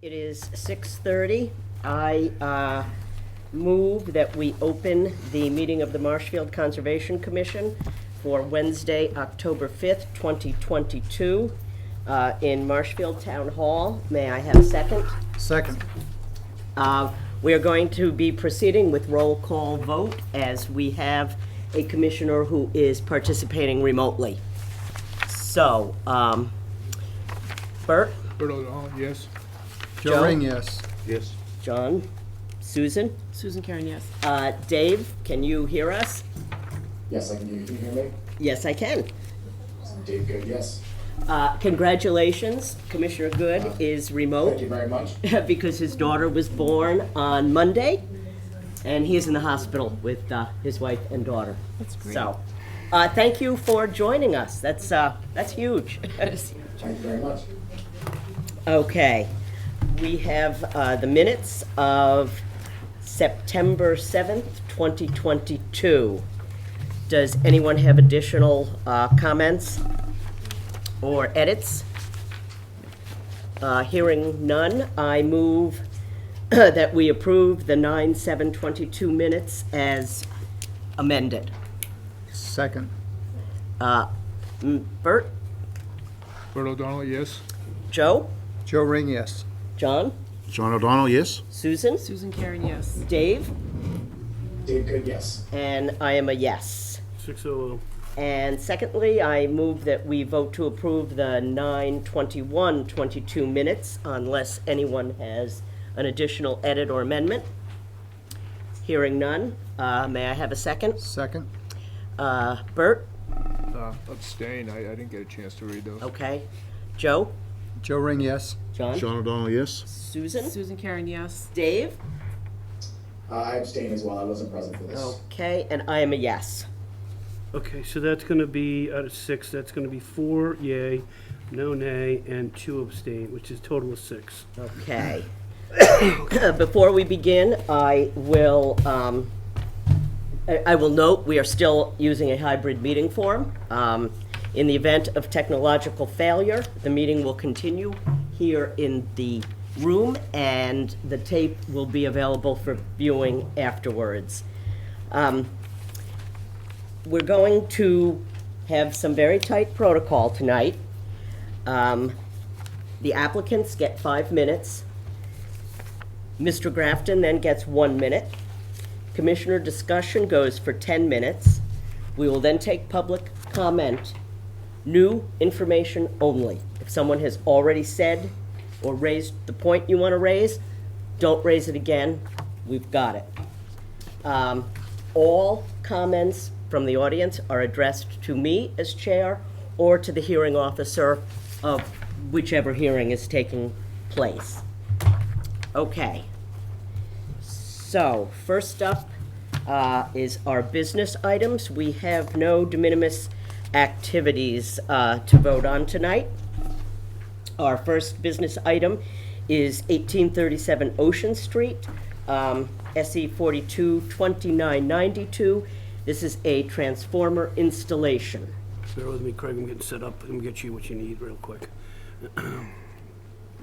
It is 6:30. I move that we open the meeting of the Marshfield Conservation Commission for Wednesday, October 5th, 2022, in Marshfield Town Hall. May I have a second? Second. We are going to be proceeding with roll call vote as we have a commissioner who is participating remotely. So, Bert? Bert O'Donnell, yes. Joe? Joe Ring, yes. Yes. John? Susan? Susan Karen, yes. Dave, can you hear us? Yes, I can hear you. Can you hear me? Yes, I can. Dave Good, yes. Congratulations, Commissioner Good is Thank you remote very much. because his daughter was born on Monday, and he is in the hospital with his wife and daughter. That's great. So, thank you for joining us. That's huge. Thank you very much. Okay, we have the minutes of September 7th, 2022. Does anyone have additional comments or edits? Hearing none, I move that we approve the 9/7/22 minutes as amended. Second. Bert? Bert O'Donnell, yes. Joe? Joe Ring, yes. John? John O'Donnell, yes. Susan? Susan Karen, yes. Dave? Dave Good, yes. And I am a yes. 6:00. And secondly, I move that we vote to approve the 9/21/22 minutes unless anyone has an additional edit or amendment. Hearing none, may I have a second? Second. Bert? Abstain. I didn't get a chance to read those. Okay. Joe? Joe Ring, yes. John? John O'Donnell, yes. Susan? Susan Karen, yes. Dave? I abstain as well. I wasn't present for this. Okay, and I am a yes. Okay, so that's going to be, out of 6, that's going to be 4 yay, no nay, and 2 abstain, which is a total of 6. Okay. Before we begin, I will note we are still using a hybrid meeting form. In the event of technological failure, the meeting will continue here in the room, and the tape will be available for viewing afterwards. We're going to have some very tight protocol tonight. The applicants get 5 minutes. Mr. Grafton then gets 1 minute. Commissioner discussion goes for 10 minutes. We will then take public comment, new information only. If someone has already said or raised the point you want to raise, don't raise it again. We've got it. All comments from the audience are addressed to me as chair or to the hearing officer of whichever hearing is taking place. Okay. So, first up is our business items. We have no de minimis activities to vote on tonight. Our first business item is 1837 Ocean Street, SE 422992. This is a transformer installation. Bear with me, Craig, I'm getting set up. Let me get you what you need real quick. Then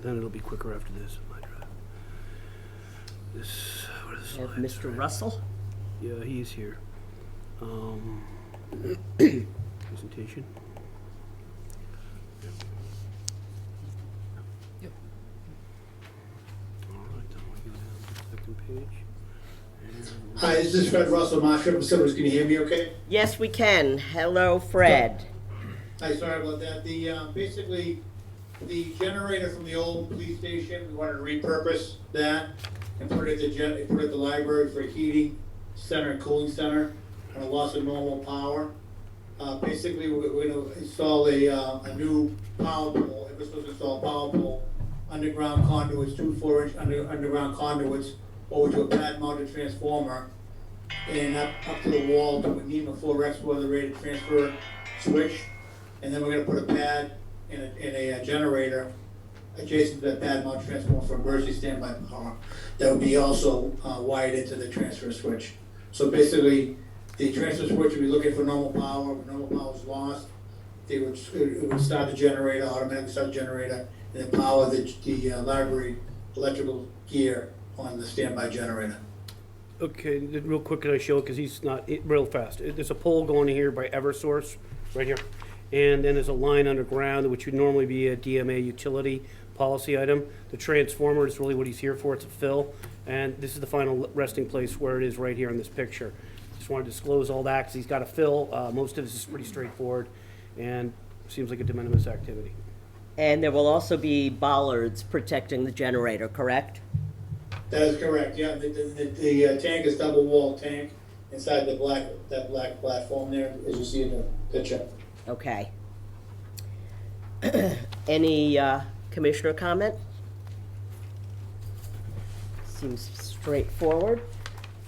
it'll be quicker after this. This, what are the We have slides? Mr. Russell. Yeah, he's here. Presentation. Yep. All right, then we go down to the second page. Hi, this is Fred Russell, Marshfield Facilities. Can you hear me okay? Yes, we can. Hello, Fred. Hi, sorry about that. Basically, the generator from the old police station, we wanted to repurpose that and put it at the library for a heating center and cooling center and a loss of normal power. Basically, we're gonna install a new power pole. We're supposed to install a power pole, underground conduits, 2 4-inch underground conduits over to a pad-mounted transformer and up to the wall to a NEMA 4X weather rated transfer switch. And then we're gonna put a pad and a generator adjacent to that pad mounted transformer for emergency standby power. That would be also wired into the transfer switch. So basically, the transfer switch would be looking for normal power. When normal power is lost, it would start the generator, automatically start the generator, and power the library electrical gear on the standby generator. Okay, real quick, can I show it, because he's not, real fast. There's a pole going here by Eversource, right here. And then there's a line underground, which would normally be a DMA utility policy item. The transformer is really what he's here for, it's a fill. And this is the final resting place where it is right here in this picture. Just want to disclose all that, because he's got a fill. Most of this is pretty straightforward, and seems like a de minimis activity. And there will also be bollards protecting the generator, correct? That is correct, yeah, the tank is double wall tank inside that black platform there, as you see in the picture. Okay. Any commissioner comment? Seems straightforward.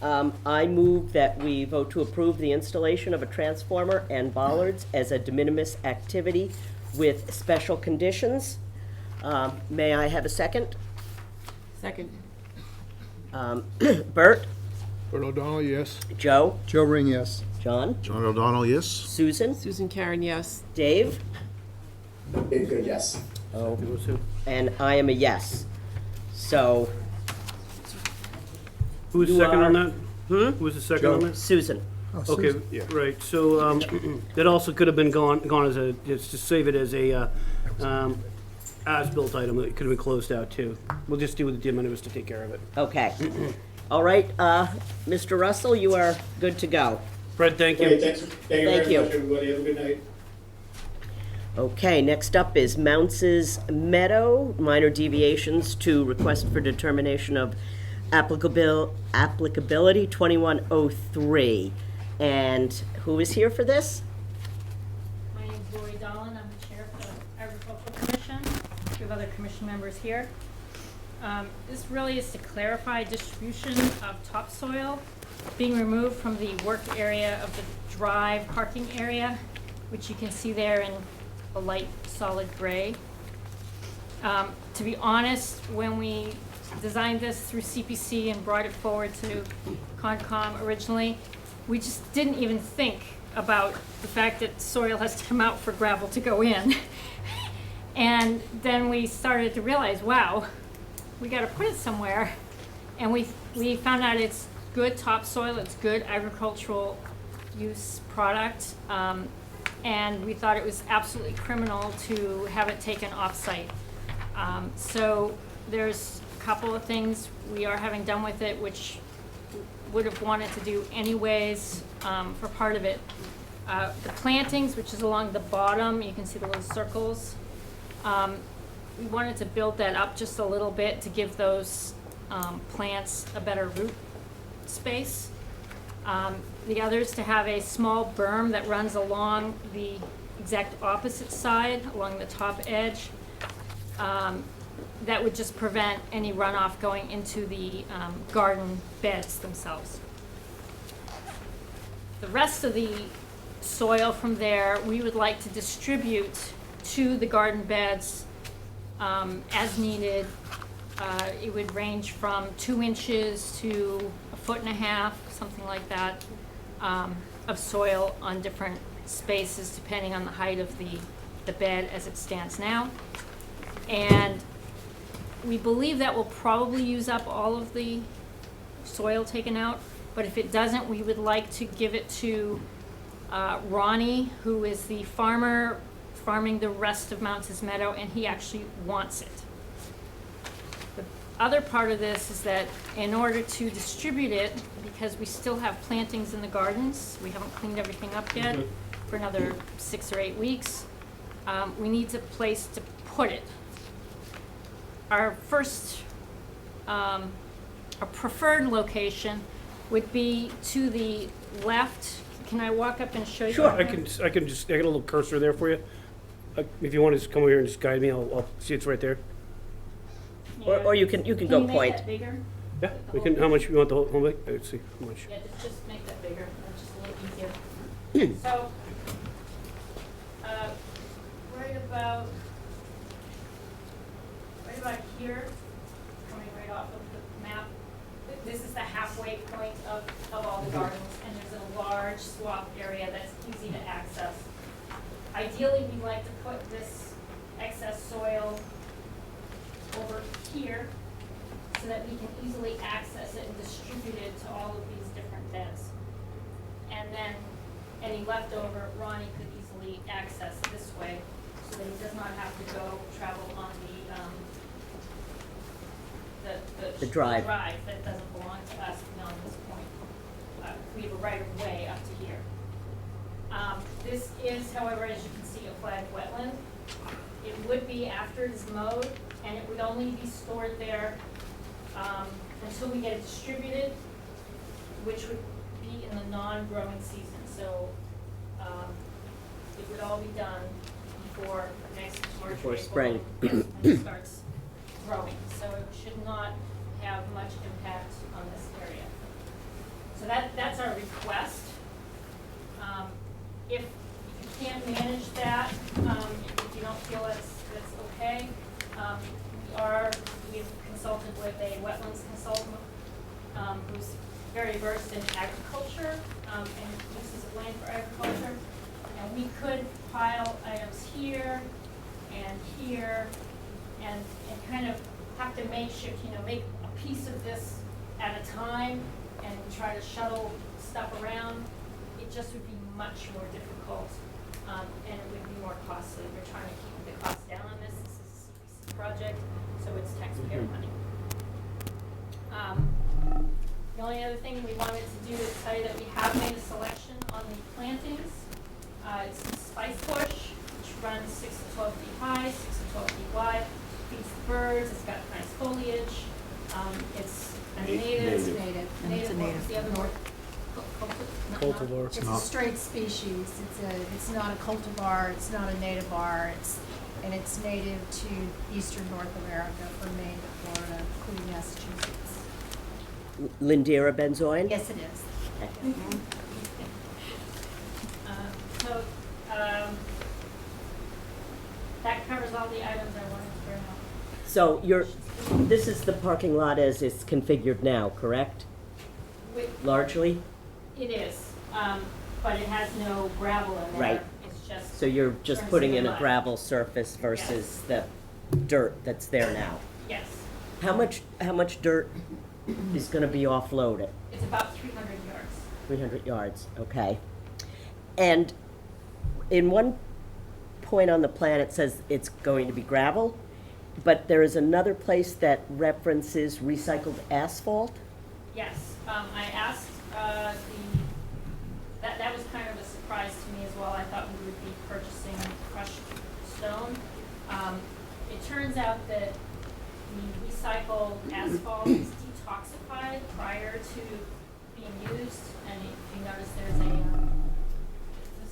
I move that we vote to approve the installation of a transformer and bollards as a de minimis activity with special conditions. May I have a second? Second. Bert? Bert O'Donnell, yes. Joe? Joe Ring, yes. John? John O'Donnell, yes. Susan? Susan Karen, yes. Dave? Dave Good, yes. Oh, It was who? and I am a yes. So, Who was You second on are- that? Who was the second on that? Susan. Oh, Okay, Susan. right, so, that also could have been gone as a, just to save it as a, as-built item, it could have been closed out too. We'll just do with the de minimis to take care of it. Okay. All right, Mr. Russell, you are good to go. Fred, thank Great, you. thank you Thank very you. much, everybody, have a good night. Okay, next up is Mounce's Meadow, minor deviations to request for determination of applicability 2103. And who is here for this? My name's Lori Dolan, I'm the chair for the Agricultural Commission. We have other commission members here. This really is to clarify distribution of topsoil being removed from the work area of the drive parking area, which you can see there in a light solid gray. To be honest, when we designed this through CPC and brought it forward to Concom originally, we just didn't even think about the fact that soil has to come out for gravel to go in. And then we started to realize, wow, we gotta put it somewhere. And we found out it's good topsoil, it's good agricultural use product. And we thought it was absolutely criminal to have it taken off-site. So there's a couple of things we are having done with it, which would have wanted to do anyways for part of it. The plantings, which is along the bottom, you can see the little circles. We wanted to build that up just a little bit to give those plants a better root space. The other is to have a small berm that runs along the exact opposite side, along the top edge. That would just prevent any runoff going into the garden beds themselves. The rest of the soil from there, we would like to distribute to the garden beds as needed. It would range from 2 inches to 1.5 feet, something like that, of soil on different spaces depending on the height of the bed as it stands now. And we believe that will probably use up all of the soil taken out, but if it doesn't, we would like to give it to Ronnie, who is the farmer farming the rest of Mounce's Meadow, and he actually wants it. The other part of this is that in order to distribute it, because we still have plantings in the gardens, we haven't cleaned everything up yet for another 6 or 8 weeks, we need a place to put it. Our first, our preferred location would be to the left. Can I walk up and show you? Sure, I can just, I got a little cursor there for you. If you want to just come over here and just guide me, I'll see it's right there. Or you can go Can you point. make that bigger? Yeah, we can, how much, you want the whole thing? Let's see, how much. Yeah, just make that bigger, that's just a little easier. So, right about here, coming right off of the map, this is the halfway point of all the gardens, and there's a large swath area that's easy to access. Ideally, we'd like to put this excess soil over here so that we can easily access it and distribute it to all of these different beds. And then any leftover, Ronnie could easily access this way so that he does not have to go travel on The drive. that doesn't belong to us beyond this point. We have a right of way up to here. This is, however, as you can see, a flagged wetland. It would be after it's mowed, and it would only be stored there until we get it distributed, which would be in the non-growing season. So it would all be done before next March, Before April, spring. when it starts growing. So it should not have much impact on this area. So that's our request. If you can't manage that, if you don't feel that's okay, we've consulted with a wetlands consultant, who's very versed in agriculture, and uses of land for agriculture. And we could pile items here and here, and kind of have to makeshift, make a piece of this at a time and try to shuttle stuff around. It just would be much more difficult, and it would be more costly. We're trying to keep the cost down on this. This is a CPC project, so it's taxpayer money. The only other thing we wanted to do is tell you that we have made a selection on the plantings. It's spice bush, which runs 6 to 12 feet high, 6 to 12 feet wide, feeds the birds, it's got nice foliage. It's a native. It's native. And it's a What was native. the other word? Cultivar. It's a straight species. It's not a cultivar, it's not a nativar, and it's native to eastern North America from Maine to Florida, including Massachusetts. Lindera benzoin? Yes, it is. Okay. So, that covers all the items I wanted to bring up. So this is the parking lot as it's configured now, correct? Largely? It is, but it has no gravel in there. Right. It's just. So you're just turns putting into in a mud. gravel surface versus the dirt that's there now? Yes, How much dirt is gonna be offloaded? it's about 300 yards. 300 yards, okay. And in one point on the plan, it says it's going to be gravel, but there is another place that references recycled asphalt? Yes, I asked, that was kind of a surprise to me as well. I thought we would be purchasing crushed stone. It turns out that the recycled asphalt is detoxified prior to being used, and if you notice there's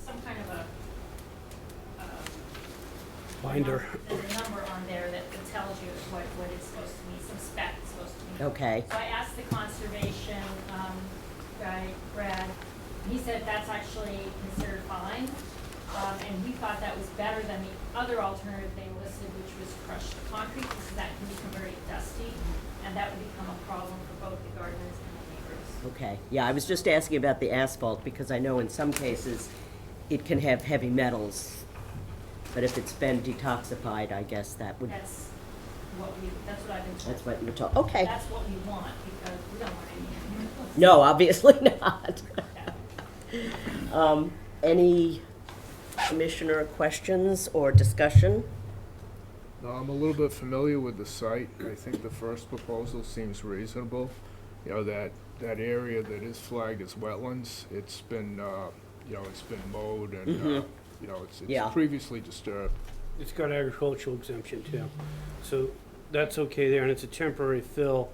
some kind of a, Binder. there's a number on there that tells you what it's supposed to mean, some spec it's supposed to mean. Okay, So I asked the conservation guy, Brad, he said that's actually considered fine. And we thought that was better than the other alternative they listed, which was crushed concrete, because that can become very dusty, and that would become a problem for both the gardeners and the neighbors. okay. Yeah, I was just asking about the asphalt because I know in some cases it can have heavy metals. But if it's been detoxified, I guess that would, That's what I've been told. that's what you're told. Okay. That's what we want, because we don't want any. No, obviously not. Any commissioner questions or discussion? No, I'm a little bit familiar with the site. I think the first proposal seems reasonable. That area that is flagged as wetlands, it's been, it's been mowed and, Yeah. it's previously disturbed. It's got agricultural exemption too. So that's okay there, and it's a temporary fill.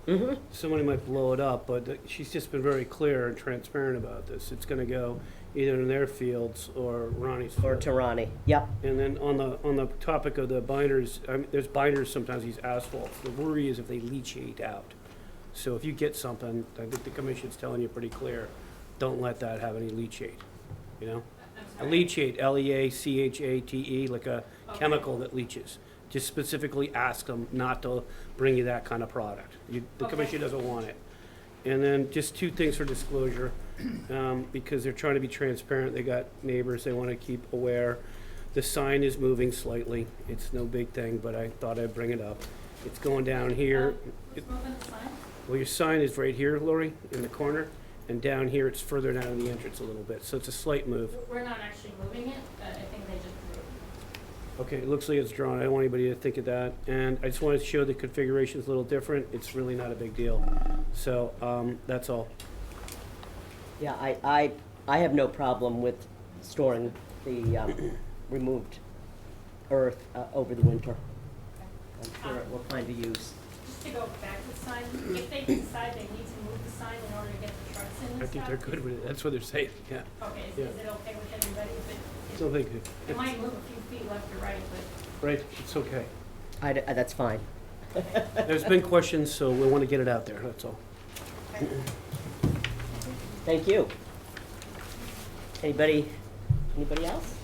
Somebody might blow it up, but she's just been very clear and transparent about this. It's gonna go either in their fields or Ronnie's Or field. Tarani? Yep. And then on the topic of the binders, there's binders, sometimes these asphalt. The worry is if they leachate out. So if you get something, I think the commission's telling you pretty clear, don't let that have any leachate, you know? A leachate, Leachate, like a chemical that leaches. Just specifically ask them not to bring you that kind of product. The Okay. commission doesn't want it. And then just two things for disclosure, because they're trying to be transparent. They got neighbors they want to keep aware. The sign is moving slightly. It's no big thing, but I thought I'd bring it up. It's going down here. Who's moving the sign? Well, your sign is right here, Lori, in the corner, and down here, it's further down in the entrance a little bit, so it's a slight move. We're not actually moving it, I think they just drew it. Okay, it looks like it's drawn. I don't want anybody to think of that. And I just wanted to show the configuration's a little different. It's really not a big deal. So, that's all. Yeah, I have no problem with storing the removed earth over the winter. I'm sure it will find a use. Just to go back to the sign, if they decide they need to move the sign in order to get the trucks in and I stuff. think they're good with it. That's what they're saying, yeah. Okay, Yeah. is it okay with everybody? If So they could, it might move a few feet left or right, but right, it's okay. That's fine. There's been questions, so we want to get it out there, that's all. Thank you. Anybody else?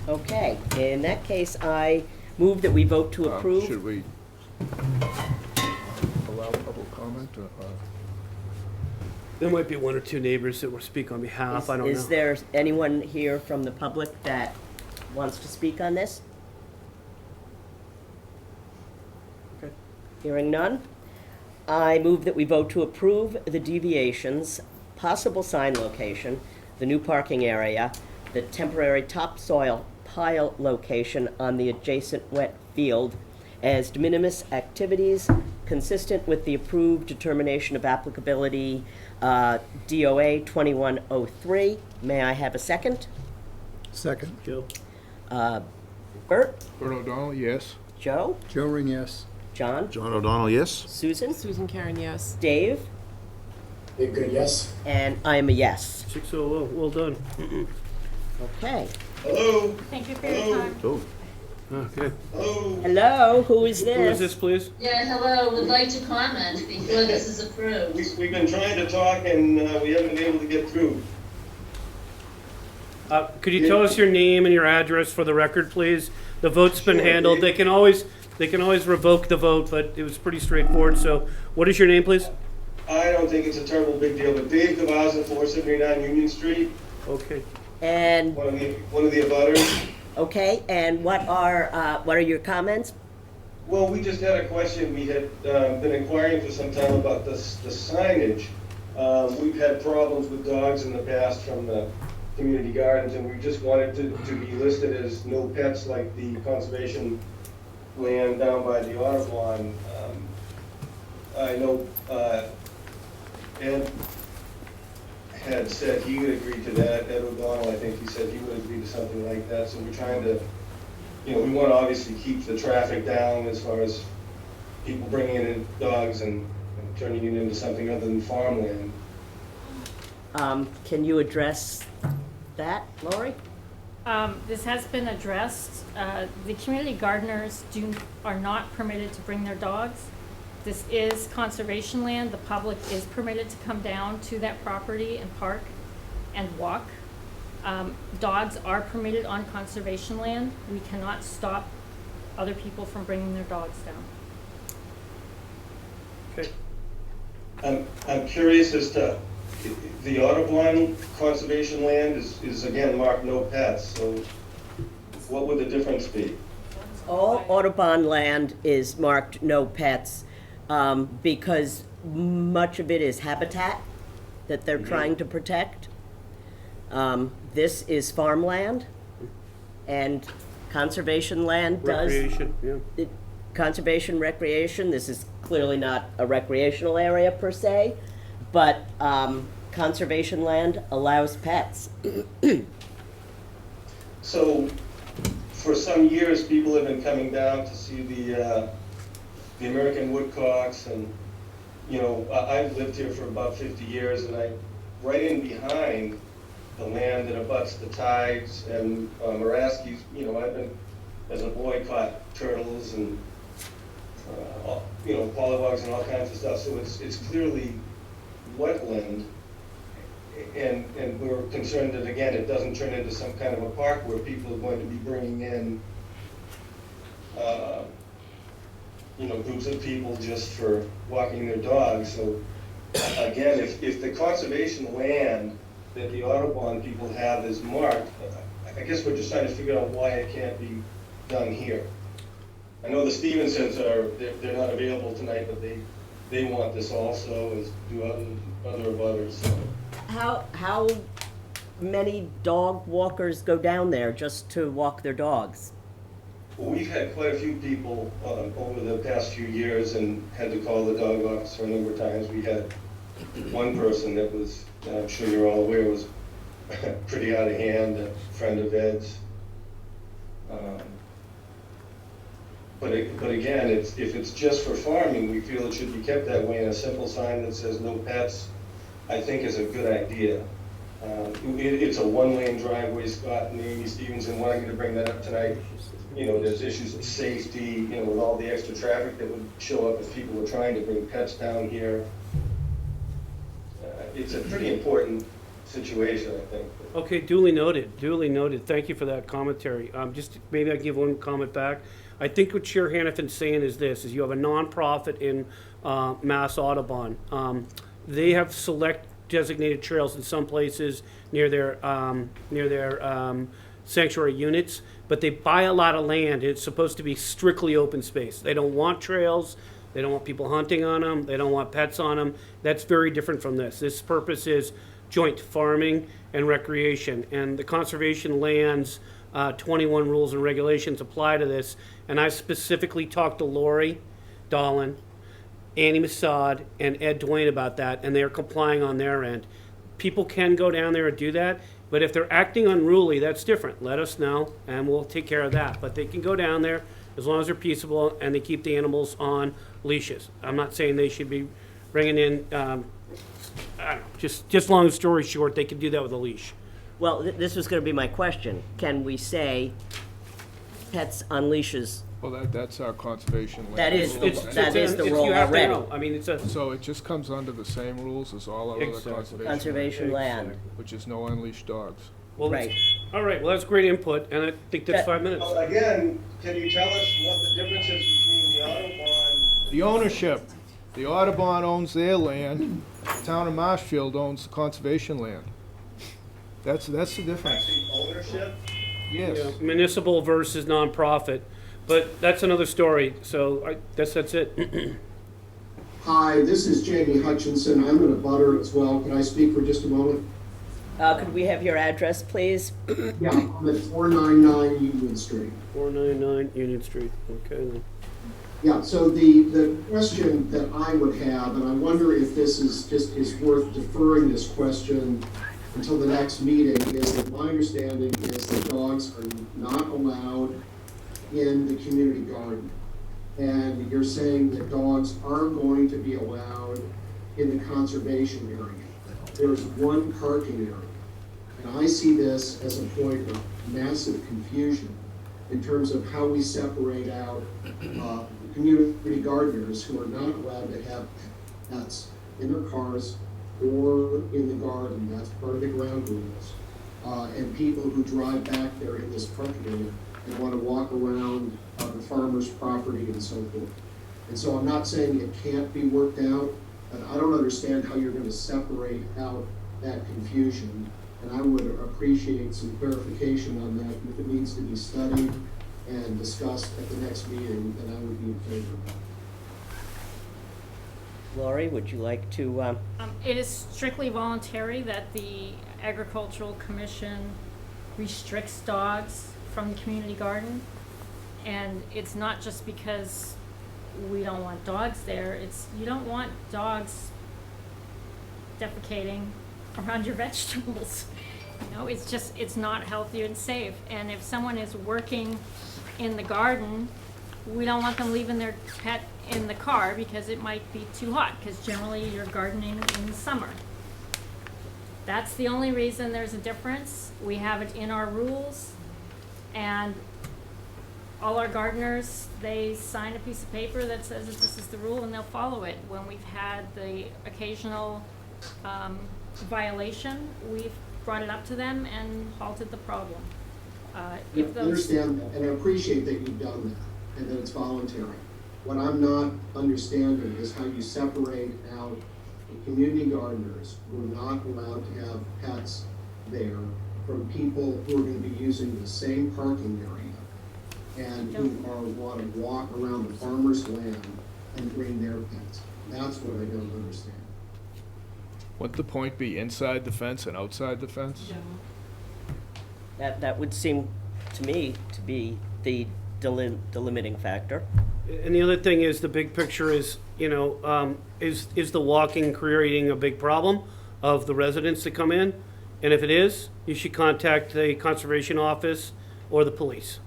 Okay, in that case, I move that we vote to approve. Should we allow public comment? There might be one or two neighbors that will speak on behalf, I don't know. Is there anyone here from the public that wants to speak on this? Okay. Hearing none, I move that we vote to approve the deviations, possible sign location, the new parking area, the temporary topsoil pile location on the adjacent wet field as de minimis activities consistent with the approved determination of applicability, DOA 2103. May I have a second? Second. Joe? Bert? Bert O'Donnell, yes. Joe? Joe Ring, yes. John? John O'Donnell, yes. Susan? Susan Karen, yes. Dave? Dave Good, yes. And I am a yes. 6-0, well done. Okay. Hello, thank you for your time. Oh, Okay. hello. Hello, who is Who is this, this? please? Yeah, hello, would like to comment before this is approved. We've been trying to talk and we haven't been able to get through. Could you tell us your name and your address for the record, please? The vote's been Sure, handled. Dave. They can always revoke the vote, but it was pretty straightforward. So what is your name, please? I don't think it's a terrible big deal, but Dave Gavaz at 479 Union Street, Okay. And, one of the abutters. okay, and what are your comments? Well, we just had a question. We had been inquiring for some time about the signage. We've had problems with dogs in the past from the community gardens, and we just wanted to be listed as no pets like the conservation land down by the Audubon. I know Ed had said he would agree to that. Ed O'Donnell, I think he said he would agree to something like that. So we're trying to, we want to obviously keep the traffic down as far as people bringing in dogs and turning it into something other than farmland. Can you address that, Lori? This has been addressed. The community gardeners are not permitted to bring their dogs. This is conservation land. The public is permitted to come down to that property and park and walk. Dogs are permitted on conservation land. We cannot stop other people from bringing their dogs down. Okay. I'm curious as to, the Audubon conservation land is again marked no pets, so what would the difference be? All Audubon land is marked no pets because much of it is habitat that they're trying to protect. This is farmland, and conservation land does. Recreation, yeah. Conservation recreation, this is clearly not a recreational area per se, but conservation land allows pets. So, for some years, people have been coming down to see the American woodcocks, and, I've lived here for about 50 years, and right in behind the land that abuts the tides and Muraski's, I've been, as a boy, caught turtles and, pollywogs and all kinds of stuff, so it's clearly wetland. And we're concerned that, again, it doesn't turn into some kind of a park where people are going to be bringing in, groups of people just for walking their dogs. So, again, if the conservation land that the Audubon people have is marked, I guess we're just trying to figure out why it can't be done here. I know the Stevensons they're not available tonight, but they want this also, as do other butters, so. How many dog walkers go down there just to walk their dogs? Well, we've had quite a few people over the past few years and had to call the dog officer a number of times. We had one person that was, I'm sure you're all aware, was pretty out of hand, a friend of Ed's. But again, if it's just for farming, we feel it should be kept that way, and a simple sign that says no pets, I think is a good idea. It's a one-lane driveway. Scott and Amy Stevenson wanted me to bring that up tonight. You know, there's issues of safety, you know, with all the extra traffic that would show up if people were trying to bring pets down here. It's a pretty important situation, I think. Okay, duly noted, duly noted. Thank you for that commentary. Just maybe I give one comment back. I think what Chair Hannafin's saying is this, is you have a nonprofit in Mass Audubon. They have select designated trails in some places near their sanctuary units, but they buy a lot of land. It's supposed to be strictly open space. They don't want trails. They don't want people hunting on them. They don't want pets on them. That's very different from this. This purpose is joint farming and recreation, and the conservation lands 21 rules and regulations apply to this. And I specifically talked to Lori Dolan, Annie Masad, and Ed Duane about that, and they're complying on their end. People can go down there and do that, but if they're acting unruly, that's different. Let us know, and we'll take care of that. But they can go down there as long as they're peaceable and they keep the animals on leashes. I'm not saying they should be bringing in, I don't know, just long story short, they can do that with a leash. Well, this was going to be my question. Can we say pets on leashes? Well, that's our conservation land. That is the It's- role you have to already. know. I mean, it's a, So it just comes under the same rules as all our other Exactly. conservation land, Conservation land, which is no unleashed dogs. well, right. all right, well, that's great input, and I think that's That- 5 minutes. Well, again, can you tell us what the difference is between the Audubon? The ownership, the Audubon owns their land, the town of Marshfield owns the conservation land. That's the difference. Actually, ownership? Yes. Yeah, municipal versus nonprofit, but that's another story, so I guess that's it. Hi, this is Jamie Hutchinson. I'm in a butter as well. Can I speak for just a moment? Could we have your address, please? Yeah, I'm at 499 Union Street. 499 Union Street, okay then. Yeah, so the question that I would have, and I wonder if this is worth deferring this question until the next meeting, is that my understanding is that dogs are not allowed in the community garden. And you're saying that dogs are going to be allowed in the conservation area. There's one parking area. And I see this as a point of massive confusion in terms of how we separate out community gardeners who are not allowed to have pets in their cars or in the garden. That's part of the ground rules. And people who drive back there in this parking area and want to walk around the farmer's property and so forth. And so I'm not saying it can't be worked out, but I don't understand how you're going to separate out that confusion. And I would appreciate some clarification on that. If it needs to be studied and discussed at the next meeting, then I would be in favor of that. Lori, would you like to, It is strictly voluntary that the Agricultural Commission restricts dogs from the community garden. And it's not just because we don't want dogs there, it's, you don't want dogs defecating around your vegetables. You know, it's just, it's not healthy and safe. And if someone is working in the garden, we don't want them leaving their pet in the car because it might be too hot, because generally you're gardening in the summer. That's the only reason there's a difference. We have it in our rules, and all our gardeners, they sign a piece of paper that says that this is the rule, and they'll follow it. When we've had the occasional violation, we've brought it up to them and halted the problem. I understand that, and I appreciate that you've done that, and that it's voluntary. What I'm not understanding is how you separate out the community gardeners who are not allowed to have pets there from people who are going to be using the same parking area and who want to walk around the farmer's land and bring their pets. That's what I don't understand. Wouldn't the point be inside the fence and outside the fence? That would seem to me to be the delimiting factor. And the other thing is, the big picture is, you know, is the walking creating a big problem of the residents that come in? And if it is, you should contact the conservation office or the police.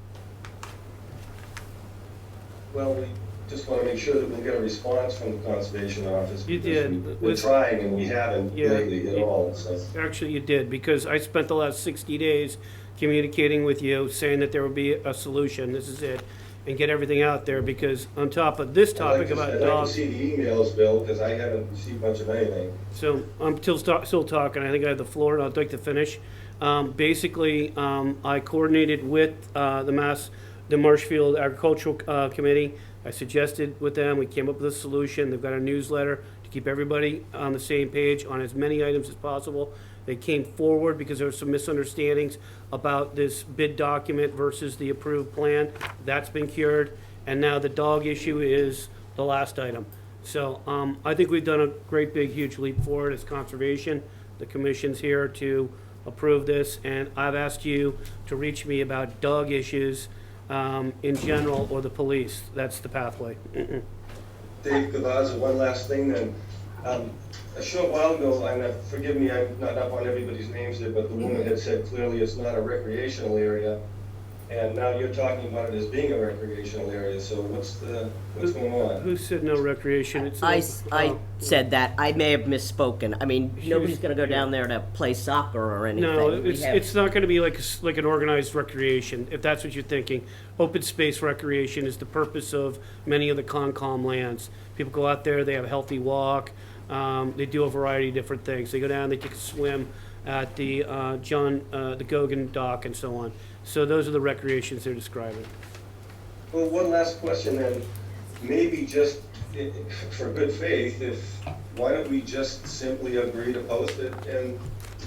Well, we just want to make sure that we'll get a response from the conservation office. You because did. We're trying and we haven't Yeah. lately at all, so. Actually, you did, because I spent the last 60 days communicating with you, saying that there would be a solution, this is it, and get everything out there, because on top of this topic about I'd like to dogs, see the emails, Bill, because I haven't received much of anything. so I'm still talking, I think I have the floor, and I'd like to finish. Basically, I coordinated with the Marshfield Agricultural Committee. I suggested with them, we came up with a solution. They've got a newsletter to keep everybody on the same page on as many items as possible. They came forward because there were some misunderstandings about this bid document versus the approved plan. That's been cured, and now the dog issue is the last item. So I think we've done a great, big, huge leap forward as conservation. The commission's here to approve this, and I've asked you to reach me about dog issues in general, or the police. That's the pathway. Dave Cavazza, one last thing then. A short while ago, and forgive me, I'm not up on everybody's names there, but the woman had said clearly it's not a recreational area. And now you're talking about it as being a recreational area, so what's going on? Who said no recreation? It's I oh. said that. I may have misspoken. I mean, nobody's going to go down there to play soccer or anything. No, We have- it's not going to be like an organized recreation, if that's what you're thinking. Open space recreation is the purpose of many of the Concom lands. People go out there, they have a healthy walk, they do a variety of different things. They go down, they take a swim at the the Gogan dock and so on. So those are the recreations they're describing. Well, one last question then. Maybe just for good faith, why don't we just simply agree to post it? And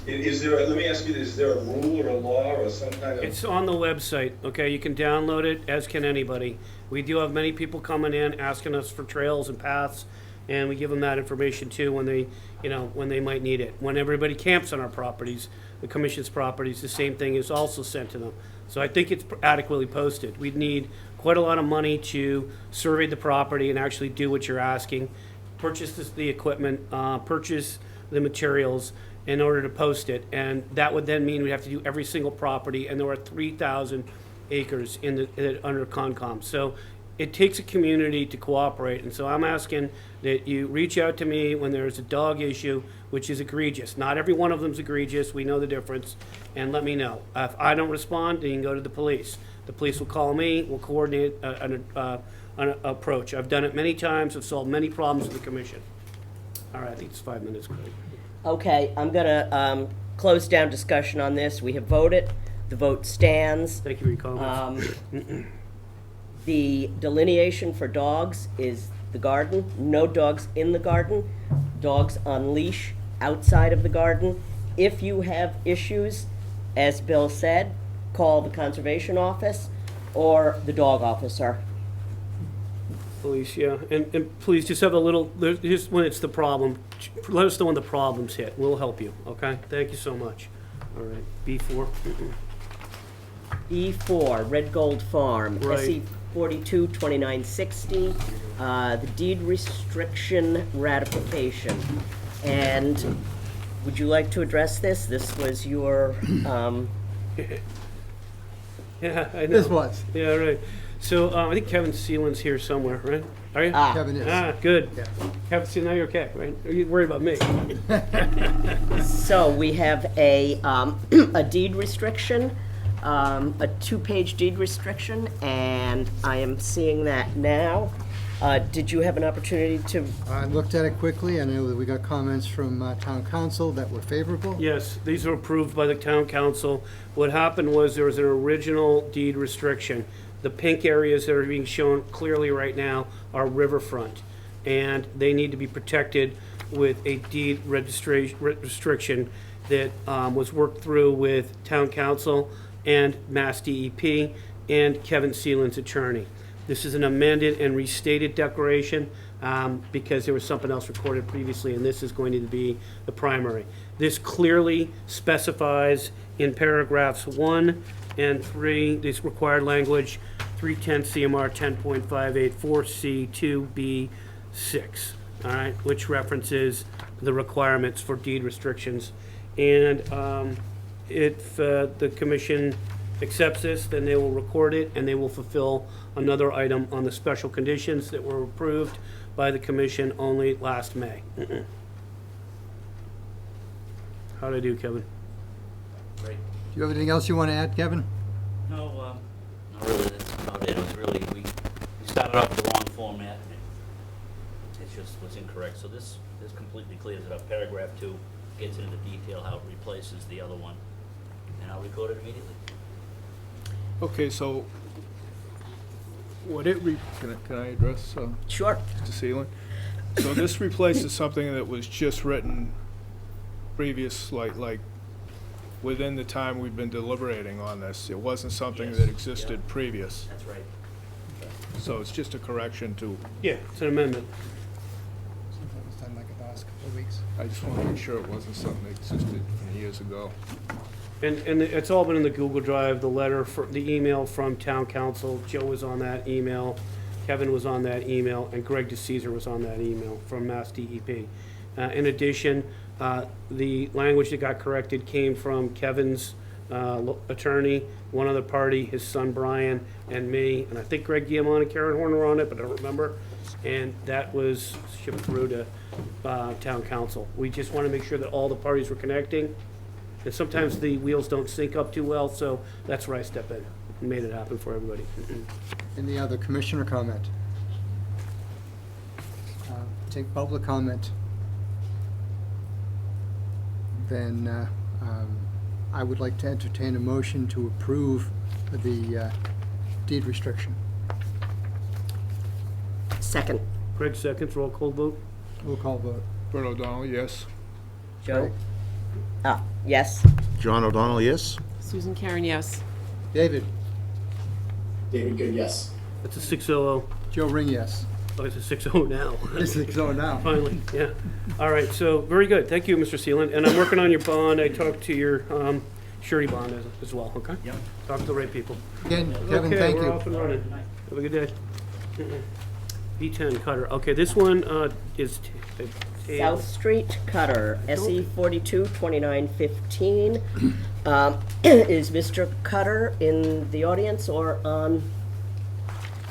let me ask you, is there a rule or a law or some kind of? It's on the website, okay? You can download it, as can anybody. We do have many people coming in asking us for trails and paths, and we give them that information too when they might need it. When everybody camps on our properties, the commission's properties, the same thing is also sent to them. So I think it's adequately posted. We'd need quite a lot of money to survey the property and actually do what you're asking, purchase the equipment, purchase the materials in order to post it. And that would then mean we'd have to do every single property, and there are 3,000 acres under Concom. So it takes a community to cooperate, and so I'm asking that you reach out to me when there's a dog issue, which is egregious. Not every one of them's egregious, we know the difference, and let me know. If I don't respond, then you can go to the police. The police will call me, we'll coordinate an approach. I've done it many times, I've solved many problems with the commission. All right, I think it's 5 minutes, Craig. Okay, I'm going to close down discussion on this. We have voted. The vote stands. Thank you for your comments. The delineation for dogs is the garden. No dogs in the garden. Dogs on leash outside of the garden. If you have issues, as Bill said, call the conservation office or the dog officer. Police, yeah, and please just have a little, just when it's the problem, let us know when the problems hit, we'll help you, okay? Thank you so much. All right, B4. E4, Red Gold Farm, Right. SE 422960, the deed restriction ratification. And would you like to address this? This was your, Yeah, I know. This was. Yeah, right. So, I think Kevin Seelan's here somewhere, right? Are you? Kevin is. Ah, good. Yeah. Kevin, see, now you're okay, right? Are you worried about me? so we have a deed restriction, a two-page deed restriction, and I am seeing that now. Did you have an opportunity to? I looked at it quickly, and we got comments from town council that were favorable. Yes, these were approved by the town council. What happened was there was an original deed restriction. The pink areas that are being shown clearly right now are riverfront, and they need to be protected with a deed restriction that was worked through with town council and Mass DEP. and Kevin Seeland's attorney. This is an amended and restated declaration because there was something else recorded previously, and this is going to be the primary. This clearly specifies in paragraphs 1 and 3, this required language, 310 CMR 10.584C2B6, all right, which references the requirements for deed restrictions. And if the commission accepts this, then they will record it, and they will fulfill another item on the special conditions that were approved by the commission only last May. How'd I do, Kevin? Do Great. you have anything else you want to add, Kevin? No, not really, that's about it. It was really, we started off with the wrong format, and it just was incorrect. So this completely clears it up. Paragraph 2 gets into detail how it replaces the other one, and I'll record it immediately. Okay, so what can I address? Sure. Mr. Seeland? So this replaces something that was just written previous, like within the time we've been deliberating on this. It wasn't something Yes. that existed previous. That's right. So it's just a correction to, Yeah, it's an amendment. Something was done like the last couple of weeks. I just want to make sure it wasn't something that existed from years ago. And it's all been in the Google Drive, the letter, the email from town council. Joe was on that email, Kevin was on that email, and Greg DeCesar was on that email from Mass DEP. In addition, the language that got corrected came from Kevin's attorney, one other party, his son Brian, and me, and I think Greg Guillemot and Karen Horn were on it, but I don't remember. And that was shipped through to town council. We just want to make sure that all the parties were connecting. And sometimes the wheels don't sync up too well, so that's where I step in and made it happen for everybody. Any other commissioner comment? Take public comment. Then I would like to entertain a motion to approve the deed restriction. Second. Greg seconds, roll call vote. Roll call vote. Bert O'Donnell, yes? Joe? Yes. John O'Donnell, yes? Susan Karen, yes. David? David Good, yes. That's a 6-0. Joe Ring, yes. Oh, it's a 6-0 now. It's 6-0 now. Finally, yeah. All right, so, very good. Thank you, Mr. Seeland. And I'm working on your bond. I talked to your surety bond as well, okay? Yep. Talk to the right people. Again, Kevin, thank Okay, we're you. off and running. Have a good day. B10 Cutter. Okay, this one is South Street Cutter, SE 42 2915. Is Mr. Cutter in the audience or on?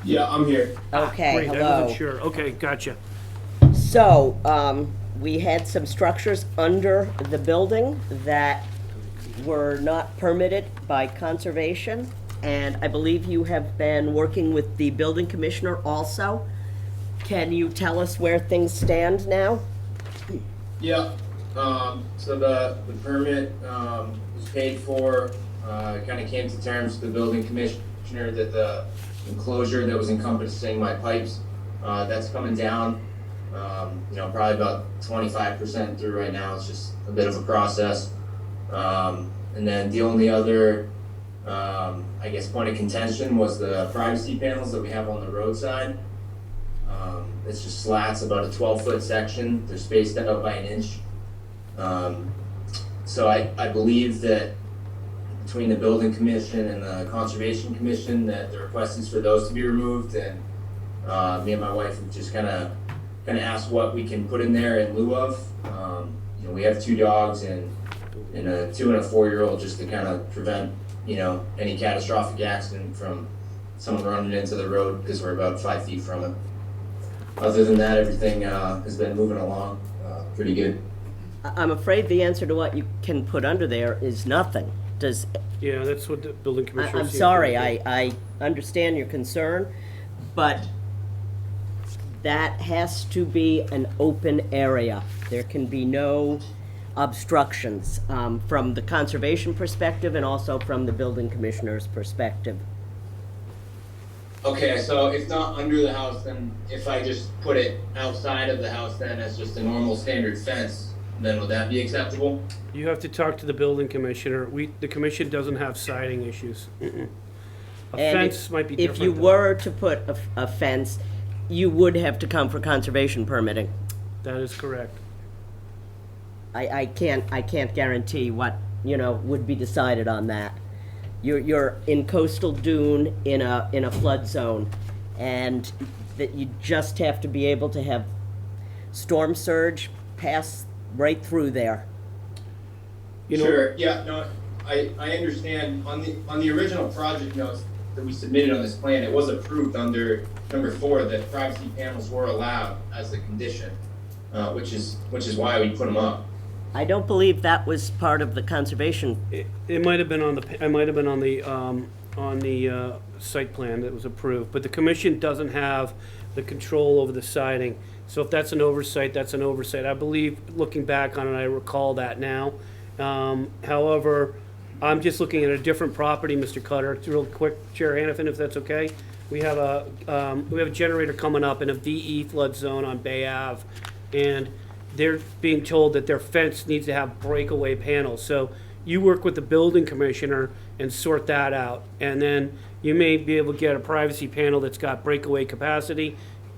Yeah, I'm here. Okay, Great, I hello. wasn't sure. Okay, gotcha. So, we had some structures under the building that were not permitted by conservation, and I believe you have been working with the building commissioner also. Can you tell us where things stand now? Yeah, so the permit, was paid for, kinda came to terms with the building commissioner that the enclosure that was encompassing my pipes, that's coming down. Probably about 25% through right now. It's just a bit of a process. And then the only other, I guess, point of contention was the privacy panels that we have on the roadside. It's just slats, about a 12-foot section. They're spaced out by an inch. So I believe that between the building commission and the conservation commission that the request is for those to be removed, and me and my wife have just kind of asked what we can put in there in lieu of. We have 2 dogs and a 2 and a 4-year-old, just to kind of prevent any catastrophic accident from someone running into the road, because we're about 5 feet from it. Other than that, everything has been moving along pretty good. I'm afraid the answer to what you can put under there is nothing. Does, Yeah, that's what the building commissioner. I'm sorry, I understand your concern, but that has to be an open area. There can be no obstructions from the conservation perspective and also from the building commissioner's perspective. Okay, so if not under the house, then if I just put it outside of the house then as just a normal standard fence, then would that be acceptable? You have to talk to the building commissioner. The commission doesn't have siding issues. A And fence might be different. If you though. were to put a fence, you would have to come for conservation permitting. That is correct. I can't guarantee what, would be decided on that. You're in coastal dune in a flood zone, and that you just have to be able to have storm surge pass right through there. Sure, yeah, no, I understand. On the original project notes that we submitted on this plan, it was approved under number 4 that privacy panels were allowed as a condition, which is why we put them up. I don't believe that was part of the conservation. It might have been on the site plan that was approved, but the commission doesn't have the control over the siding. So if that's an oversight, that's an oversight. I believe, looking back on it, I recall that now. However, I'm just looking at a different property, Mr. Cutter. It's real quick, Chair Hannafin, if that's okay. We have a generator coming up in a VE flood zone on Bay Ave, and they're being told that their fence needs to have breakaway panels. So you work with the building commissioner and sort that out, and then you may be able to get a privacy panel that's got breakaway capacity.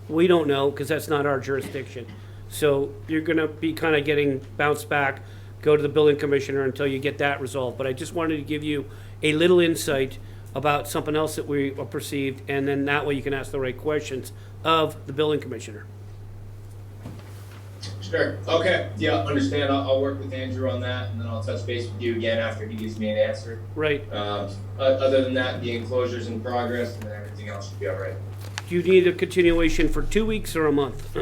We don't know, because that's not our jurisdiction. So you're gonna be kind of getting bounced back, go to the building commissioner until you get that resolved. But I just wanted to give you a little insight about something else that we perceived, and then that way you can ask the right questions of the building commissioner. Sure, okay, yeah, understand. I'll work with Andrew on that, and then I'll touch base with you again after he gives me an answer. Right. Other than that, the enclosure's in progress, and then everything else should be all right. Do you need a continuation for 2 weeks or a month?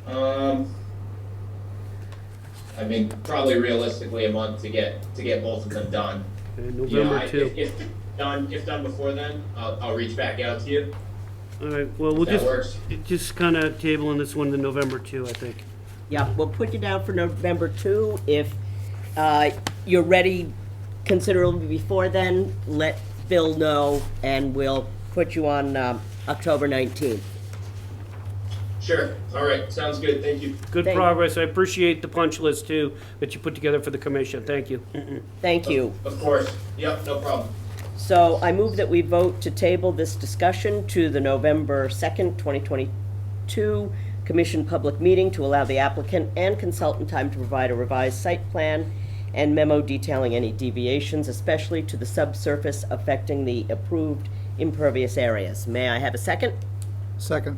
I mean, probably realistically a month to get both of them done. November 2. If done before then, I'll reach back out to you. All right, well, we'll That works. just kind of tabling this one to November 2, I think. Yeah, we'll put you down for November 2. If you're ready considerably before then, let Bill know, and we'll put you on October 19th. Sure, all right, sounds good, thank you. Good Thank- progress. I appreciate the punch list, too, that you put together for the commission. Thank you. Thank you. Of course, yep, no problem. So I move that we vote to table this discussion to the November 2nd, 2022 Commission public meeting to allow the applicant and consultant time to provide a revised site plan and memo detailing any deviations, especially to the subsurface affecting the approved impervious areas. May I have a second? Second.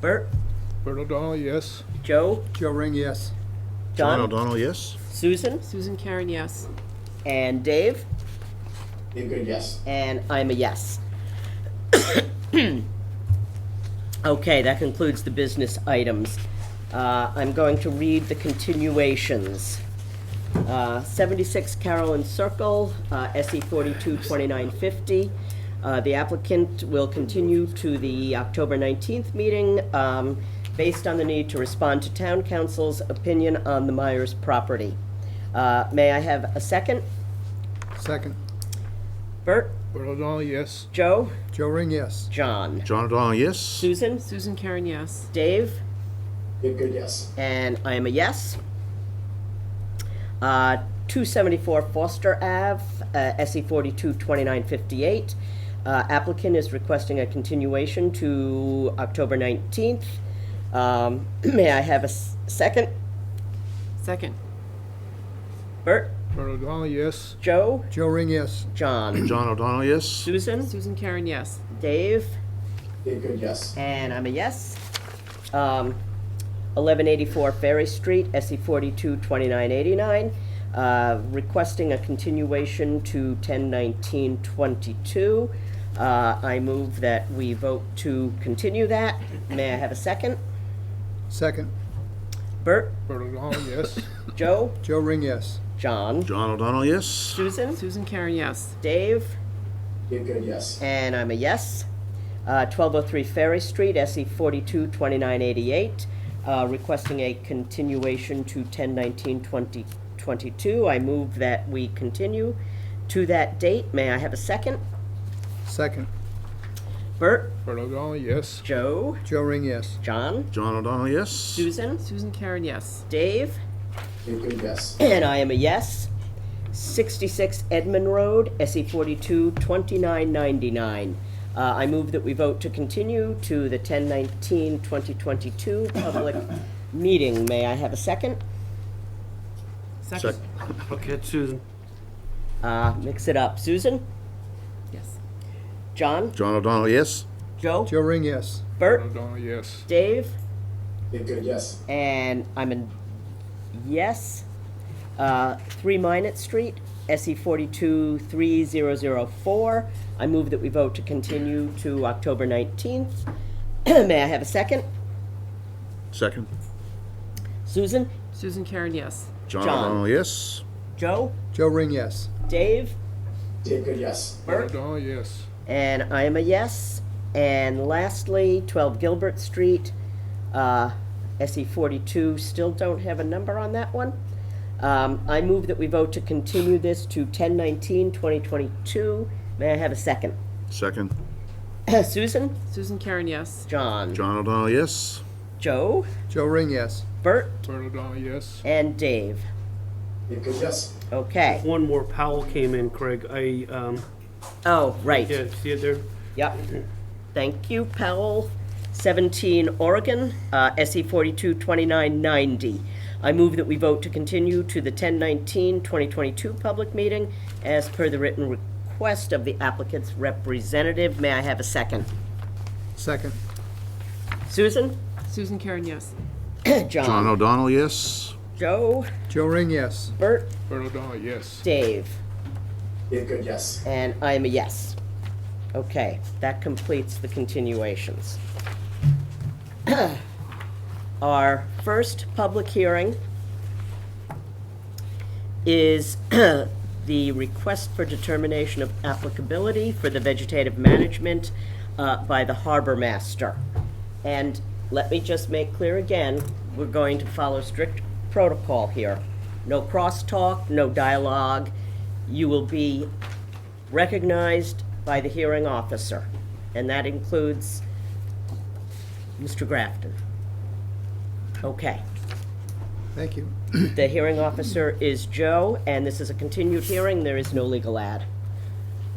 Bert? Bert O'Donnell, yes. Joe? Joe Ring, yes. John John? O'Donnell, yes. Susan? Susan Karen, yes. And Dave? Dave Good, yes. And I'm a yes. Okay, that concludes the business items. I'm going to read the continuations. 76 Carolyn Circle, SE 42 2950. The applicant will continue to the October 19th meeting based on the need to respond to town council's opinion on the Myers property. May I have a second? Second. Bert? Bert O'Donnell, yes. Joe? Joe Ring, yes. John? John O'Donnell, yes. Susan? Susan Karen, yes. Dave? Dave Good, yes. And I am a yes. 274 Foster Ave, SE 42 2958. Applicant is requesting a continuation to October 19th. May I have a second? Second. Bert? Bert O'Donnell, yes. Joe? Joe Ring, yes. John? John O'Donnell, yes. Susan? Susan Karen, yes. Dave? Dave Good, yes. And I'm a yes. 1184 Ferry Street, SE 42 2989. Requesting a continuation to 10/19/22. I move that we vote to continue that. May I have a second? Second. Bert? Bert O'Donnell, yes. Joe? Joe Ring, yes. John? John O'Donnell, yes. Susan? Susan Karen, yes. Dave? Dave Good, yes. And I'm a yes. 1203 Ferry Street, SE 42 2988. Requesting a continuation to 10/19/2022. I move that we continue to that date. May I have a second? Second. Bert? Bert O'Donnell, yes. Joe? Joe Ring, yes. John? John O'Donnell, yes. Susan? Susan Karen, yes. Dave? Dave Good, yes. And I am a yes. 66 Edmund Road, SE 42 2999. I move that we vote to continue to the 10/19/2022 public meeting. May I have a second? Second. Okay, it's Susan. Mix it up. Susan? Yes. John? John O'Donnell, yes. Joe? Joe Ring, yes. Bert? O'Donnell, yes. Dave? Dave Good, yes. And I'm a yes. 3 Minot Street, SE 42 3004. I move that we vote to continue to October 19th. May I have a second? Second. Susan? Susan Karen, yes. John John. O'Donnell, yes. Joe? Joe Ring, yes. Dave? Dave Good, yes. Bert? O'Donnell, yes. And I am a yes. And lastly, 12 Gilbert Street, SE 42, still don't have a number on that one. I move that we vote to continue this to 10/19/2022. May I have a second? Second. Susan? Susan Karen, yes. John? John O'Donnell, yes. Joe? Joe Ring, yes. Bert? Bert O'Donnell, yes. And Dave? Dave Good, yes. Okay. One more, Powell came in, Craig. Oh, right. Yeah, see it there? Yep. Thank you, Powell. 17 Oregon, SE 42 2990. I move that we vote to continue to the 10/19/2022 public meeting as per the written request of the applicant's representative. May I have a second? Second. Susan? Susan Karen, yes. John O'Donnell, yes. Joe? Joe Ring, yes. Bert? Bert O'Donnell, yes. Dave? Dave Good, yes. And I am a yes. Okay, that completes the continuations. Our first public hearing is the request for determination of applicability for the vegetative management by the harbor master. And let me just make clear again, we're going to follow strict protocol here. No crosstalk, no dialogue. You will be recognized by the hearing officer, and that includes Mr. Grafton. Okay. Thank you. The hearing officer is Joe, and this is a continued hearing. There is no legal ad.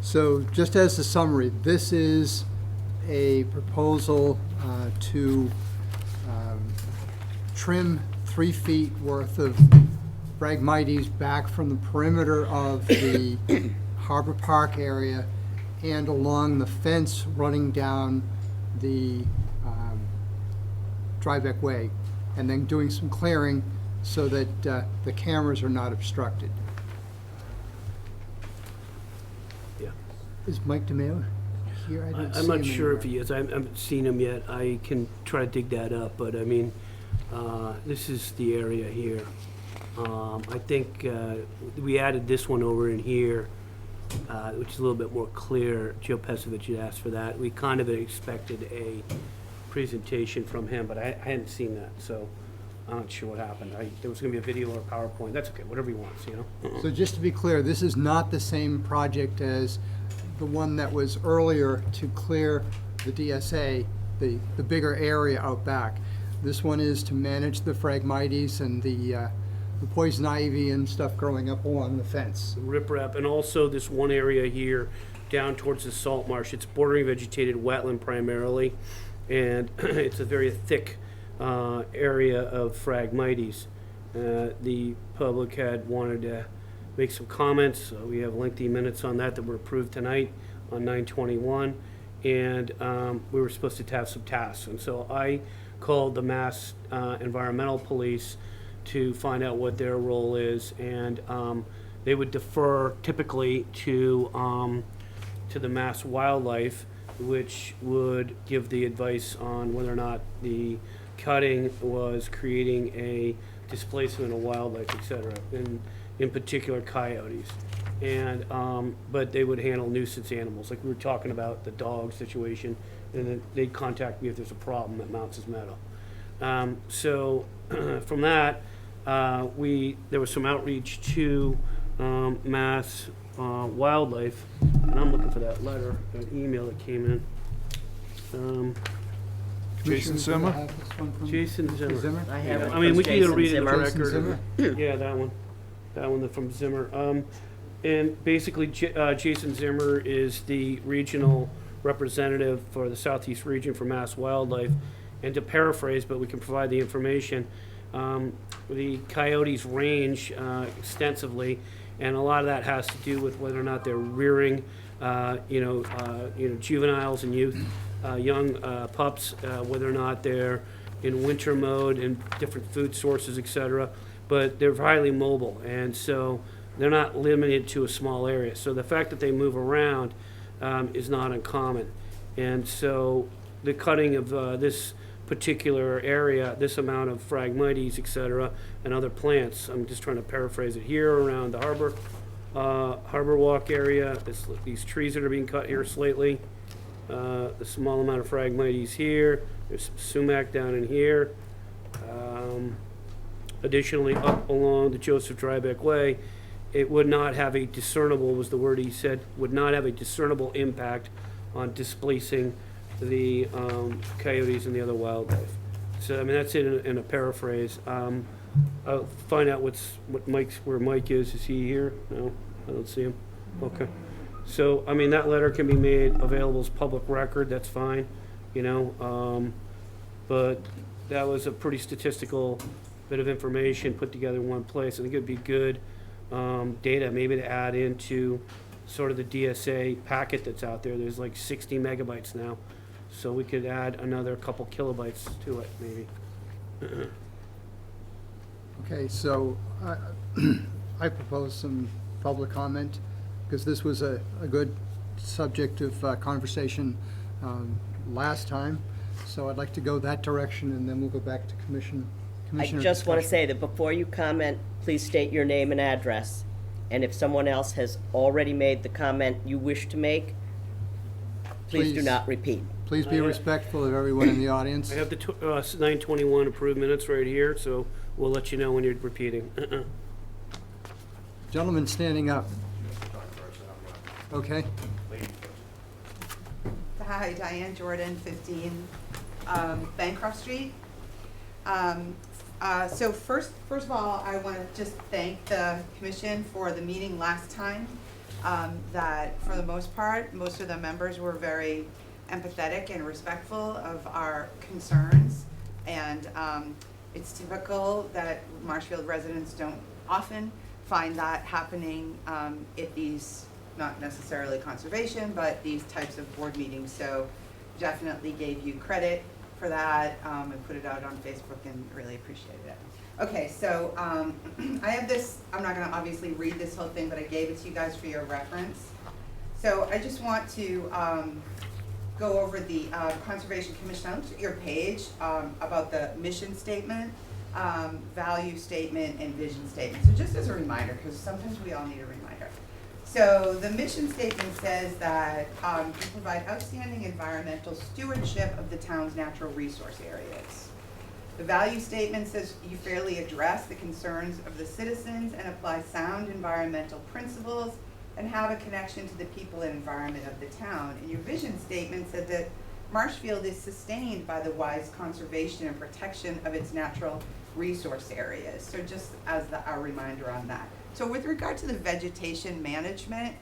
So just as a summary, this is a proposal to trim 3 feet worth of Phragmites back from the perimeter of the Harbor Park area and along the fence running down the Drybeck Way, and then doing some clearing so that the cameras are not obstructed. Yeah. Is Mike DeMeo here? I didn't I'm see not him sure if anywhere. he is. I haven't seen him yet. I can try to dig that up, but I mean, this is the area here. I think we added this one over in here, which is a little bit more clear. Joe Pesovich had asked for that. We kind of expected a presentation from him, but I hadn't seen that, so I'm not sure what happened. There was going to be a video or a PowerPoint. That's okay, whatever he wants, you know? So just to be clear, this is not the same project as the one that was earlier to clear the DSA, the bigger area out back. This one is to manage the Phragmites and the poison ivy and stuff growing up along the fence. Riprap, and also this one area here down towards the salt marsh. It's bordering vegetated wetland primarily, and it's a very thick area of Phragmites. The public had wanted to make some comments. We have lengthy minutes on that were approved tonight on 9/21, and we were supposed to have some tasks. And so I called the Mass Environmental Police to find out what their role is, and they would defer typically to the Mass Wildlife, which would give the advice on whether or not the cutting was creating a displacement of wildlife, et cetera, in particular coyotes. And but they would handle nuisance animals, like we were talking about the dog situation, and then they'd contact me if there's a problem at Mounts Meadow. So from that, there was some outreach to Mass Wildlife, and I'm looking for that letter, an email that came in. Jason Zimmer? Have this one from Jason Mr. Zimmer. I have it I mean, from we can either Jason read it into Zimmer. the record. Jason or- Yeah, that one. That one from Zimmer. And basically, Jason Zimmer is the regional representative for the Southeast region for Mass Wildlife. And to paraphrase, but we can provide the information, the coyotes range extensively, and a lot of that has to do with whether or not they're rearing, juveniles and youth, young pups, whether or not they're in winter mode and different food sources, et cetera. But they're highly mobile, and so they're not limited to a small area. So the fact that they move around is not uncommon. And so the cutting of this particular area, this amount of Phragmites, et cetera, and other plants, I'm just trying to paraphrase it, here around the harbor walk area, these trees that are being cut here slightly, the small amount of Phragmites here, there's some sumac down in here. Additionally, up along the Joseph Drybeck Way, it would not have a discernible, was the word he said, would not have a discernible impact on displacing the coyotes and the other wildlife. So, I mean, that's it in a paraphrase. I'll find out where Mike is. Is he here? No, I don't see him. Okay. So, I mean, that letter can be made available as public record. That's fine, but that was a pretty statistical bit of information put together in one place. I think it'd be good data maybe to add into sort of the DSA packet that's out there. There's like 60 megabytes now, so we could add another couple kilobytes to it maybe. Okay, so I propose some public comment, because this was a good subject of conversation last time. So I'd like to go that direction, and then we'll go back to Commissioner I just want to discussion. say that before you comment, please state your name and address. And if someone else has already made the comment you wish to make, please do Please. not repeat. Please be respectful of everyone in the audience. I have the 921 approved minutes right here, so we'll let you know when you're repeating. Gentleman standing up. Okay. Hi, Diane Jordan, 15 Bancroft Street. So first of all, I want to just thank the commission for the meeting last time. That for the most part, most of the members were very empathetic and respectful of our concerns. And it's typical that Marshfield residents don't often find that happening at these, not necessarily conservation, but these types of board meetings. So definitely gave you credit for that and put it out on Facebook and really appreciated it. Okay, so I have this, I'm not gonna obviously read this whole thing, but I gave it to you guys for your reference. So I just want to go over the Conservation Commission. I looked at your page about the mission statement, value statement, and vision statement. So just as a reminder, because sometimes we all need a reminder. So the mission statement says that you provide outstanding environmental stewardship of the town's natural resource areas. The value statement says you fairly address the concerns of the citizens and apply sound environmental principles and have a connection to the people and environment of the town. And your vision statement said that Marshfield is sustained by the wise conservation and protection of its natural resource areas. So just as a reminder on that. So with regard to the vegetation management,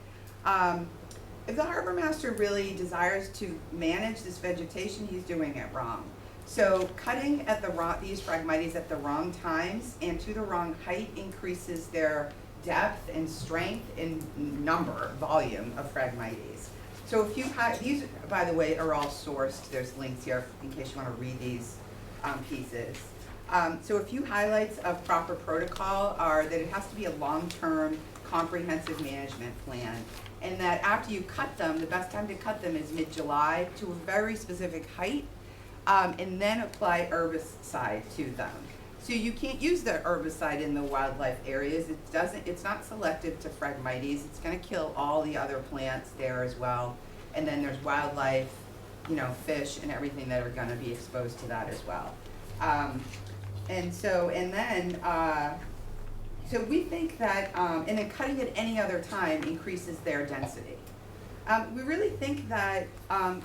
if the harbor master really desires to manage this vegetation, he's doing it wrong. So cutting at these Phragmites at the wrong times and to the wrong height increases their depth and strength and volume of Phragmites. So if you these, by the way, are all sourced. There's links here in case you want to read these pieces. So a few highlights of proper protocol are that it has to be a long-term comprehensive management plan, and that after you cut them, the best time to cut them is mid-July to a very specific height, and then apply herbicide to them. So you can't use the herbicide in the wildlife areas. It's not selective to Phragmites. It's going to kill all the other plants there as well. And then there's wildlife, fish and everything that are going to be exposed to that as well. So we think that, and then cutting it any other time increases their density. We really think that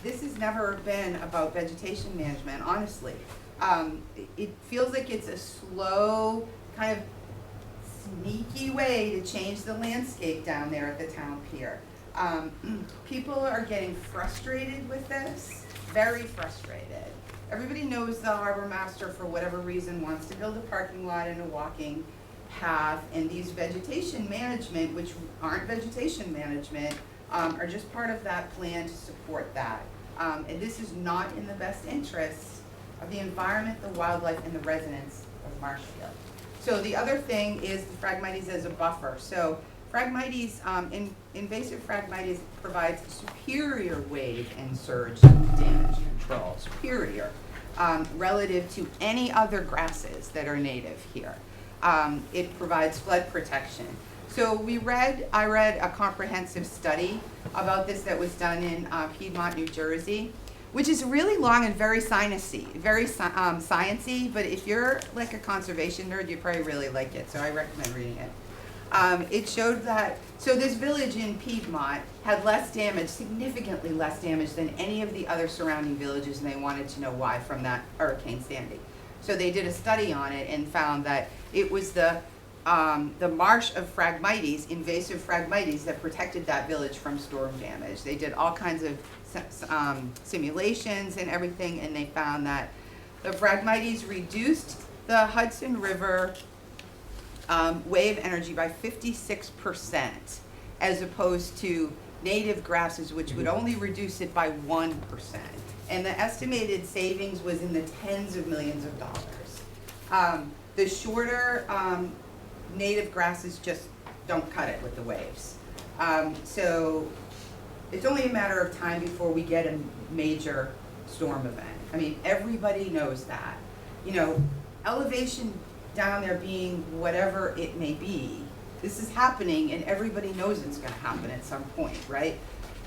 this has never been about vegetation management, honestly. It feels like it's a slow, kind of sneaky way to change the landscape down there at the town pier. People are getting frustrated with this, very frustrated. Everybody knows the harbor master, for whatever reason, wants to build a parking lot and a walking path, and these vegetation management, which aren't vegetation management, are just part of that plan to support that. And this is not in the best interest of the environment, the wildlife, and the residents of Marshfield. So the other thing is the Phragmites as a buffer. So Phragmites, invasive Phragmites provides superior wave and surge damage control, superior, relative to any other grasses that are native here. It provides flood protection. So I read a comprehensive study about this that was done in Piedmont, New Jersey, which is really long and very sciencey, sciencey, but if you're like a conservation nerd, you probably really like it, so I recommend reading it. It showed that, so this village in Piedmont had less damage, significantly less damage than any of the other surrounding villages, and they wanted to know why from that Hurricane Sandy. So they did a study on it and found that it was the marsh of Phragmites, invasive Phragmites, that protected that village from storm damage. They did all kinds of simulations and everything, and they found that the Phragmites reduced the Hudson River wave energy by 56%, as opposed to native grasses, which would only reduce it by 1%. And the estimated savings was in the tens of millions of dollars. The shorter native grasses just don't cut it with the waves. So it's only a matter of time before we get a major storm event. I mean, everybody knows that. You know, elevation down there being whatever it may be, this is happening and everybody knows it's gonna happen at some point, right?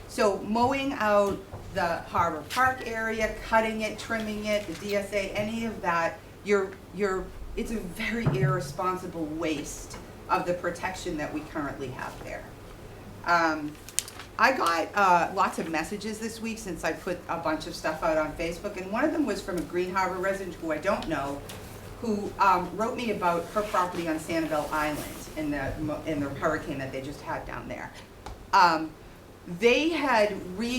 So mowing out the Harbor Park area, cutting it, trimming it, the DSA, any of that, it's a very irresponsible waste of the protection that we currently have there. I got lots of messages this week since I put a bunch of stuff out on Facebook, and one of them was from a Green Harbor resident who I don't know, who wrote me about her property on Sanibel Island in the hurricane that they just had down there. They had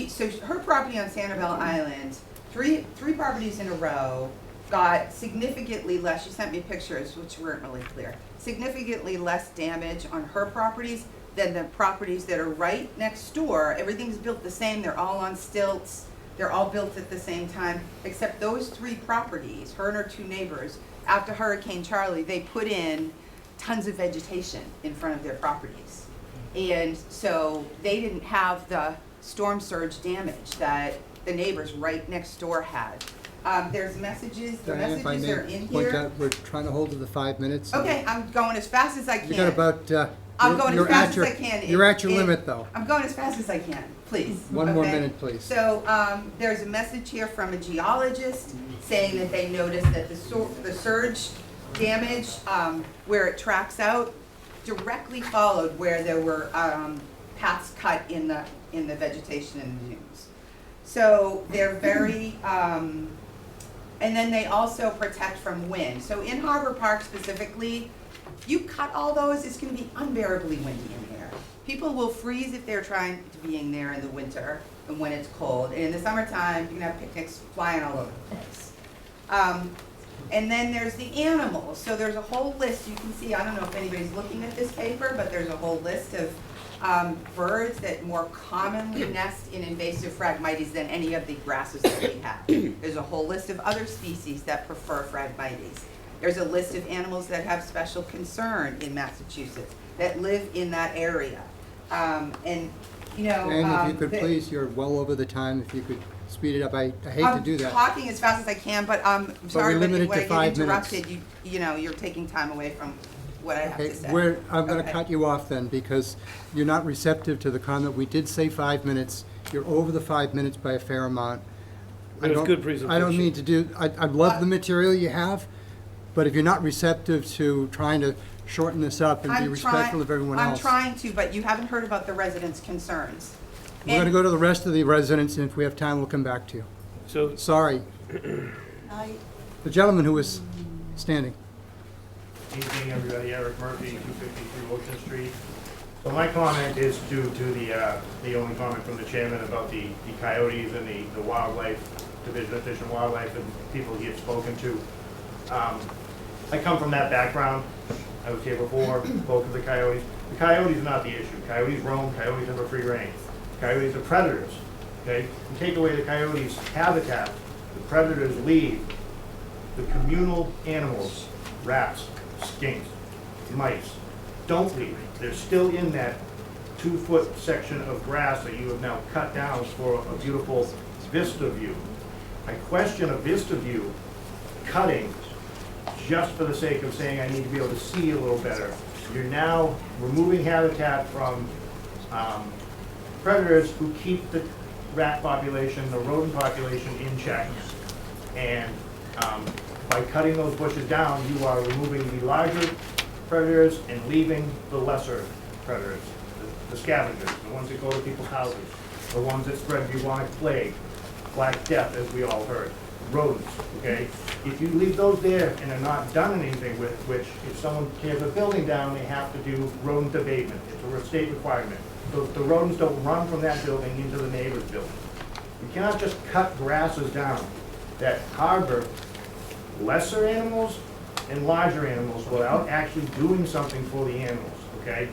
so her property on Sanibel Island, three properties in a row, got significantly less, she sent me pictures which weren't really clear, significantly less damage on her properties than the properties that are right next door. Everything's built the same, they're all on stilts, they're all built at the same time, except those three properties, her and her two neighbors, after Hurricane Charlie, they put in tons of vegetation in front of their properties. And so they didn't have the storm surge damage that the neighbors right next door had. There's messages, the Diane, if I messages may are in point here. out, we're trying to hold to the 5 minutes. Okay, I'm going as fast as I can. You got about, I'm going as you're fast at your, as I can. you're at your limit, though. I'm going as fast as I can, please. One more okay? minute, please. So there's a message here from a geologist saying that they noticed that the surge damage where it tracks out directly followed where there were paths cut in the vegetation and the dunes. So they're very, and then they also protect from wind. So in Harbor Park specifically, you cut all those, it's going to be unbearably windy in here. People will freeze if they're trying to be in there in the winter and when it's cold. And in the summertime, you can have picnics flying all over the place. And then there's the animals. So there's a whole list. You can see, I don't know if anybody's looking at this paper, but there's a whole list of birds that more commonly nest in invasive Phragmites than any of the grasses that we have. There's a whole list of other species that prefer Phragmites. There's a list of animals that have special concern in Massachusetts that live in that area. And, you know, And if you could please, you're well over the time, if you could speed it up. I hate to do that. I'm talking as fast as I can, but I'm sorry, we're but limited when to I 5 get interrupted, you know, you're taking time away from what I have Okay, to say. I'm going to Okay. cut you off then, because you're not receptive to the comment. We did say 5 minutes. You're over the 5 minutes by a fair amount. It was a good I presentation. don't mean to do, I love the material you have, but if you're not receptive to trying to shorten this up and be respectful of everyone else. I'm trying to, but you haven't heard about the residents' concerns. We're going to go to the rest of the residents, and if we have time, we'll come back to you. So, Sorry. The gentleman who was standing. Evening, everybody. Eric Murphy, 253 Ocean Street. So my comment is due to the only comment from the chairman about the coyotes and the wildlife, Division of Fish and Wildlife, and people he had spoken to. I come from that background. I was here before, spoke of the coyotes. The coyotes are not the issue. Coyotes roam, coyotes have a free reign. Coyotes are predators, okay? You take away the coyotes' habitat, the predators leave. The communal animals, rats, skinks, mice, don't leave. They're still in that 2-foot section of grass that you have now cut down for a beautiful vista view. I question a vista view cutting just for the sake of saying I need to be able to see a little better. You're now removing habitat from predators who keep the rat population, the rodent population in check. And by cutting those bushes down, you are removing the larger predators and leaving the lesser predators, the scavengers, the ones that go to people's houses, the ones that spread bubonic plague, Black Death, as we all heard, rodents, okay? If you leave those there and are not done anything with, which if someone tears a building down, they have to do rodent abatement. It's a state requirement. So the rodents don't run from that building into the neighbor's building. You cannot just cut grasses down that harbor lesser animals and larger animals without actually doing something for the animals, okay?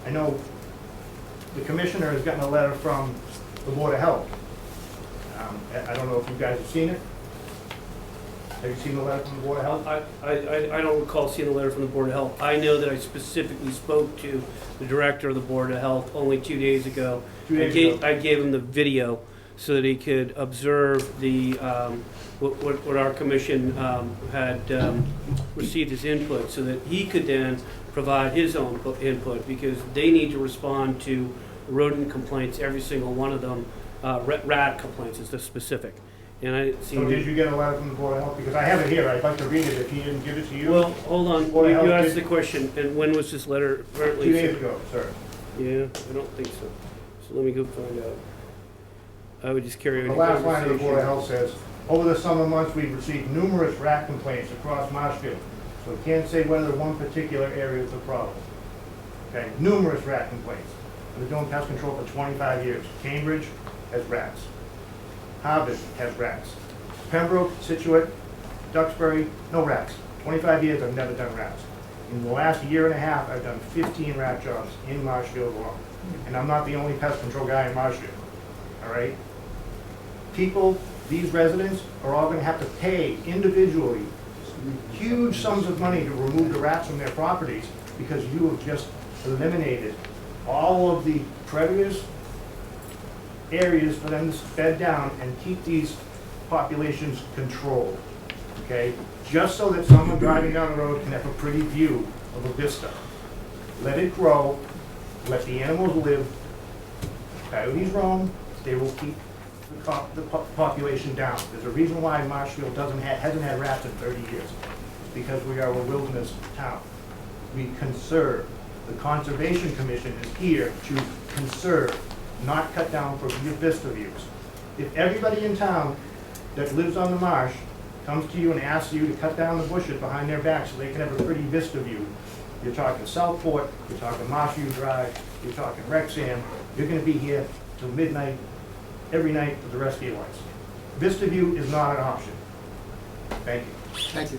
I know the commissioner has gotten a letter from the Board of Health. I don't know if you guys have seen it. Have you seen the letter from the Board of Health? I don't recall seeing a letter from the Board of Health. I know that I specifically spoke to the director of the Board of Health only 2 days ago. I gave him the video so that he could observe the what our commission had received as input, so that he could then provide his own input, because they need to respond to rodent complaints, every single one of them. Rat complaints is the specific. And I see. So did you get a letter from the Board of Health? Because I have it here. I'd like to read it if he didn't give it to you. Well, hold on. Board of You Health asked did- the question, and when was this letter apparently? 2 days ago, sir. Yeah, I don't think so. So let me go find out. I would just carry on. The your last line of the Board of conversation. Health says, over the summer months, we've received numerous rat complaints across Marshfield. So we can't say whether one particular area is a problem. Okay, numerous rat complaints. I've been doing pest control for 25 years. Cambridge has rats. Harvard has rats. Pembroke, Situate, Duxbury, no rats. 25 years, I've never done rats. In the last year and a half, I've done 15 rat jobs in Marshfield alone. And I'm not the only pest control guy in Marshfield, all right? People, these residents, are all gonna have to pay individually huge sums of money to remove the rats from their properties, because you have just eliminated all of the predators, areas for them to bed down and keep these populations controlled, okay? Just so that someone driving down the road can have a pretty view of a vista. Let it grow, let the animals live. Coyotes roam, they will keep the population down. There's a reason why Marshfield hasn't had rats in 30 years. It's because we are a wilderness town. We conserve. The Conservation Commission is here to conserve, not cut down for vista views. If everybody in town that lives on the marsh comes to you and asks you to cut down the bushes behind their back so they can have a pretty vista view, you're talking Southport, you're talking Marshview Drive, you're talking Wrexham, you're gonna be here till midnight, every night for the rest of your lives. Vista view is not an option. Thank you. Thank you.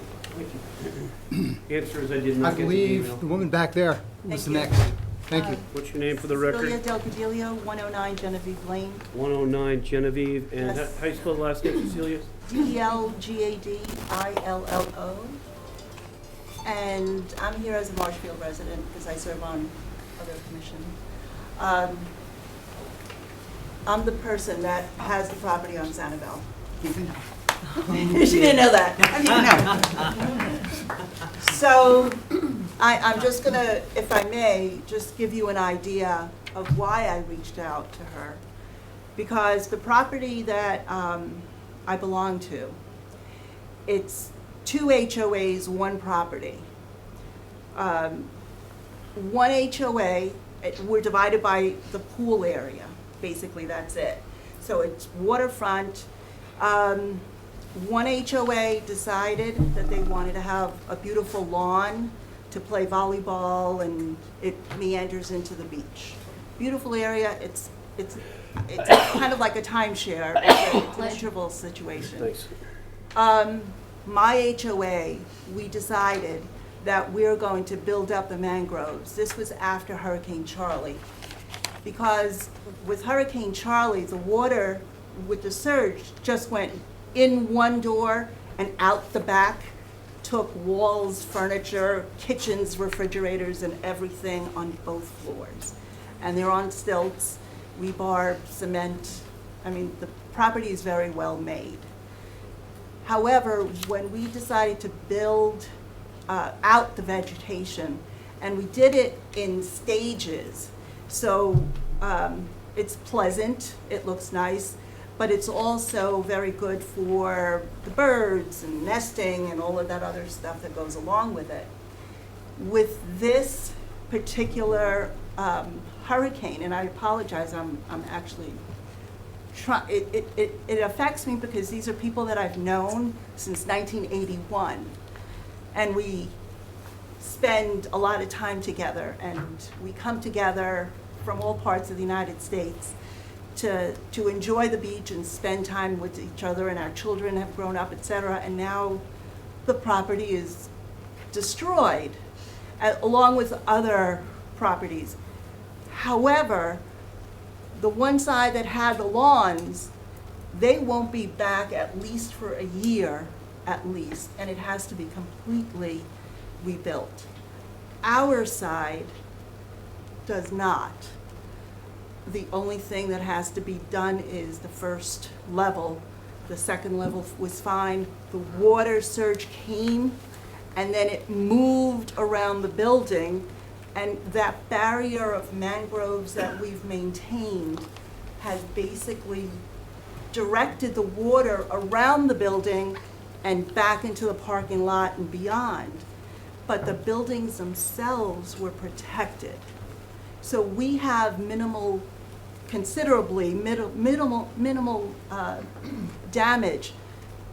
Answer is I did I not get the believe email. the woman back there was Thank you. next. Thank you. What's your name for the record? Celia Del Cadillo, 109 Genevieve Lane, 109 Genevieve, and Yes. how you spell the last name, Cecilia? DELGADILLO. And I'm here as a Marshfield resident because I serve on other commission. I'm the person that has the property on Sanibel. You didn't know. She didn't know that. I didn't know. So I'm just gonna, if I may, just give you an idea of why I reached out to her. Because the property that I belong to, it's 2 HOAs, 1 property. One HOA, we're divided by the pool area. Basically, that's it. So it's waterfront. one HOA decided that they wanted to have a beautiful lawn to play volleyball, and it meanders into the beach. Beautiful area, it's kind of like a timeshare, it's an interval situation. Thanks. My HOA, we decided that we're going to build up the mangroves. This was after Hurricane Charlie. Because with Hurricane Charlie, the water with the surge just went in one door and out the back, took walls, furniture, kitchens, refrigerators, and everything on both floors. And they're on stilts, rebar, cement. I mean, the property is very well made. However, when we decided to build out the vegetation, and we did it in stages, so it's pleasant, it looks nice, but it's also very good for the birds and nesting and all of that other stuff that goes along with it. With this particular hurricane, and I apologize, I'm actually it affects me because these are people that I've known since 1981, and we spend a lot of time together, and we come together from all parts of the United States to enjoy the beach and spend time with each other, and our children have grown up, etc. And now the property is destroyed, along with other properties. However, the one side that had the lawns, they won't be back at least for a year, at least, and it has to be completely rebuilt. Our side does not. The only thing that has to be done is the first level. The second level was fine. The water surge came, and then it moved around the building, and that barrier of mangroves that we've maintained has basically directed the water around the building and back into the parking lot and beyond. But the buildings themselves were protected. So we have considerably minimal damage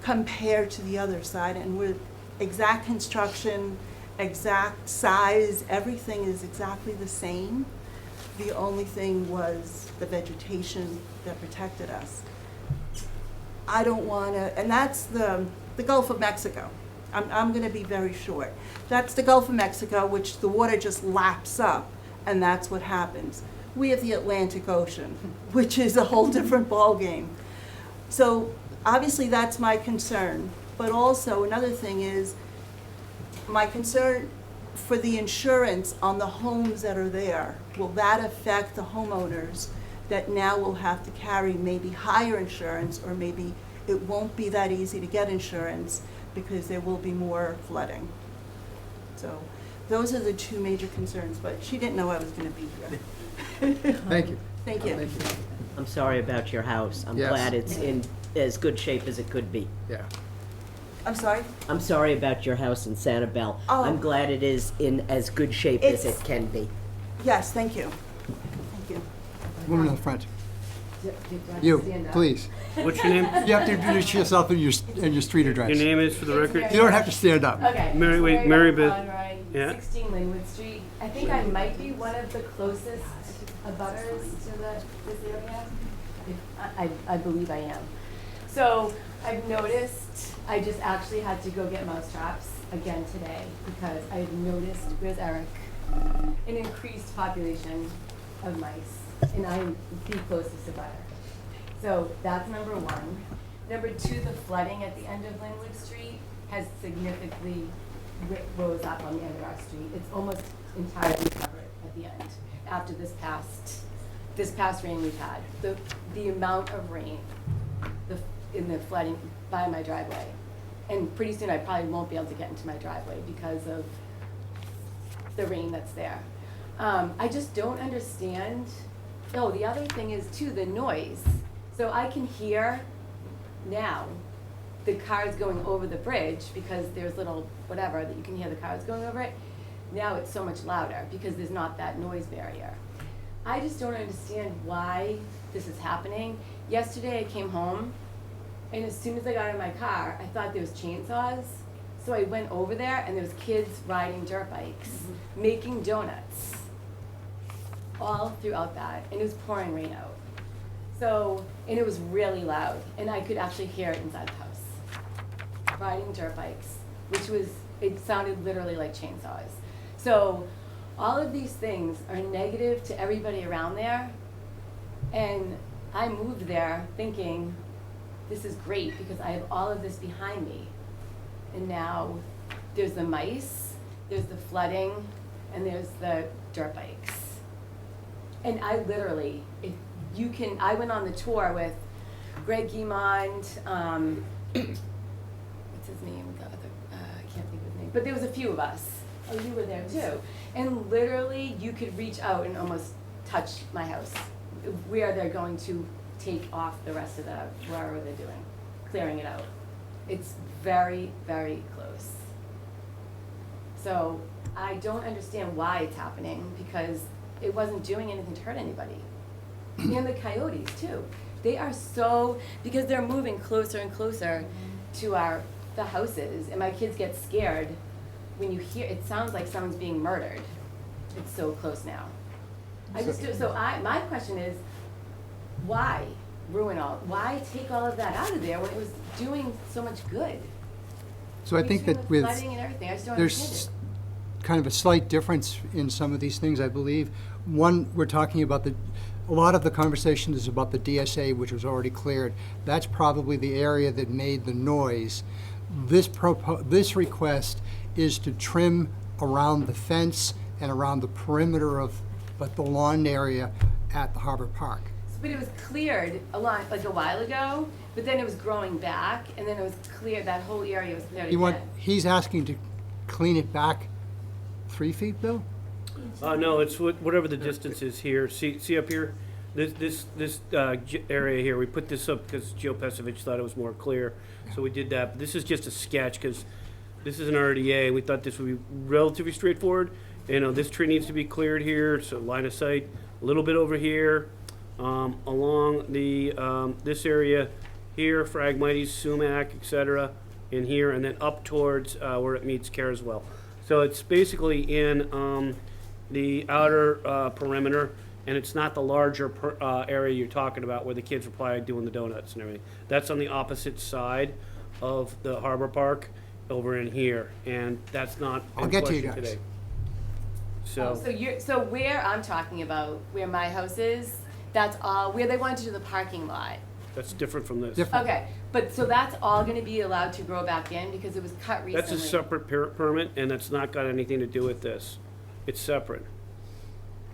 compared to the other side, and with exact construction, exact size, everything is exactly the same. The only thing was the vegetation that protected us. I don't want to, and that's the Gulf of Mexico. I'm going to be very short. That's the Gulf of Mexico, which the water just laps up, and that's what happens. We have the Atlantic Ocean, which is a whole different ballgame. So obviously that's my concern. But also another thing is my concern for the insurance on the homes that are there. Will that affect the homeowners that now will have to carry maybe higher insurance, or maybe it won't be that easy to get insurance because there will be more flooding? So those are the two major concerns, but she didn't know I was going to be here. Thank you. Thank you. Thank you. I'm sorry about your house. I'm Yes. glad it's in as good shape as it could be. Yeah. I'm sorry? I'm sorry about your house in Sanibel. Oh. I'm glad it is in as good shape as It's- it can be. Yes, thank you. Thank you. Woman in the front. You, please. What's your name? You have to introduce yourself and your street address. Your name is for the record? You don't have to stand up. Okay. Mary- wait, Mary Mary Beth Beth. Conroy, Yeah. 16 Linwood Street. I think I might be one of the closest abutters to this area. I believe I am. So I've noticed, I just actually had to go get mouse traps again today because I've noticed, where's Eric? An increased population of mice, and I'm the closest abutter. So that's number one. Number two, the flooding at the end of Linwood Street has significantly rose up on the end of our street. It's almost entirely covered at the end after this past rain we've had. The amount of rain in the flooding by my driveway. And pretty soon I probably won't be able to get into my driveway because of the rain that's there. I just don't understand. Oh, the other thing is too, the noise. So I can hear now the cars going over the bridge because there's little whatever that you can hear the cars going over it. Now it's so much louder because there's not that noise barrier. I just don't understand why this is happening. Yesterday I came home And as soon as I got in my car, I thought there was chainsaws. So I went over there and there was kids riding dirt bikes, making donuts, all throughout that. And it was pouring rain out. So, and it was really loud, and I could actually hear it inside the house. Riding dirt bikes, which was, it sounded literally like chainsaws. So all of these things are negative to everybody around there. And I moved there thinking, this is great because I have all of this behind me. And now there's the mice, there's the flooding, and there's the dirt bikes. And I literally, if you can, I went on the tour with Greg Guimond, what's his name? The other, I can't think of his name, but there was a few of us. Oh, you were there too. And literally, you could reach out and almost touch my house, where they're going to take off the rest of the, whatever they're doing, clearing it out. It's very, very close. So I don't understand why it's happening, because it wasn't doing anything to hurt anybody. And the coyotes too. They are so, because they're moving closer and closer to the houses, and my kids get scared when you hear, it sounds like someone's being murdered. It's so close now. My question is, why why take all of that out of there when it was doing so much good? So I think Between that the with, flooding and everything, I just don't there's understand kind of a slight difference in some of these things, I believe. One, we're talking about a lot of the conversation is about the DSA, which was already cleared. That's probably the area that made the noise. This request is to trim around the fence and around the perimeter of the lawn area at the Harbor Park. But it was cleared a while ago, but then it was growing back, and then it was cleared, that whole area was cleared again. He's asking to clean it back 3 feet, Bill? No, it's whatever the distance is here. See up here? This area here, we put this up because Joe Pesovich thought it was more clear, so we did that. But this is just a sketch because this is an RDA. We thought this would be relatively straightforward. This tree needs to be cleared here, so line of sight, a little bit over here, along the this area here, Phragmites, sumac, etc., in here, and then up towards where it meets Carswell. So it's basically in the outer perimeter, and it's not the larger area you're talking about where the kids were probably doing the donuts and everything. That's on the opposite side of the Harbor Park, over in here, and that's not in question today. So where I'm talking about, where my house is, that's all, where they wanted to do the parking lot. That's different from this. Okay, but so that's all gonna be allowed to grow back in because it was cut recently? That's a separate permit, and that's not got anything to do with this. It's separate.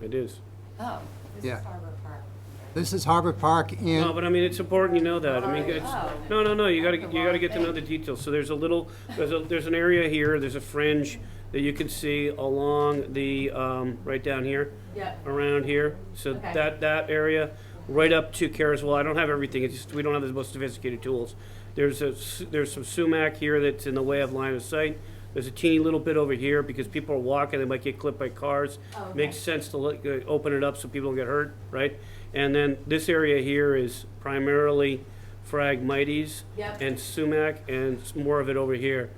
It is. Oh, this Yeah. is Harbor Park. This is Harbor Park, and No, but I mean, it's important you know that. I mean, it's, no, you gotta get to know the details. So there's there's an area here, there's a fringe that you can see along the, right down here. Yeah. Around here. So Okay. that area, right up to Carswell. I don't have everything, it's just, we don't have the most sophisticated tools. There's some sumac here that's in the way of line of sight. There's a teeny little bit over here because people are walking, they might get clipped by cars. Oh, okay. Makes sense to open it up so people don't get hurt, right? And then this area here is primarily Phragmites Yep. and sumac, and more of it over here.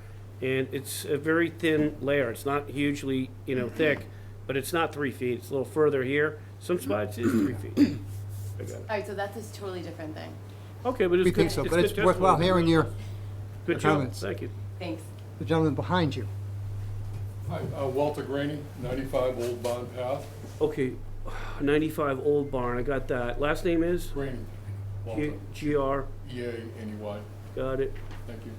And it's a very thin layer. It's not hugely, thick, but it's not 3 feet. It's a little further here. Some spots is 3 feet. I got it. All right, so that's a totally different thing. Okay, but it's we good. think so, but it's good worthwhile testimony. hearing your Good job. comments. Thank you. Thanks. The gentleman behind you. Hi, Walter Graney, 95 Old Bond Path. Okay, 95 Old Barn. I got that. Last name is? Graney. Walter. G-R. E-A-N-E-Y. Got it. Thank you.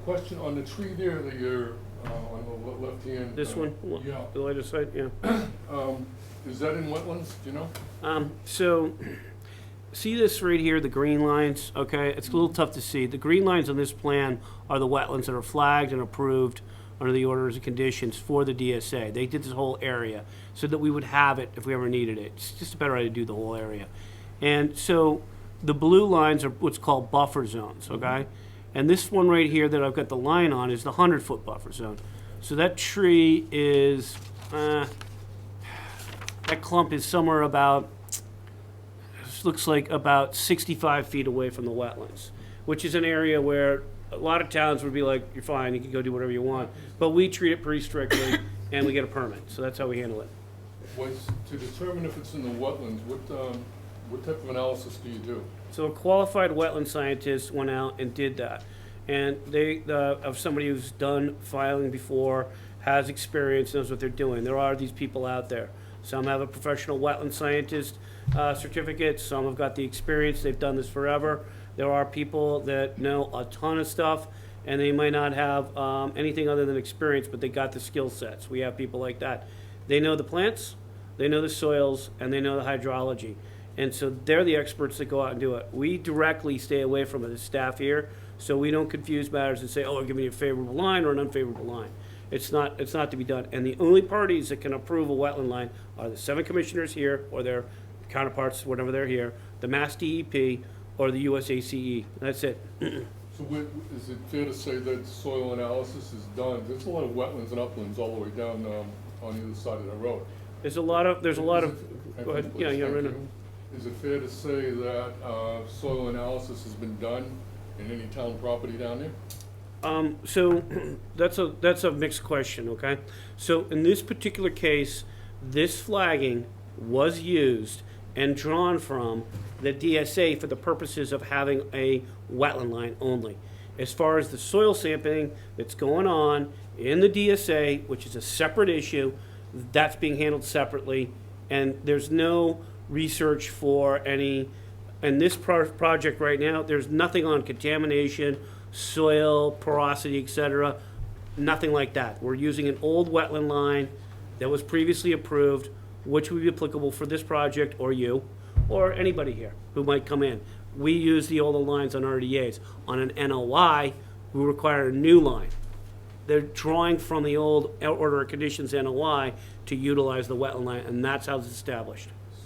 Question on the tree there that you're on the left hand. This one? Yeah. The lighter side, yeah. Is that in wetlands? Do you know? So, see this right here, the green lines, okay? It's a little tough to see. The green lines on this plan are the wetlands that are flagged and approved under the orders and conditions for the DSA. They did this whole area so that we would have it if we ever needed it. It's just a better way to do the whole area. And so the blue lines are what's called buffer zones, okay? And this one right here that I've got the line on is the 100-foot buffer zone. So that tree is, that clump is somewhere about, looks like about 65 feet away from the wetlands. which is an area where a lot of towns would be like, you're fine, you can go do whatever you want. But we treat it pretty strictly, and we get a permit, so that's how we handle it. Was to determine if it's in the wetlands, what type of analysis do you do? So a qualified wetland scientist went out and did that. And they, of somebody who's done filing before, has experience, knows what they're doing. There are these people out there. Some have a professional wetland scientist certificate, some have got the experience, they've done this forever. There are people that know a ton of stuff, and they might not have anything other than experience, but they got the skill sets. We have people like that. They know the plants, they know the soils, and they know the hydrology. And so they're the experts that go out and do it. We directly stay away from it as staff here, so we don't confuse matters and say, oh, we're giving you a favorable line or an unfavorable line. It's not to be done. And the only parties that can approve a wetland line are the 7 commissioners here, or their counterparts, whenever they're here, the Mass DEP, or the USACE. That's it. So is it fair to say that soil analysis is done? There's a lot of wetlands and uplands all the way down on either side of the road. There's a lot of, go ahead. Yeah, right now. Is it fair to say that soil analysis has been done in any town property down there? So that's a mixed question, okay? So in this particular case, this flagging was used and drawn from the DSA for the purposes of having a wetland line only. As far as the soil sampling that's going on in the DSA, which is a separate issue, that's being handled separately, and there's no research for any, in this project right now, there's nothing on contamination, soil, porosity, etc., nothing like that. We're using an old wetland line that was previously approved, which would be applicable for this project, or you, or anybody here who might come in. We use the older lines on RDAs. On an NOI, we require a new line. They're drawing from the old order of conditions NOI to utilize the wetland line, and that's how it's established. Just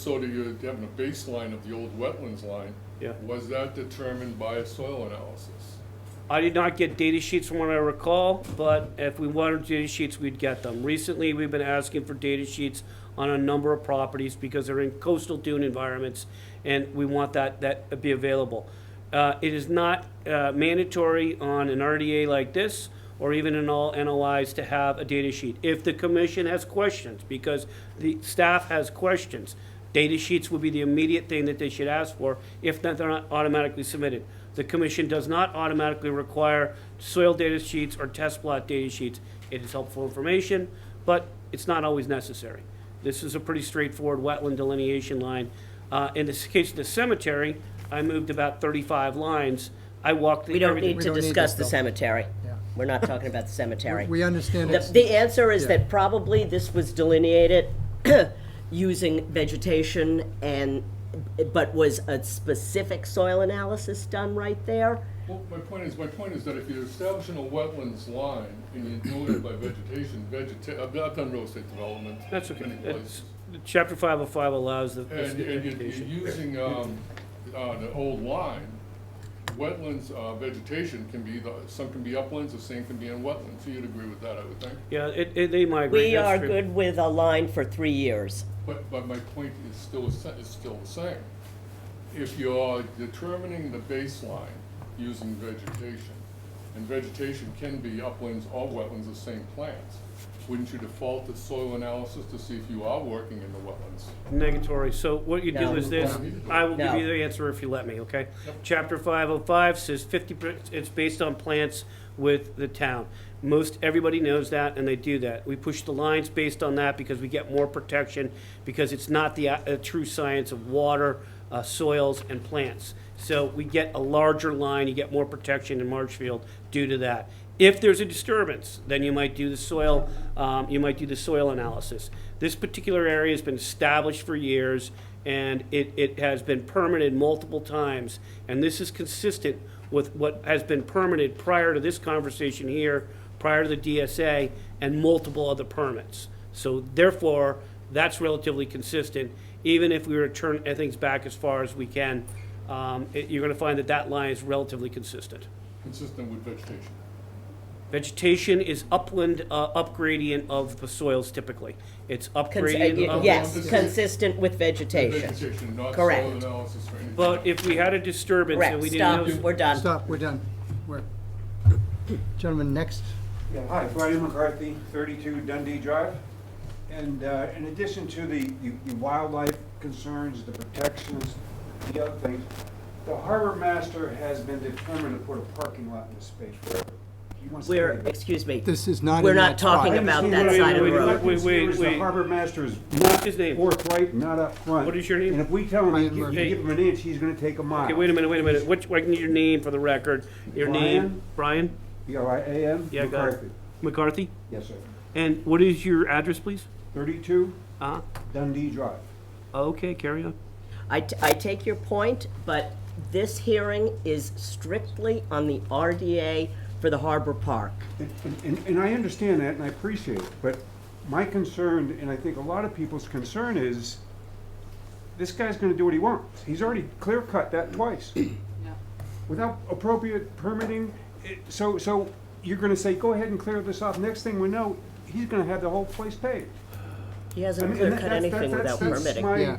so that you're having a baseline of the old wetlands line, yeah, was that determined by a soil analysis? I did not get data sheets from what I recall, but if we wanted data sheets, we'd get them. Recently, we've been asking for data sheets on a number of properties because they're in coastal dune environments, and we want that to be available. It is not mandatory on an RDA like this, or even in all NOIs, to have a data sheet. If the commission has questions, because the staff has questions, data sheets would be the immediate thing that they should ask for, if not, they're not automatically submitted. The commission does not automatically require soil data sheets or test plot data sheets. It is helpful information, but it's not always necessary. This is a pretty straightforward wetland delineation line. In this case of the cemetery, I moved about 35 lines. I walked. We don't need to discuss the cemetery. We're not talking about the cemetery. We understand it's... The answer is Yeah. that probably this was delineated using vegetation, but was a specific soil analysis done right there? Well, my point is that if you're establishing a wetlands line and you're doing it by vegetation, I've done real estate development. That's okay. Many places. Chapter 505 allows the And you're using the old line. Wetlands vegetation can be, some can be uplands, the same can be in wetlands. So you'd agree with that, I would think. Yeah, they migrate. We That's are true. good with a line for 3 years. But my point is still the same. If you're determining the baseline using vegetation, and vegetation can be uplands or wetlands, the same plants, wouldn't you default to soil analysis to see if you are working in the wetlands? Negatory. So what you do No. is this. I will give No. you the answer if you let me, okay? Chapter 505 says 50%, it's based on plants with the town. Most everybody knows that, and they do that. We push the lines based on that because we get more protection, because it's not the true science of water, soils, and plants. So we get a larger line, you get more protection in Marshfield due to that. If there's a disturbance, then you might do the soil analysis. This particular area has been established for years, and it has been permitted multiple times, and this is consistent with what has been permitted prior to this conversation here, prior to the DSA, and multiple other permits. So therefore, that's relatively consistent. Even if we were to turn things back as far as we can, you're going to find that line is relatively consistent. Consistent with vegetation. Vegetation is upland, upgradient of the soils typically. It's upgradient of. Yes, consistent with vegetation. Vegetation, not soil Correct. analysis or anything. But if we had a disturbance and Correct, we didn't. stop, we're done. Stop, we're done. We're, gentlemen, next. Yeah, hi, Brian McCarthy, 32 Dundee Drive. And in addition to the wildlife concerns, the protections, the other things, the harbor master has been determined to put a parking lot in this space forever. He wants to We're, make it- excuse me. This is not We're in not that spot. talking I about understand that side of the what road. The harbor master is not his name? forthright, not up front. What is your name? And if we tell him, Brian you Murphy. give him an inch, he's gonna take a mile. Okay, wait a minute. Which, I need your name for the record. Your name, Brian B-R-I-A-N, Yeah, got it. McCarthy. McCarthy? Yes, sir. And what is your address, please? 32 Uh-huh. Dundee Drive. Okay, carry on. I take your point, but this hearing is strictly on the RDA for the Harbor Park. And I understand that, and I appreciate it, but my concern, and I think a lot of people's concern is, this guy's gonna do what he wants. He's already clear cut that twice. Without appropriate permitting, so you're gonna say, go ahead and clear this off. Next thing we know, he's gonna have the whole place paved. He hasn't I mean, clear and cut that's- anything that's- without that's permitting. my- Yeah.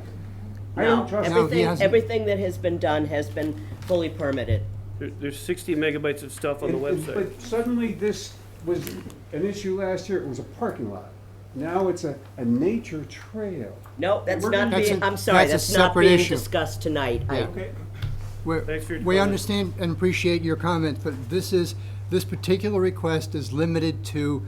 I No, don't trust. No, he hasn't. everything that has been done has been fully permitted. There's 60 megabytes of stuff on the website. But suddenly this was an issue last year, it was a parking lot. Now it's a nature trail. No, that's We're not gonna- being, I'm sorry, that's a that's not separate being issue. discussed tonight. Yeah. Okay. Thanks for your We comment. understand and appreciate your comment, but this particular request is limited to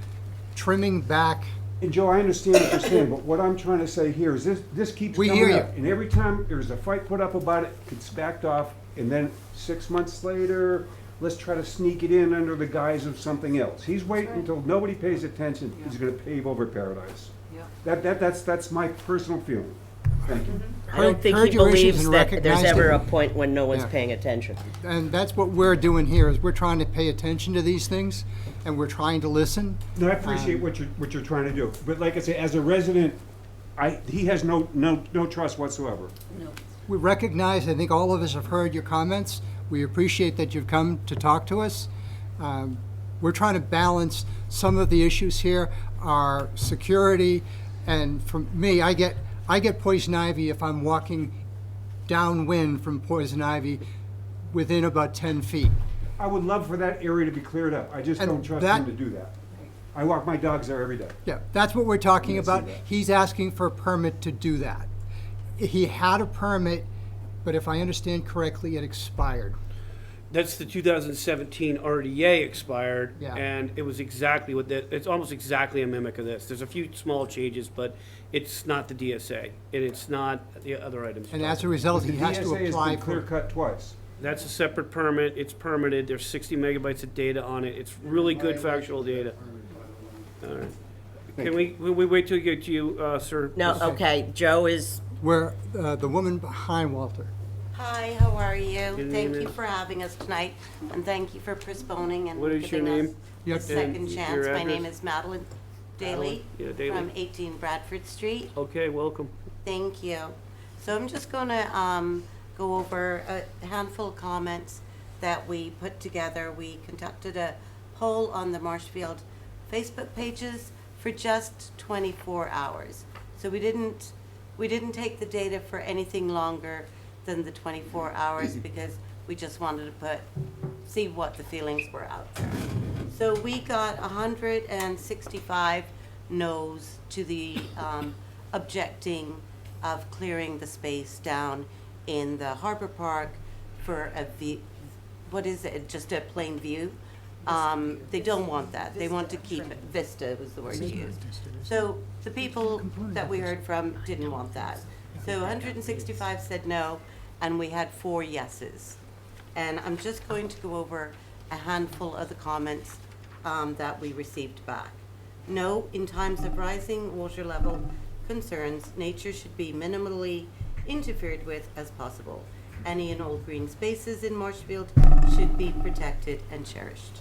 trimming back. And Joe, I understand what you're saying, but what I'm trying to say here is this keeps We coming hear up. And every time there's a fight put up about it, it's backed off, and then 6 months later, let's try to sneak it in under the guise of something else. He's waiting until nobody pays attention, he's gonna pave over paradise. That's my personal feeling. Thank you. I don't think Heard he your issues believes and that there's recognized ever it. a point when no one's Yeah. paying attention. And that's what we're doing here, is we're trying to pay attention to these things, and we're trying to listen. No, I appreciate what you're trying to do, but like I say, as a resident, he has no trust whatsoever. We recognize, I think all of us have heard your comments. We appreciate that you've come to talk to us. We're trying to balance some of the issues here, our security, and for me, I get poison ivy if I'm walking downwind from poison ivy within about 10 feet. I would love for that area to be cleared up, I just And don't trust that- him to do that. I walk my dogs there every day. Yeah, that's what we're talking I see about. that. He's asking for a permit to do that. He had a permit, but if I understand correctly, it expired. That's the 2017 RDA expired, Yeah. and it was exactly what that, it's almost exactly a mimic of this. There's a few small changes, but it's not the DSA, and it's not the other items. And as a result, he The has to DSA has apply been clear for. cut twice. That's a separate permit, it's permitted, there's 60 megabytes of data on it, it's really good factual data. All right. Can we wait till we get to you, sir? No, okay, Joe is, Where, the woman behind Walter. Hi, how are you? Your Thank name you is? for having us tonight, and thank you for postponing and What is your giving us name? a Yep. second And chance. your My name address? is Madeline Daly Yeah, Daly. from 18 Bradford Street. Okay, welcome. Thank you. So I'm just gonna go over a handful of comments that we put together. We conducted a poll on the Marshfield Facebook pages for just 24 hours. So we didn't take the data for anything longer than the 24 hours because we just wanted to see what the feelings were out there. So we got 165 no's to the objecting of clearing the space down in the Harbor Park for a what is it, just a plain view? They don't want that. They want to keep it, vista was the word you used. So the people that we heard from didn't want that. So 165 said no, and we had 4 yeses. And I'm just going to go over a handful of the comments that we received back. No, in times of rising water level concerns, nature should be minimally interfered with as possible. Any and all green spaces in Marshfield should be protected and cherished.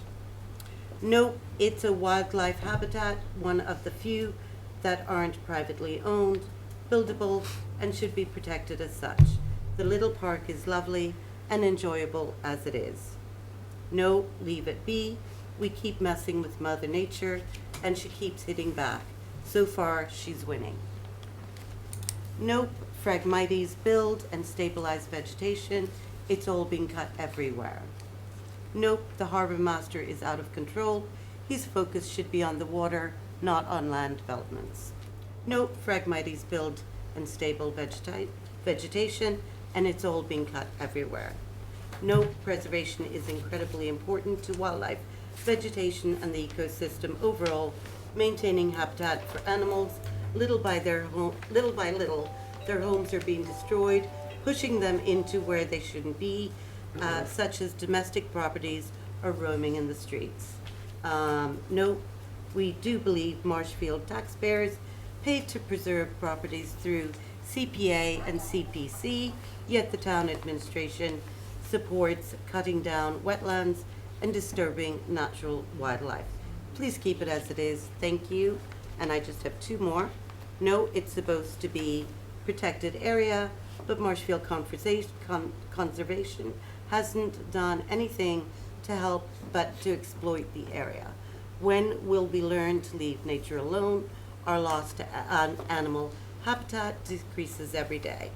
No, it's a wildlife habitat, one of the few that aren't privately owned, buildable, and should be protected as such. The little park is lovely and enjoyable as it is. No, leave it be. We keep messing with Mother Nature, and she keeps hitting back. So far, she's winning. Nope, Phragmites build and stabilize vegetation. It's all being cut everywhere. Nope, the harbor master is out of control. His focus should be on the water, not on land developments. Nope, Phragmites build and stable vegetation, and it's all being cut everywhere. Nope, preservation is incredibly important to wildlife, vegetation, and the ecosystem overall, maintaining habitat for animals. Little by little, their homes are being destroyed, pushing them into where they shouldn't be, such as domestic properties or roaming in the streets. Nope, we do believe Marshfield taxpayers paid to preserve properties through CPA and CPC, yet the town administration supports cutting down wetlands and disturbing natural wildlife. Please keep it as it is. Thank you. And I just have two more. No, it's supposed to be protected area, but Marshfield Conservation hasn't done anything to help but to exploit the area. When will we learn to leave nature alone? Our loss to animal habitat decreases every day.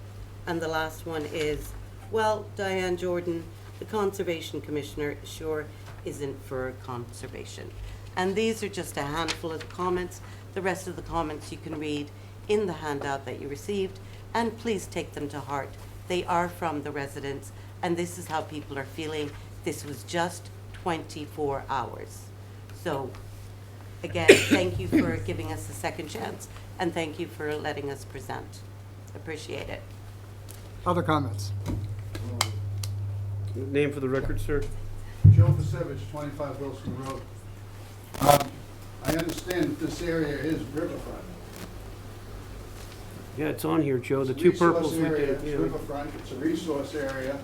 And the last one is, well, Diane Jordan, the Conservation Commissioner, sure isn't for conservation. And these are just a handful of the comments. The rest of the comments you can read in the handout that you received, and please take them to heart. They are from the residents, and this is how people are feeling. This was just 24 hours. So, again, thank you for giving us a second chance, and thank you for letting us present. Appreciate it. Other comments? Name for the record, sir? Joe Pasevich, 25 Wilson Road. I understand that this area is riverfront. Yeah, it's on here, Joe. The It's a two resource purples we area, did. It's Yeah. riverfront, it's a resource area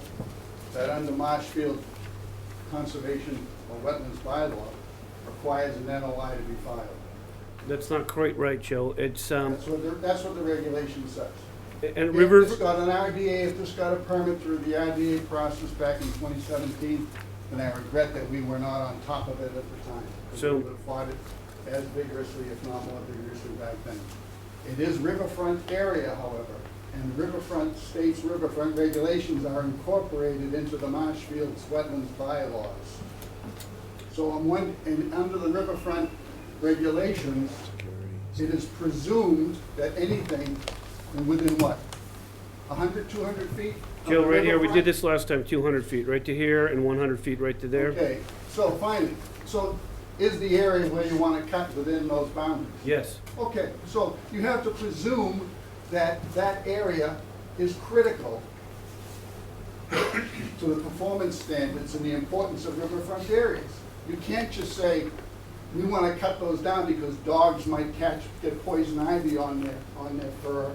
that under Marshfield Conservation or Wetlands Bylaw requires an NOI to be filed. That's not quite right, Joe. It's, That's what the regulation says. and River, If this got an RDA, if this got a permit through the RDA process back in 2017, then I regret that we were not on top of it at the time. Because So- we would have fought it as vigorously, if not more vigorously back then. It is riverfront area, however, and riverfront, state's riverfront regulations are incorporated into the Marshfield's wetlands bylaws. So and under the riverfront regulations, it is presumed that anything within what, 100, 200 feet? of Joe, the right here, we riverfront? did this last time, 200 feet, right to here, and 100 feet right to there. Okay, so fine, so is the area where you want to cut within those boundaries? Yes. Okay, so you have to presume that that area is critical to the performance standards and the importance of riverfront areas. You can't just say, we want to cut those down because dogs might get poison ivy on their fur.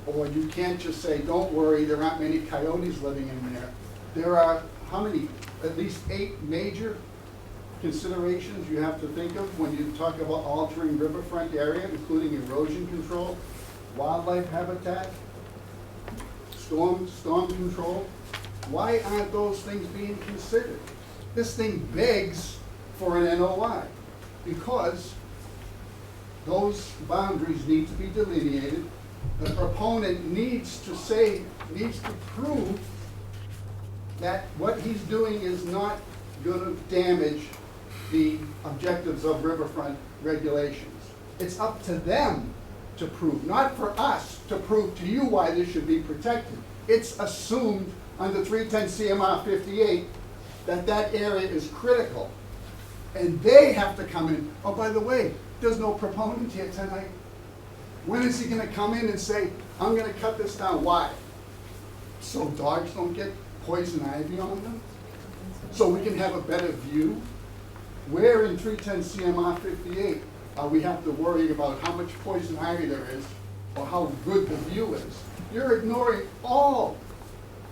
Or you can't just say, don't worry, there aren't many coyotes living in there. There are, how many? At least 8 major considerations you have to think of when you talk about altering riverfront area, including erosion control, wildlife habitat, storm control. Why aren't those things being considered? This thing begs for an NOI because those boundaries need to be delineated. The proponent needs to prove that what he's doing is not going to damage the objectives of riverfront regulations. It's up to them to prove, not for us to prove to you why this should be protected. It's assumed under 310 CMR 58 that that area is critical. And they have to come in. Oh, by the way, there's no proponent here tonight. When is he going to come in and say, I'm going to cut this down? Why? So dogs don't get poison ivy on them? So we can have a better view? Where in 310 CMR 58 we have to worry about how much poison ivy there is or how good the view is? You're ignoring all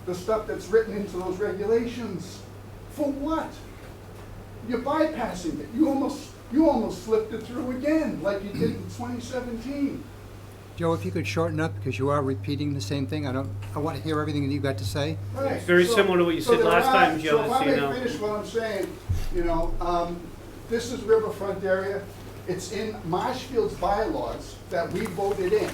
the stuff that's written into those regulations. For what? You're bypassing it. You almost flipped it through again, like you did in 2017. Joe, if you could shorten up, because you are repeating the same thing. I want to hear everything that you got to say. Right. Very similar to what you said there last are- time, Joe, So if so I you may know. finish what I'm saying, this is riverfront area. It's in Marshfield's bylaws that we voted in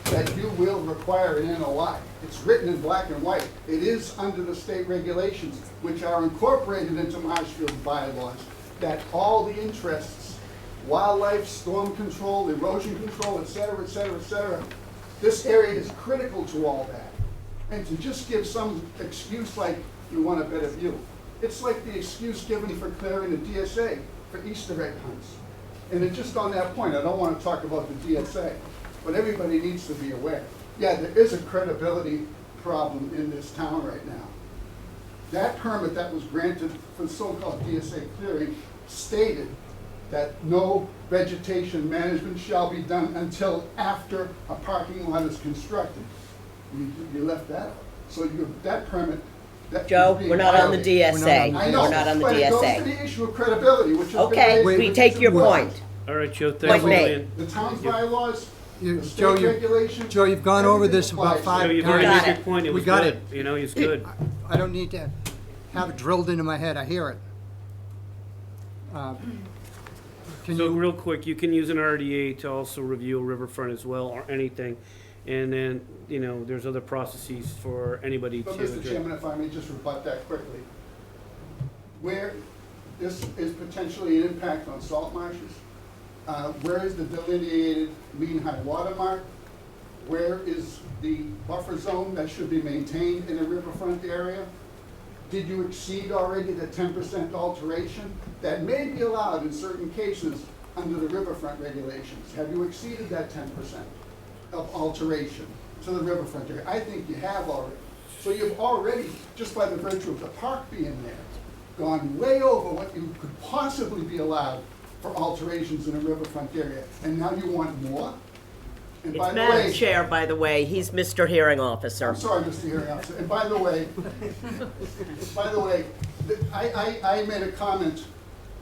that you will require an NOI. It's written in black and white. It is under the state regulations, which are incorporated into Marshfield's bylaws, that all the interests, wildlife, storm control, erosion control, et cetera, et cetera, et cetera, this area is critical to all that. And to just give some excuse like you want a better view, it's like the excuse given for clearing the DSA for Easter egg hunts. And it's just on that point, I don't want to talk about the DSA, but everybody needs to be aware. Yeah, there is a credibility problem in this town right now. That permit that was granted for the so-called DSA clearing stated that no vegetation management shall be done until after a parking lot is constructed. You left that out. So that permit, that Joe, is being we're not on the violated. DSA. I know, We're not on the but it goes DSA. to the issue of credibility, which is. Okay, we take your point. All right, Joe, Point thanks a made. million. The town's bylaws, You- the Joe, state regulations. Joe, you've gone over everything this about applies. 5 Joe, you've times. already Got made it. your point, it We was got good. it. You know, he's good. I don't need to have it drilled into my head, I hear it. Can So you, real quick, you can use an RDA to also review a riverfront as well, or anything. And then, you know, there's other processes for anybody to. But Mr. Chairman, if I may just rebut that quickly. Where this is potentially an impact on salt marshes, where is the delineated mean high water mark? Where is the buffer zone that should be maintained in a riverfront area? Did you exceed already the 10% alteration that may be allowed in certain cases under the riverfront regulations? Have you exceeded that 10% of alteration to the riverfront area? I think you have already. So you've already, just by the virtue of the park being there, gone way over what you could possibly be allowed for alterations in a riverfront area. And now you want more? And It's by the Madam way, Chair, by the way, he's Mr. Hearing Officer. I'm sorry, Mr. Hearing Officer. And by the way, I made a comment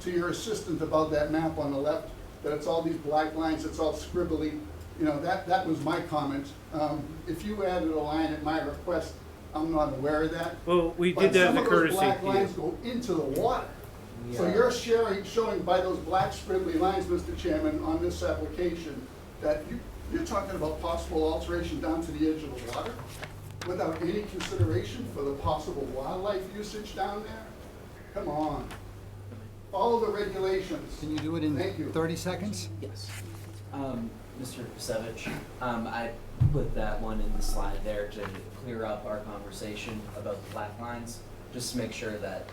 to your assistant about that map on the left, that it's all these black lines, it's all scribbly. You know, that was my comment. If you added a line at my request, I'm not aware of that. Well, we But did that as a some of courtesy. those black yeah. lines go into the water. So you're showing by those black scribbly lines, Mr. Chairman, on this application, that you're talking about possible alteration down to the edge of the water without any consideration for the possible wildlife usage down there? Come on. Follow the regulations. can you do it in Thank you. 30 seconds? Yes. Mr. Pasevich, I put that one in the slide there to clear up our conversation about the black lines, just to make sure that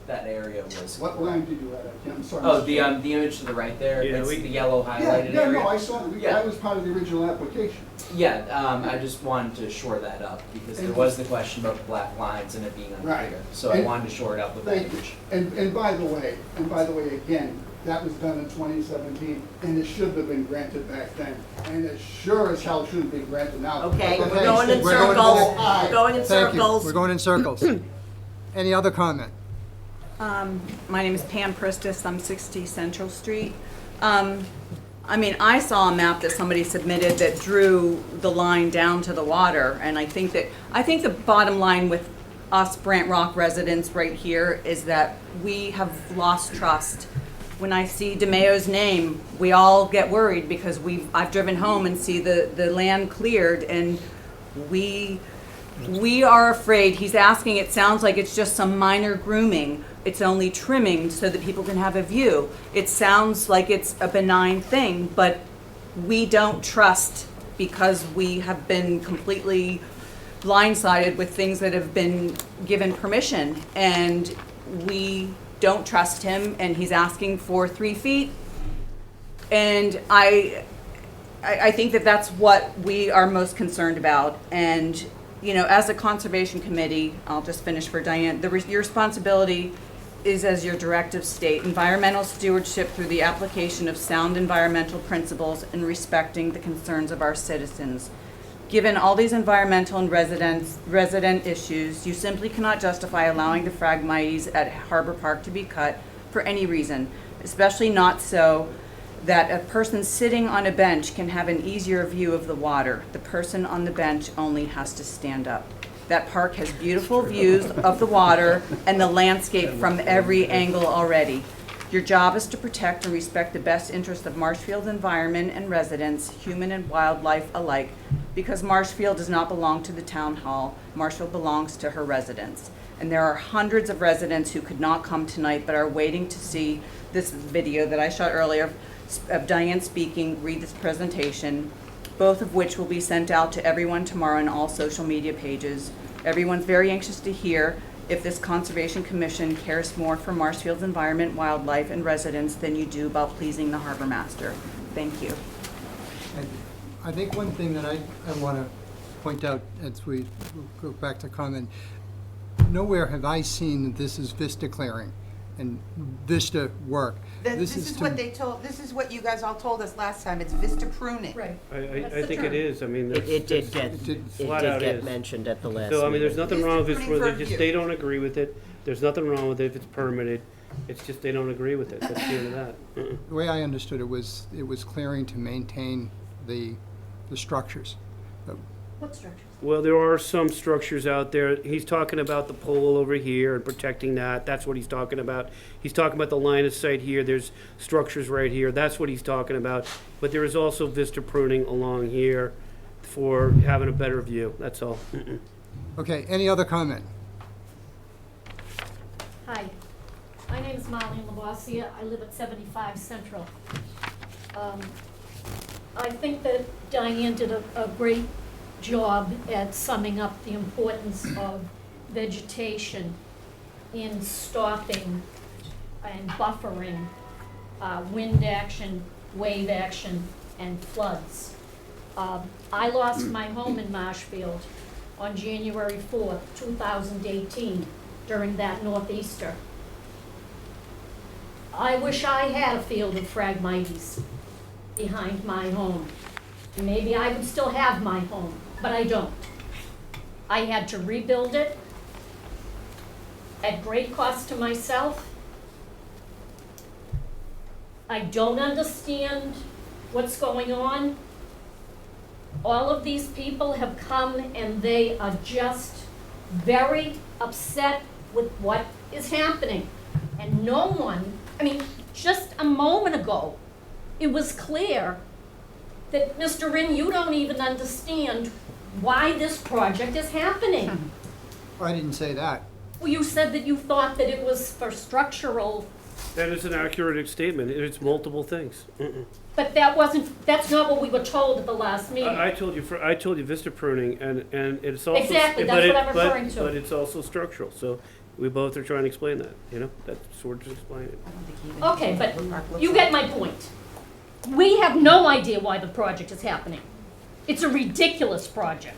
that area was. What line did you add? I'm sorry. Oh, Mr. the image to the right there, Yeah, it's we- the yellow highlighted Yeah, area. no, I saw it. Yeah. That was part of the original application. Yeah, I just wanted to shore that up, because there was the question about the black lines and it being Right. unclear. So I And- wanted to shore it up with Thank you. language. And by the way, again, that was done in 2017, and it should have been granted back then. And it sure as hell shouldn't be granted now. Okay, But we're the going in things- circles. Aye. We're going in Thank you. circles. We're going in circles. Any other comment? My name is Pam Pristis, I'm 60 Central Street. I mean, I saw a map that somebody submitted that drew the line down to the water, and I think the bottom line with us Brant Rock residents right here is that we have lost trust. When I see DeMayo's name, we all get worried because I've driven home and see the land cleared, and we are afraid. He's asking, it sounds like it's just some minor grooming. It's only trimming so that people can have a view. It sounds like it's a benign thing, but we don't trust because we have been completely blindsided with things that have been given permission. And we don't trust him, and he's asking for 3 feet. And I think that that's what we are most concerned about. And, you know, as a conservation committee, I'll just finish for Diane, your responsibility is, as your directive state, environmental stewardship through the application of sound environmental principles and respecting the concerns of our citizens. Given all these environmental and resident issues, you simply cannot justify allowing the phragmites at Harbor Park to be cut for any reason, especially not so that a person sitting on a bench can have an easier view of the water. The person on the bench only has to stand up. That park has beautiful views of the water and the landscape from every angle already. Your job is to protect and respect the best interest of Marshfield's environment and residents, human and wildlife alike, because Marshfield does not belong to the town hall. Marshfield belongs to her residents. And there are hundreds of residents who could not come tonight but are waiting to see this video that I shot earlier of Diane speaking, read this presentation, both of which will be sent out to everyone tomorrow on all social media pages. Everyone's very anxious to hear if this Conservation Commission cares more for Marshfield's environment, wildlife, and residents than you do about pleasing the harbor master. Thank you. And I think one thing that I want to point out as we go back to comment, nowhere have I seen that this is vista clearing and vista work. This is what they told, this is what you guys all told us last time, it's vista pruning. Right. I think it is, I mean. It did flat out get is. mentioned at the last So, I mean, there's meeting. nothing wrong with Vista it, pruning for just you. they don't agree with it. There's nothing wrong with it if it's permitted. It's just they don't agree with it. That's the end of that. The way I understood it was clearing to maintain the structures. What structures? Well, there are some structures out there. He's talking about the pole over here and protecting that. That's what he's talking about. He's talking about the line of sight here. There's structures right here. That's what he's talking about. But there is also vista pruning along here for having a better view. That's all. Okay, any other comment? Hi, my name is Marlene Lavoisier. I live at 75 Central. I think that Diane did a great job at summing up the importance of vegetation in stopping and buffering wind action, wave action, and floods. I lost my home in Marshfield on January 4th, 2018, during that northeaster. I wish I had a field of Phragmites behind my home. Maybe I would still have my home, but I don't. I had to rebuild it at great cost to myself. I don't understand what's going on. All of these people have come and they are just very upset with what is happening. And no one, I mean, just a moment ago, it was clear that, Mr. Rinn, you don't even understand why this project is happening. I didn't say that. Well, you said that you thought that it was for structural, That is an accurate statement. It's multiple things. but that's not what we were told at the last meeting. I told you vista pruning, and it's also. Exactly, that's what I'm referring to. But it's also structural, so we both are trying to explain that, that's sort of just explaining it. Okay, but you get my point. We have no idea why the project is happening. It's a ridiculous project.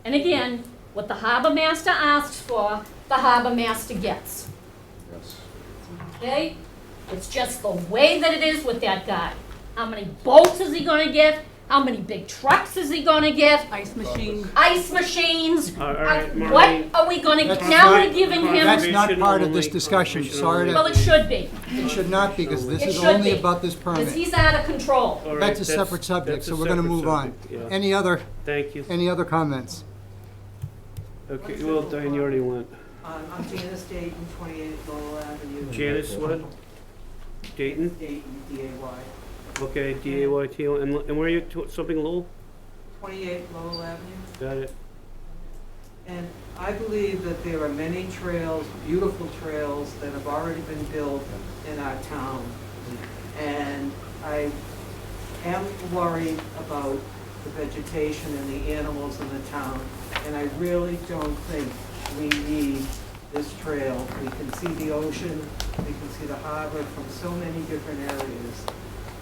And again, what the harbor master asks for, the harbor master gets. Yes. Okay? It's just the way that it is with that guy. How many boats is he gonna get? How many big trucks is he gonna get? Ice machine. Ice machines. All right, What Marlene. are we gonna, That's now not- we're giving him, That's not part of this discussion, sorry well, to, it should be, it should not be, because this It is should only be, about this because permit. he's out of control. All right, That's a separate subject, that's so a we're gonna separate move on. subject, yeah. Any Thank you. other comments? Okay, well, Diane, you already went. I'm Janice Dayton, 28 Lowell Avenue. Janice, what? Dayton? Dayton, D-A-Y. Okay, D-A-Y-T-O, and where are you, something Lowell? 28 Lowell Avenue. Got it. And I believe that there are many trails, beautiful trails, that have already been built in our town. And I am worried about the vegetation and the animals in the town. And I really don't think we need this trail. We can see the ocean, we can see the harbor from so many different areas.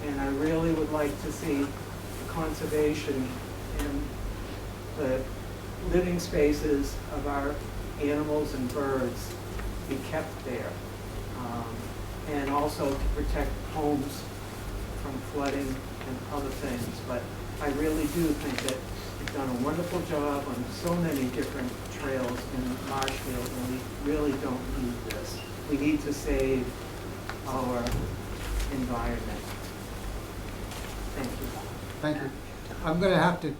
And I really would like to see the conservation and the living spaces of our animals and birds be kept there. And also to protect homes from flooding and other things. But I really do think that we've done a wonderful job on so many different trails in Marshfield, and we really don't need this. We need to save our environment. Thank you. Thank you. I'm gonna have to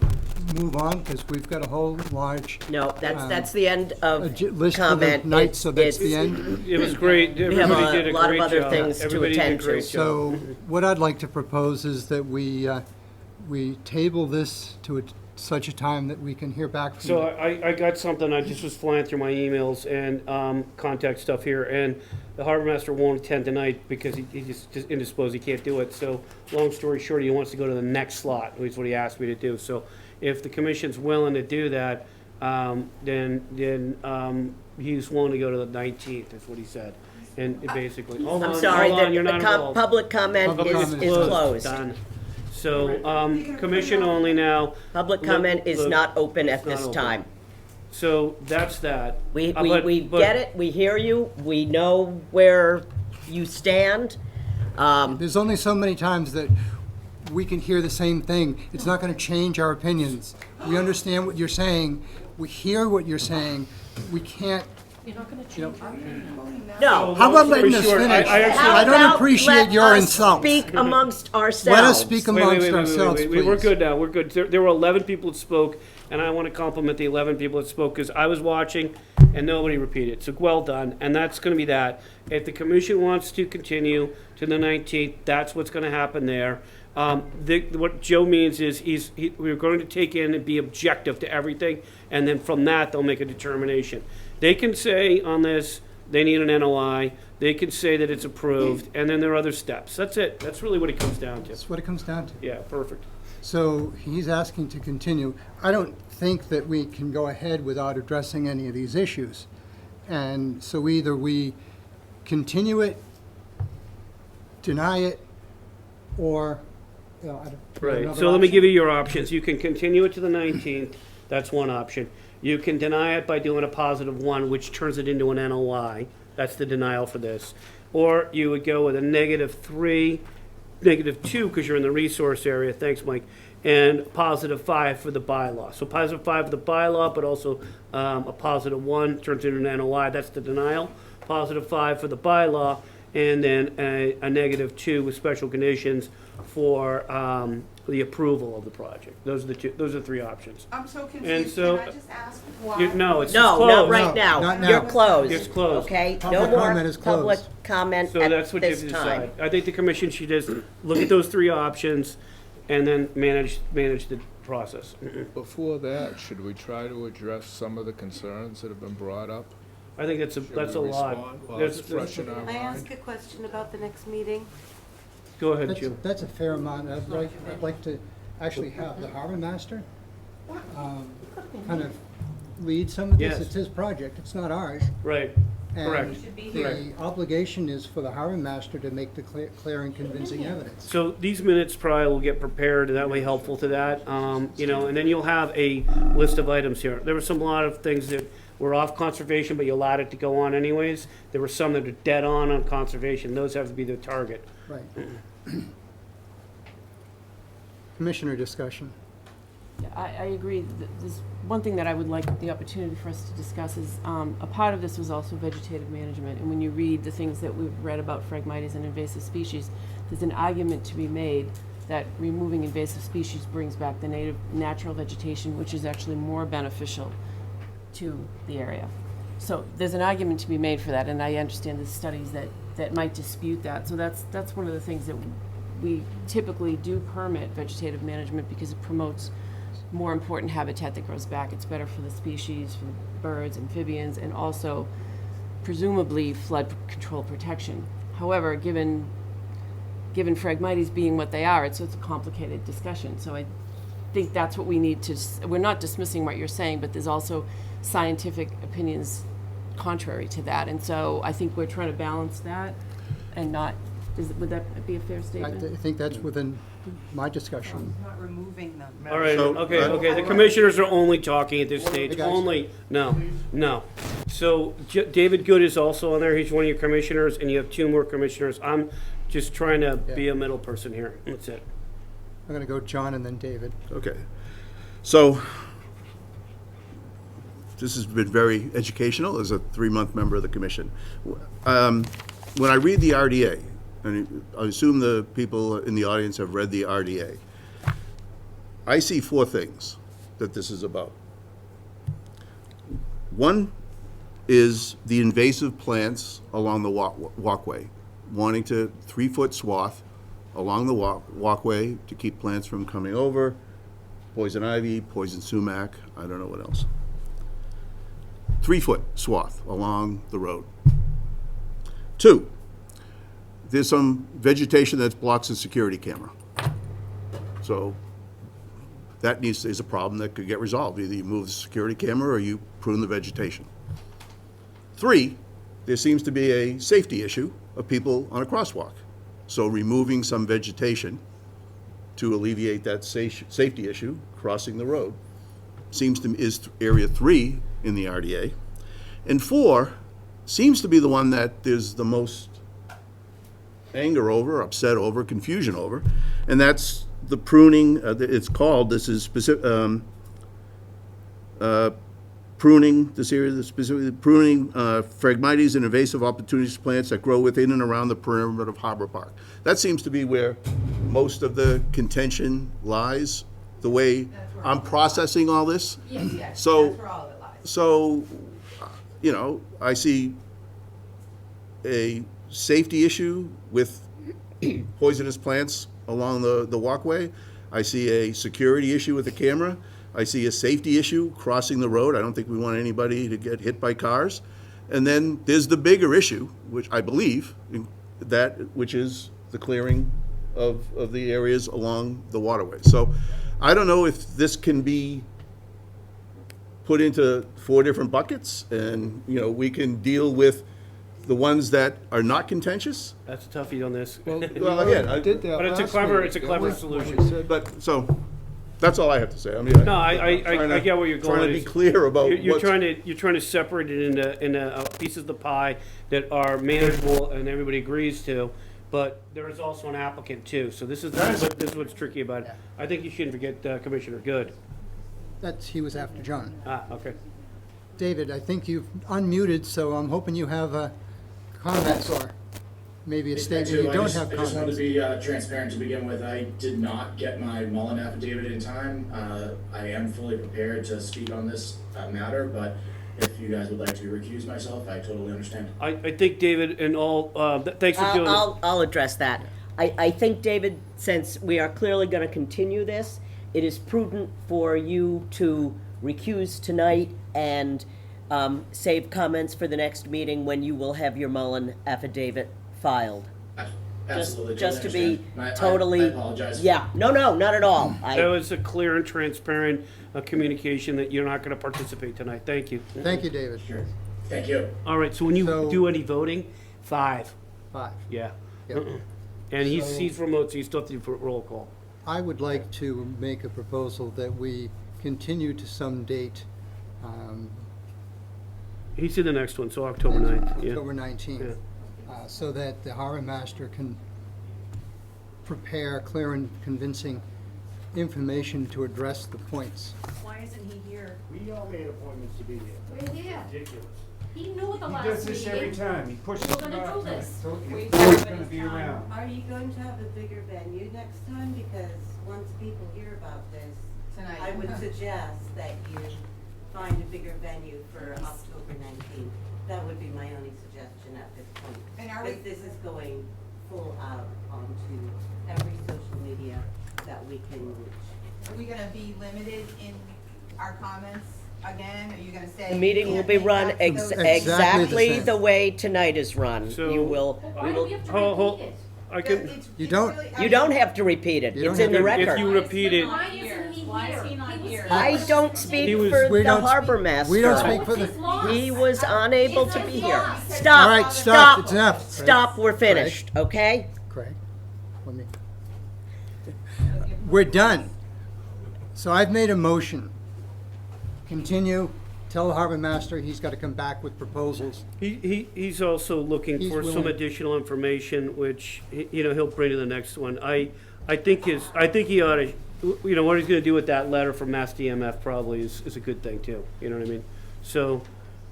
move on, because we've got a whole large. No, that's the end of List for the comment. night, so that's the It's- end. It was great. We have Everybody did a a lot of great other job. things to Everybody did a attend to. great job. So what I'd like to propose is that we table this to such a time that we can hear back from So you. I got something, I just was flying through my emails and contact stuff here, and the harbor master won't attend tonight because he just indisposed, he can't do it. So, long story short, he wants to go to the next slot, which is what he asked me to do. So, if the commission's willing to do that, then he's willing to go to the 19th, is what he said. And it basically, hold I'm on, sorry, hold on, you're not the involved. public comment Public comment is closed. Done. So, commission only now. Public comment is Look, not open at it's not this open. time. So, that's that. We But- get it, we hear you, we know where you stand. There's only so many times that we can hear the same thing. It's not going to change our opinions. We understand what you're saying. We hear what you're saying. We can't. You're not gonna change it? No. How about long letting story us short, finish? How I don't about appreciate let your us insults. Speak amongst ourselves. Let us speak amongst ourselves, please. We're good now. We're good. There were 11 people that spoke, and I want to compliment the 11 people that spoke because I was watching and nobody repeated. So well done. And that's going to be that. If the commission wants to continue to the 19th, that's what's going to happen there. What Joe means is we're going to take in and be objective to everything, and then from that they'll make a determination. They can say on this they need an NOI. They can say that it's approved, and then there are other steps. That's it. That's really what it comes down to. That's what it comes down to. Yeah, perfect. So he's asking to continue. I don't think that we can go ahead without addressing any of these issues. And so either we continue it, deny it, or, you know, I don't. Right, another so let me option? give you your options. You can continue it to the 19th, that's one option. You can deny it by doing a +1, which turns it into an NOI, that's the denial for this. Or you would go with a -3, -2, because you're in the resource area, thanks, Mike, and +5 for the bylaw. So +5 for the bylaw, but also a +1 turns into an NOI, that's the denial. +5 for the bylaw, and then a -2 with special conditions for the approval of the project. Those are the three options. I'm so And confused, so- can I just ask why? No, it's No, closed. not right No, now. not now. You're closed. It's closed. Okay? No Public more comment is closed. public comment So at that's what you have this to time. decide. I think the commission should just look at those three options and then manage the process. Before that, should we try to address some of the concerns that have been brought up? I think that's a Should lot. we respond while There's- it's fresh in our Can I mind? ask a question about the next meeting? Go ahead, Jim. That's a fair amount. I'd like to actually have the harbor master kind of lead some of this. Yes. It's his project, it's not ours. Right, correct. And the obligation is for the harbor master to make the clear and convincing evidence. So these minutes probably will get prepared, and that way helpful to that, and then you'll have a list of items here. There were a lot of things that were off conservation, but you allowed it to go on anyways. There were some that are dead on conservation. Those have to be the target. Right. Commissioner discussion. Yeah, I agree. There's one thing that I would like the opportunity for us to discuss is, a part of this was also vegetative management. And when you read the things that we've read about Phragmites and invasive species, there's an argument to be made that removing invasive species brings back the natural vegetation, which is actually more beneficial to the area. So there's an argument to be made for that, and I understand there's studies that might dispute that. So that's one of the things that we typically do permit vegetative management because it promotes more important habitat that grows back. It's better for the species, for the birds, amphibians, and also presumably flood control protection. However, given Phragmites being what they are, it's a complicated discussion. So I think that's what we need to, we're not dismissing what you're saying, but there's also scientific opinions contrary to that. And so I think we're trying to balance that and not, would that be a fair I statement? think that's within my discussion. Not removing them. All right, So, okay, the commissioners are only talking at this stage, Hey, guys. only, no. So David Good is also on there, he's one of your commissioners, and you have two more commissioners. I'm just trying to be a middle person here, that's it. I'm going to go John and then David. Okay. So, this has been very educational as a 3-month member of the commission. When I read the RDA, and I assume the people in the audience have read the RDA, I see 4 things. that this is about. One is the invasive plants along the walkway, wanting to 3-foot swath along the walkway to keep plants from coming over, poison ivy, poison sumac, I don't know what else. 3-foot swath along the road. 2, there's some vegetation that blocks the security camera. So that is a problem that could get resolved. Either you move the security camera or you prune the vegetation. 3, there seems to be a safety issue of people on a crosswalk. So removing some vegetation to alleviate that safety issue, crossing the road, seems to is area 3 in the RDA. And 4 seems to be the one that there's the most anger over, upset over, confusion over, and that's the pruning. It's called, this is specific, pruning, this area, specifically pruning Phragmites and invasive opportunity plants that grow within and around the perimeter of Harbor Park. That seems to be where most of the contention lies, the way I'm processing all this. Yes, So, that's where all of it lies. So, you know, I see a safety issue with poisonous plants along the walkway. I see a security issue with the camera. I see a safety issue crossing the road. I don't think we want anybody to get hit by cars. And then there's the bigger issue, which I believe, which is the clearing of the areas along the waterway. So I don't know if this can be put into 4 different buckets and, you know, we can deal with the ones that are not contentious. That's a toughie on this. Well, again, I did that. But it's a clever solution. But, so, that's all I have to say. I mean, No, I get where you're going. Trying to be clear about you're what's... trying to separate it into pieces of the pie that are manageable and everybody agrees to, but there is also an applicant too. So this is what's tricky about it. I think you shouldn't forget Commissioner Good. He was after John. Ah, okay. David, I think you've unmuted, so I'm hoping you have comments or maybe a statement you don't have I just wanted comments. to be transparent to begin with. I did not get my Mullen affidavit in time. I am fully prepared to speak on this matter, but if you guys would like to recuse myself, I totally understand. I think David and all, thanks for doing it. I'll address that. I think, David, since we are clearly going to continue this, it is prudent for you to recuse tonight and save comments for the next meeting when you will have your Mullen affidavit filed. Absolutely. Just to totally be understand. totally. I apologize. Yeah, no, not at all. That was a clear and transparent communication that you're not going to participate tonight. Thank you. Thank you, David. Sure. Thank you. All right, so when you do any voting, 5. 5. Yeah. Yep. And he's So- remote, so you still have to do roll call. I would like to make a proposal that we continue to some date, He's in the next one, so October 9th. Yeah. October 19th, so that the harbor master can prepare clear and convincing information to address the points. Why isn't he here? We all made appointments to be here. We're there. Ridiculous. He knew the He last does this every meeting. time. He pushes We're it gonna off. do this. So We he's have always it gonna this be time. around. Are you going to have a bigger venue next time? Because once people hear about this, Tonight. I would suggest that you find a bigger venue for October 19th. That would be my only suggestion at this point. And are we- Because this is going full out onto every social media that we can reach. Are we gonna be limited in our comments again? Are you gonna say? The meeting will be run exactly the way tonight is run. So- You will, Why we do we will, have to Hold- repeat it? I can. You don't, you don't have to repeat it. You It's don't in the have to- If record. you repeat it, Why isn't he Why is he here? not was here? I don't speak He was- for We the don't harbor speak- master. we don't speak for the- It's lost. He was unable to be here. All Stop, right, stop, it's enough. Stop, we're finished, okay? Craig, let me. We're done. So I've made a motion. Continue, tell the harbor master he's got to come back with proposals. he's also looking He's for some willing. additional information, which, he'll bring to the next one. I think he ought to, what he's gonna do with that letter from Mass DMF probably is a good thing too, you know what I mean? So,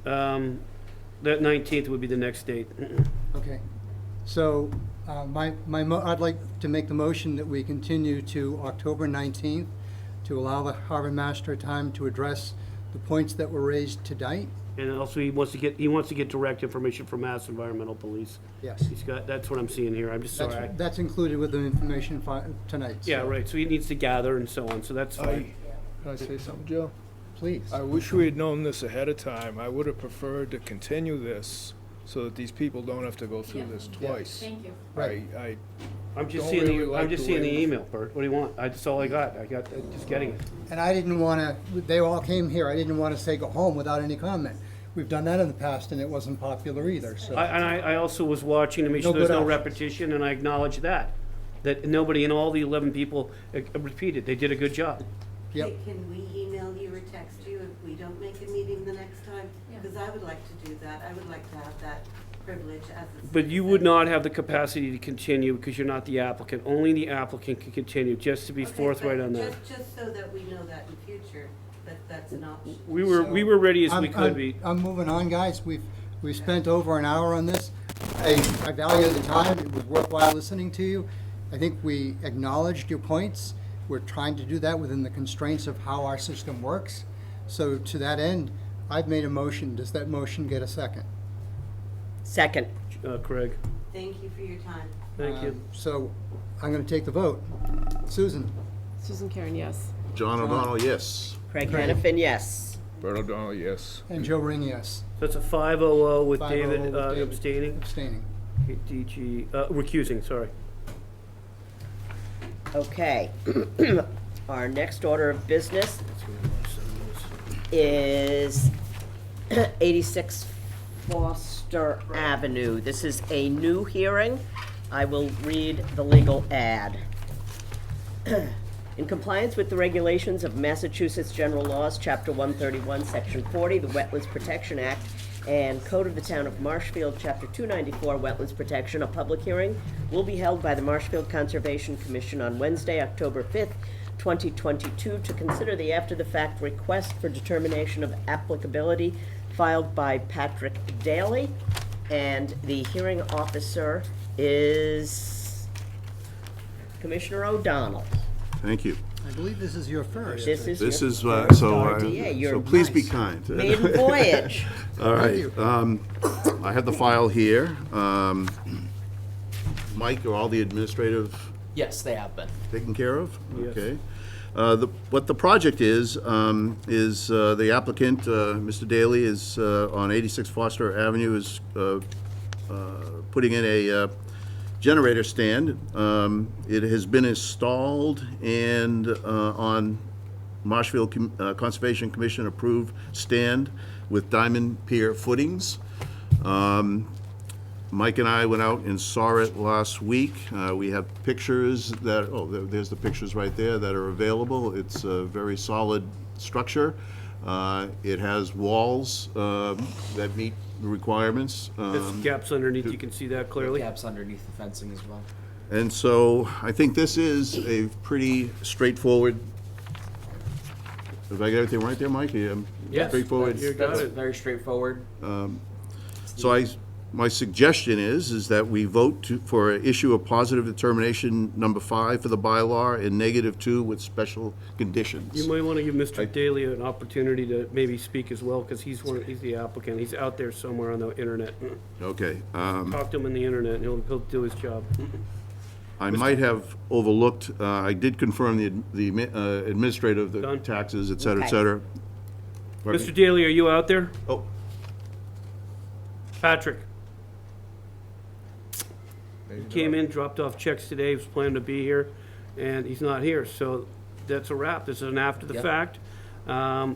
that 19th would be the next date. Okay. So I'd like to make the motion that we continue to October 19th to allow the harbor master time to address the points that were raised tonight. And also, he wants to get direct information from Mass Environmental Police. Yes. That's what I'm seeing here, I'm just sorry. That's included with the information tonight. Yeah, so right, so he needs to gather and so on, so that's fine. Can I say something, Joe? Please. I wish we had known this ahead of time. I would have preferred to continue this so that these people don't have to go through this twice. Thank you. I'm just don't seeing really the, like I'm just the seeing way the we- email, Bert, what do you want? That's all I got, just getting it. And I didn't want to, they all came here, I didn't want to say go home without any comment. We've done that in the past and it wasn't popular either, so. I also was watching to make No sure there's good no options. repetition, and I acknowledge that nobody and all the 11 people repeated, they did a good job. Yep. Can we email you or text you if we don't make a meeting the next time? Because I would like to do that. I would like to have that privilege as a. But you would not have the capacity to continue because you're not the applicant. Only the applicant can continue, just to be Okay, forthright but on that. Just so that we know that in future, that that's an option. We were ready as we I'm- could be. I'm moving on, guys. We've spent over an hour on this. I value the time. It was worthwhile listening to you. I think we acknowledged your points. We're trying to do that within the constraints of how our system works. So to that end, I've made a motion. Does that motion get a second? Second. Craig, Thank you for your time. thank you. So I'm going to take the vote. Susan? Susan Karen, yes. John O'Donnell, yes. Craig Hannafin, yes. Bert O'Donnell, yes. And Joe Ring, yes. So it's a 5-0 with 5-0 David with David. abstaining, Abstaining. DG, recusing, sorry. Okay. Our next order of business is 86 Foster Avenue. This is a new hearing. I will read the legal ad. In compliance with the regulations of Massachusetts General Laws, Chapter 131, Section 40, the Wetlands Protection Act, and Code of the Town of Marshfield, Chapter 294, Wetlands Protection, a public hearing will be held by the Marshfield Conservation Commission on Wednesday, October 5th, 2022, to consider the after-the-fact request for determination of applicability filed by Patrick Daly, and the hearing officer is Commissioner O'Donnell. Thank you. I believe this is your first. This is This your is, first so RDA. You're so please be nice. kind. Maiden voyage. All right, you. I have the file here. Mike, are all the administrative Yes, they have been. taken care of? Yes. Okay. What the project is the applicant, Mr. Daly, is on 86 Foster Avenue, is putting in a generator stand. It has been installed and on Marshfield Conservation Commission approved stand with diamond pier footings. Mike and I went out and saw it last week. We have pictures that, there's the pictures right there that are available. It's a very solid structure. It has walls that meet the requirements. There's gaps underneath, you can see that clearly. Gaps underneath the fencing as well. And so I think this is a pretty straightforward, if I get everything right there, Mike? Yes, Straightforward. you got That's it. very straightforward. So my suggestion is that we vote for issue a positive determination number 5 for the bylaw and -2 with special conditions. You might want to give Mr. Daly an opportunity to maybe speak as well, because he's the applicant. He's out there somewhere on the internet. Okay. Talk to him on the internet, and he'll do his job. I might have overlooked, I did confirm the administrator of the Done. taxes, et cetera, et Okay. cetera. Pardon Mr. me? Daly, are you out there? Oh, Patrick? He came in, dropped off checks today, was planning to be here, and he's not here, so that's a wrap. This is an after the Yep. fact.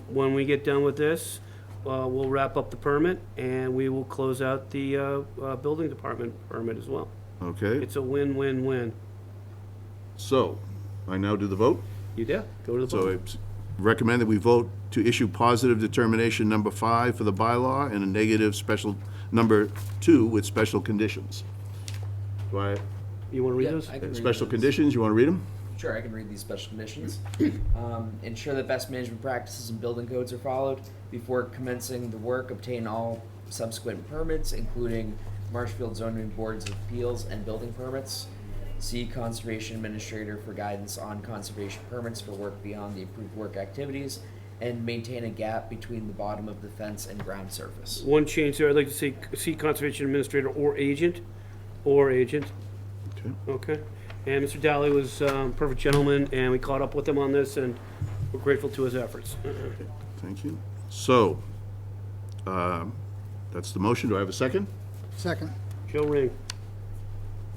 When we get done with this, we'll wrap up the permit, and we will close out the building department permit as well. okay. It's a win-win-win. So, I now do the vote. You do, go to the So vote. it's recommend that we vote to issue positive determination number 5 for the bylaw and a negative special number 2 with special conditions. Do I, You want to read Yeah, those? I can read special those. conditions, you want to read them? Sure, I can read these special conditions. Ensure that best management practices and building codes are followed. Before commencing the work, obtain all subsequent permits, including Marshfield Zoning Boards of Appeals and building permits. see Conservation Administrator for guidance on conservation permits for work beyond the approved work activities, and maintain a gap between the bottom of the fence and ground surface. One change there, I'd like to see Conservation Administrator or agent, Okay. okay? And Mr. Dally was a perfect gentleman, and we caught up with him on this, and we're grateful to his efforts. Thank you. So, that's the motion. Do I have a second? Second. Joe Ring.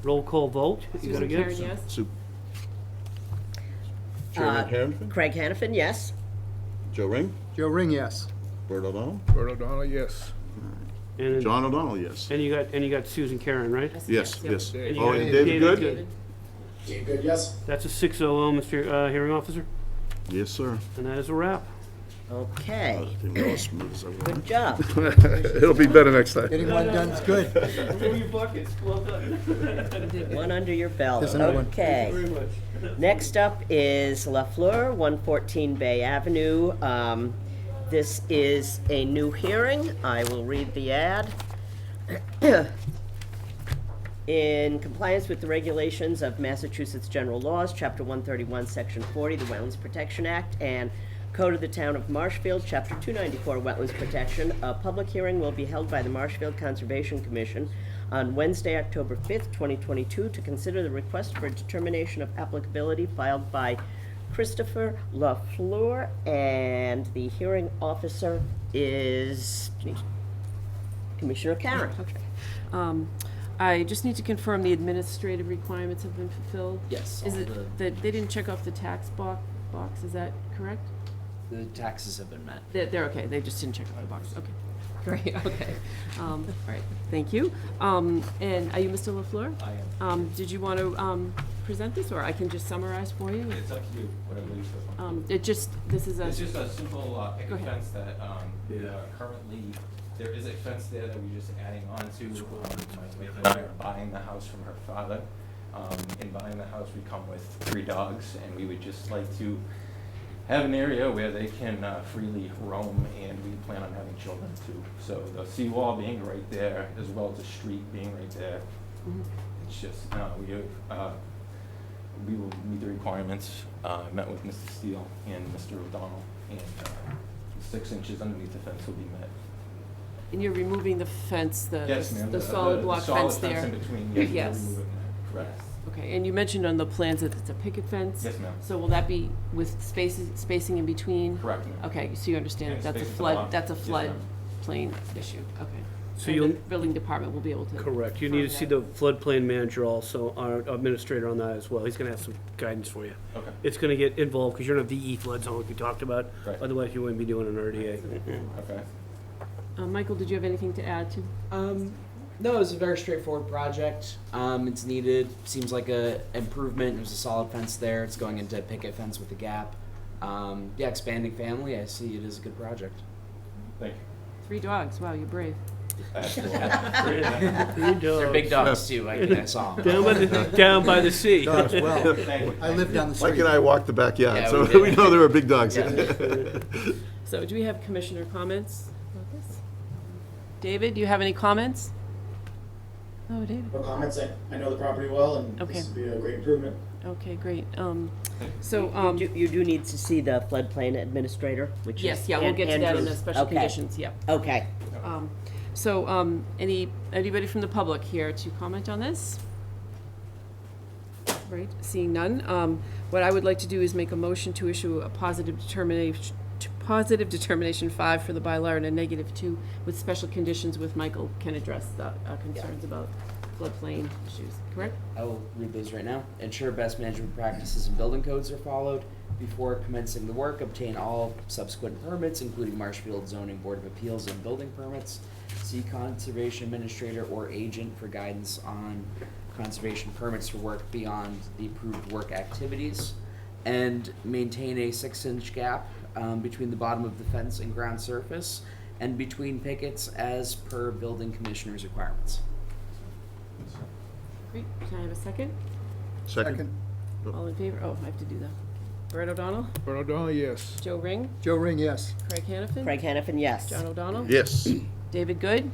Roll call vote. You gotta Susan get Karen, yes? Chairman Harrington? Craig Hannafin, yes. Joe Ring? Joe Ring, yes. Bert O'Donnell? Bert O'Donnell, yes. And, John O'Donnell, yes. and you got Susan Karen, right? Yes, Yep. yes. Dave. Oh, and David Good? Dave Good, yes. That's a 6-0, Mr. Hearing Officer, Yes, sir. and that is a wrap. Okay, Didn't go as smooth as I good wanted. job. It'll be better next time. Getting one done is good. Move your buckets, well done. One under your belt. There's another one. Okay. Very much. Next up is La Fleur, 114 Bay Avenue. This is a new hearing. I will read the ad. In compliance with the regulations of Massachusetts General Laws, Chapter 131, Section 40, the Wetlands Protection Act, and Code of the Town of Marshfield, Chapter 294, Wetlands Protection, a public hearing will be held by the Marshfield Conservation Commission on Wednesday, October 5th, 2022, to consider the request for a determination of applicability filed by Christopher LaFleur, and the hearing officer is Commissioner Karen. Okay. I just need to confirm the administrative requirements have been fulfilled. Yes, Is all it that they didn't check off the tax box, is that correct? The taxes have been met. They're okay, they just didn't check off the box, okay. Great, okay. All right, thank you. And are you Mr. LaFleur? I am. Did you want to present this, or I can just summarize for you? It's up to you, whatever you prefer. This is a. It's just a simple picket ahead. fence that currently, there is a fence there that we're just adding on to. My wife and I are buying the house from her father. In buying the house, we come with 3 dogs, and we would just like to have an area where they can freely roam, and we plan on having children too. So the seawall being right there, as well as the street being right there. It's just, we will meet the requirements. I met with Mr. Steele and Mr. O'Donnell, and 6 inches underneath the fence will be met. And you're removing the fence, Yes, ma'am. the solid block fence there? The solid fence in between, yes, Yes. we're removing that, correct. Okay, and you mentioned on the plans that it's a picket fence? Yes, ma'am. So will that be with spacing in between? Correct, ma'am. Okay, so you understand And that's a space at the flood, bottom. that's a Yes, flood ma'am. plain issue, okay. So And you'll- the building department will be able to. Correct. You need to see the floodplain manager also, our administrator on that as well. He's gonna have some guidance for you. Okay. It's gonna get involved, because you're in a VE flood zone like we talked about. Right. Otherwise, you wouldn't be doing an RDA. Okay. Michael, did you have anything to add to? No, it was a very straightforward project. It's needed. Seems like a improvement. There's a solid fence there. It's going into a picket fence with a gap. Yeah, expanding family. I see it as a good project. Thank you. 3 dogs, wow, you're brave. Three dogs. They're big dogs too. I saw them. Down by the sea. Dogs, well, I live down the street. Mike and I walked the backyard, Yeah, so we did. we know there were big dogs. So do we have commissioner comments about this? David, do you have any comments? Oh, David. No comments. I know the property well, and Okay. this would be a great improvement. Okay, great. You do need to see the floodplain administrator, which is. Yes, yeah, we'll get to that in the Andrew's. special Okay. conditions, yep. Okay. Anybody from the public here to comment on this? Right, seeing none, what I would like to do is make a motion to issue a positive determination 5 for the bylaw and a -2 with special conditions with Michael can address the concerns about floodplain issues, correct? I will read those right now. Ensure best management practices and building codes are followed. Before commencing the work, obtain all subsequent permits, including Marshfield Zoning Board of Appeals and building permits. See Conservation Administrator or agent for guidance on conservation permits for work beyond the approved work activities. And maintain a 6-inch gap between the bottom of the fence and ground surface, and between pickets as per building commissioner's requirements. Great, can I have a second? Second. All in favor? Oh, I have to do that. Brett O'Donnell? Bert O'Donnell, yes. Joe Ring? Joe Ring, yes. Craig Hannafin? Craig Hannafin, yes. John O'Donnell? Yes. David Good?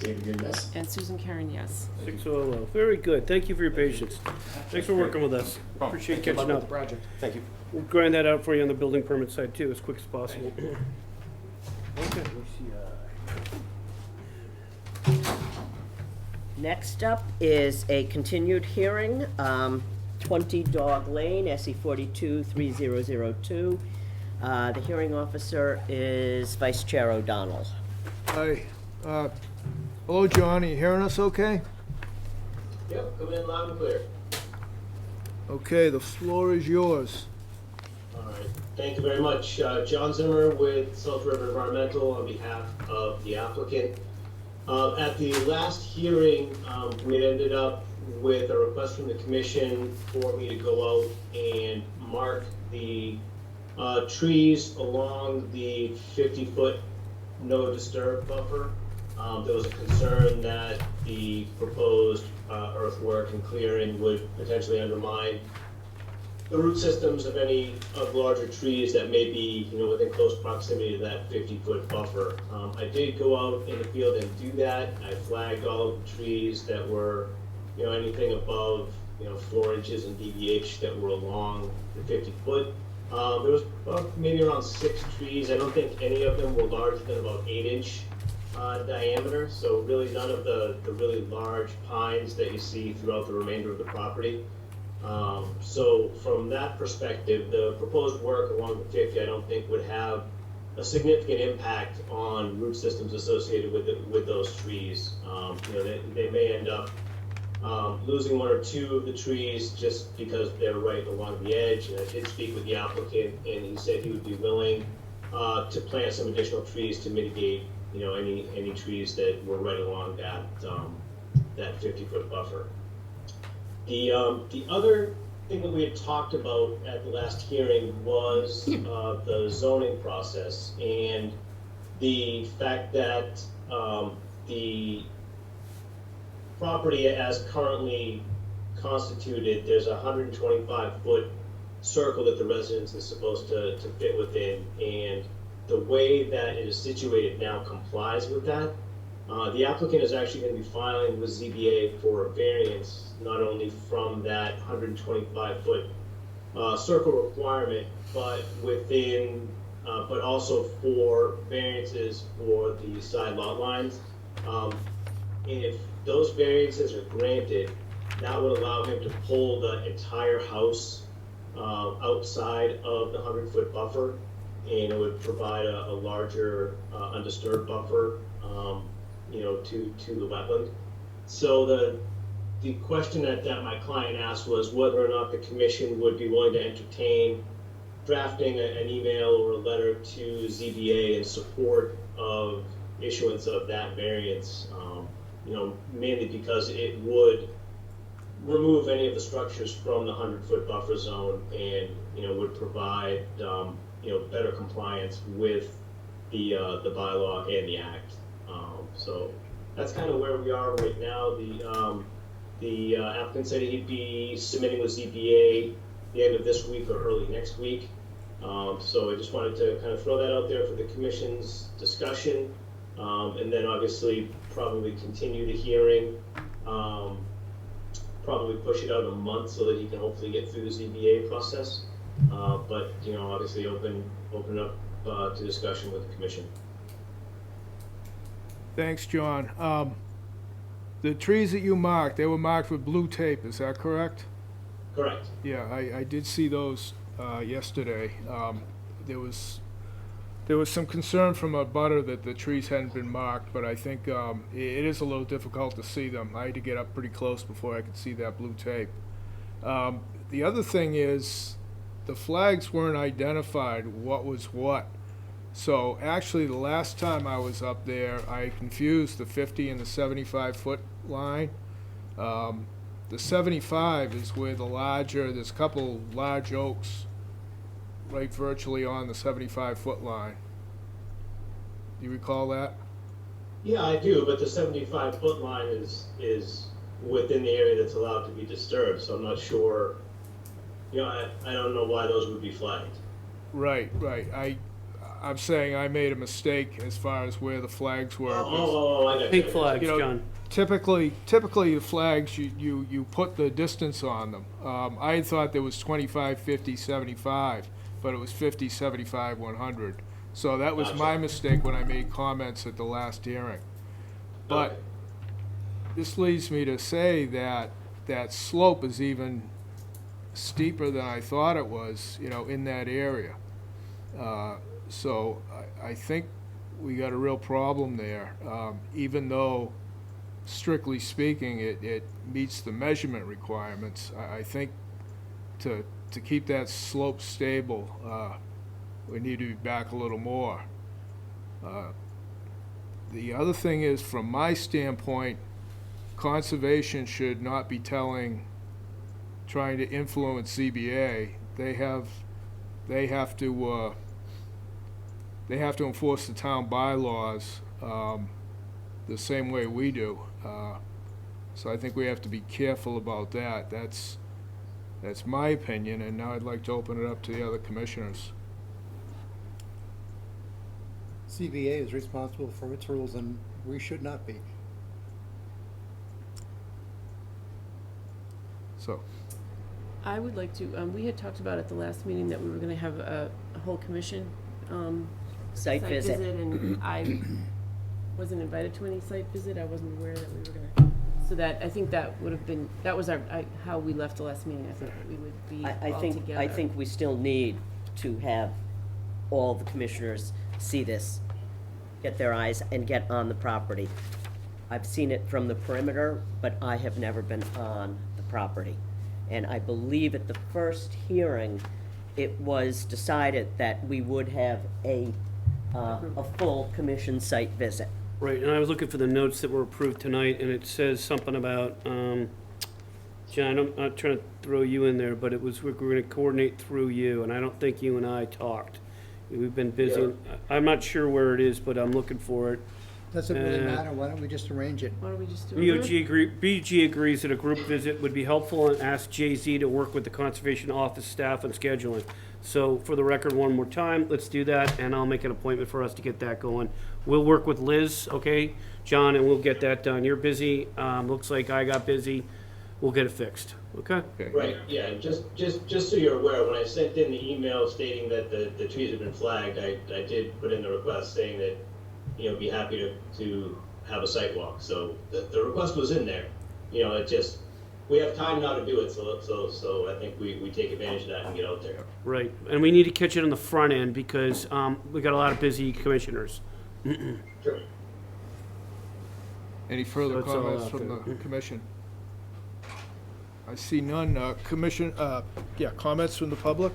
David Good, yes. And Susan Karen, yes. 6-0. Very good. Thank you for your patience. Thanks for working with us. Appreciate Good luck catching with up. the project. Thank you. We'll grind that out for you on the building permit side too, as quick as possible. Okay. Next up is a continued hearing, 20 Dog Lane, SE 423002. The hearing officer is Vice Chair O'Donnell. Hi. Hello, John. Are you hearing us okay? Yep, coming in loud and clear. Okay, the floor is yours. All right, thank you very much. John Zimmer with South River Environmental on behalf of the applicant. At the last hearing, we ended up with a request from the commission for me to go out and mark the trees along the 50-foot no disturb buffer. There was a concern that the proposed earthwork and clearing would potentially undermine the root systems of any of larger trees that may be, within close proximity to that 50-foot buffer. I did go out in the field and do that. I flagged all of the trees that were, anything above, 4 inches in DBH that were along the 50-foot. There was maybe around 6 trees. I don't think any of them were larger than about 8-inch diameter. So really none of the really large pines that you see throughout the remainder of the property. So from that perspective, the proposed work along the 50, I don't think would have a significant impact on root systems associated with those trees. They may end up losing 1 or 2 of the trees just because they're right along the edge. And I did speak with the applicant, and he said he would be willing to plant some additional trees to mitigate, any trees that were right along that 50-foot buffer. The other thing that we had talked about at the last hearing was the zoning process and the fact that the property as currently constituted, there's a 125-foot circle that the residence is supposed to fit within, and the way that it is situated now complies with that. The applicant is actually going to be filing with ZBA for a variance, not only from that 125-foot circle requirement, but but also for variances for the side lot lines. If those variances are granted, that would allow him to pull the entire house outside of the 100-foot buffer, and it would provide a larger undisturbed buffer to the wetland. So the question that my client asked was whether or not the commission would be willing to entertain drafting an email or a letter to ZBA in support of issuance of that variance, mainly because it would remove any of the structures from the 100-foot buffer zone and, would provide, better compliance with the bylaw and the act. So that's kind of where we are right now. The applicant said he'd be submitting with ZBA the end of this week or early next week. So I just wanted to kind of throw that out there for the commission's discussion, and then obviously probably continue the hearing, probably push it out a month so that he can hopefully get through the ZBA process. But obviously open up to discussion with the commission. Thanks, John. The trees that you marked, they were marked with blue tape, is that correct? Correct. Yeah, I did see those yesterday. There was some concern from a butter that the trees hadn't been marked, but I think it is a little difficult to see them. I had to get up pretty close before I could see that blue tape. The other thing is the flags weren't identified what was what. So actually, the last time I was up there, I confused the 50 and the 75-foot line. The 75 is where there's a couple large oaks right virtually on the 75-foot line. Do you recall that? Yeah, I do, but the 75-foot line is within the area that's allowed to be disturbed, so I'm not sure, I don't know why those would be flagged. Right. I'm saying I made a mistake as far as where the flags were. I got you. Pink flags, You know, John. Typically the flags, you put the distance on them. I had thought there was 25, 50, 75, but it was 50, 75, 100. So that was my mistake when I made comments at the last hearing. But this leads me to say that that slope is even steeper than I thought it was, you know, in that area. So I think we got a real problem there, even though strictly speaking, it meets the measurement requirements. I think to keep that slope stable, we need to be back a little more. The other thing is, from my standpoint, conservation should not be trying to influence ZBA. They have to enforce the town bylaws the same way we do. So I think we have to be careful about that. That's my opinion, and now I'd like to open it up to the other commissioners. CBA is responsible for its rules, and we should not be. So, I would like to, we had talked about at the last meeting that we were gonna have a whole commission, Site visit. And I wasn't invited to any site visit, I wasn't aware that we were gonna, so that, I think that would have been, that was how we left the last meeting, I think that we would be all together. I think we still need to have all the commissioners see this, get their eyes, and get on the property. I've seen it from the perimeter, but I have never been on the property. And I believe at the first hearing, it was decided that we would have a full commission site visit. Right, and I was looking for the notes that were approved tonight, and it says something about, John, I'm not trying to throw you in there, but it was, we're gonna coordinate through you, and I don't think you and I talked. We've been busy. Yeah. I'm not sure where it is, but I'm looking for it. Doesn't really matter, why don't we just arrange it? Why don't we just do it? BG agrees that a group visit would be helpful and asks Jay-Z to work with the Conservation Office staff on scheduling. So for the record, one more time, let's do that, and I'll make an appointment for us to get that going. We'll work with Liz, okay, John, and we'll get that done. You're busy, looks like I got busy. We'll get it fixed, okay? Right, yeah, just so you're aware, when I sent in the email stating that the trees have been flagged, I did put in the request saying that, you know, be happy to have a site walk. So the request was in there. You know, it just, we have time now to do it, so I think we take advantage of that and get out there. Right, and we need to catch it on the front end because we got a lot of busy commissioners. Sure. Any further So it's all comments out from there. the commission? I see none. Comments from the public?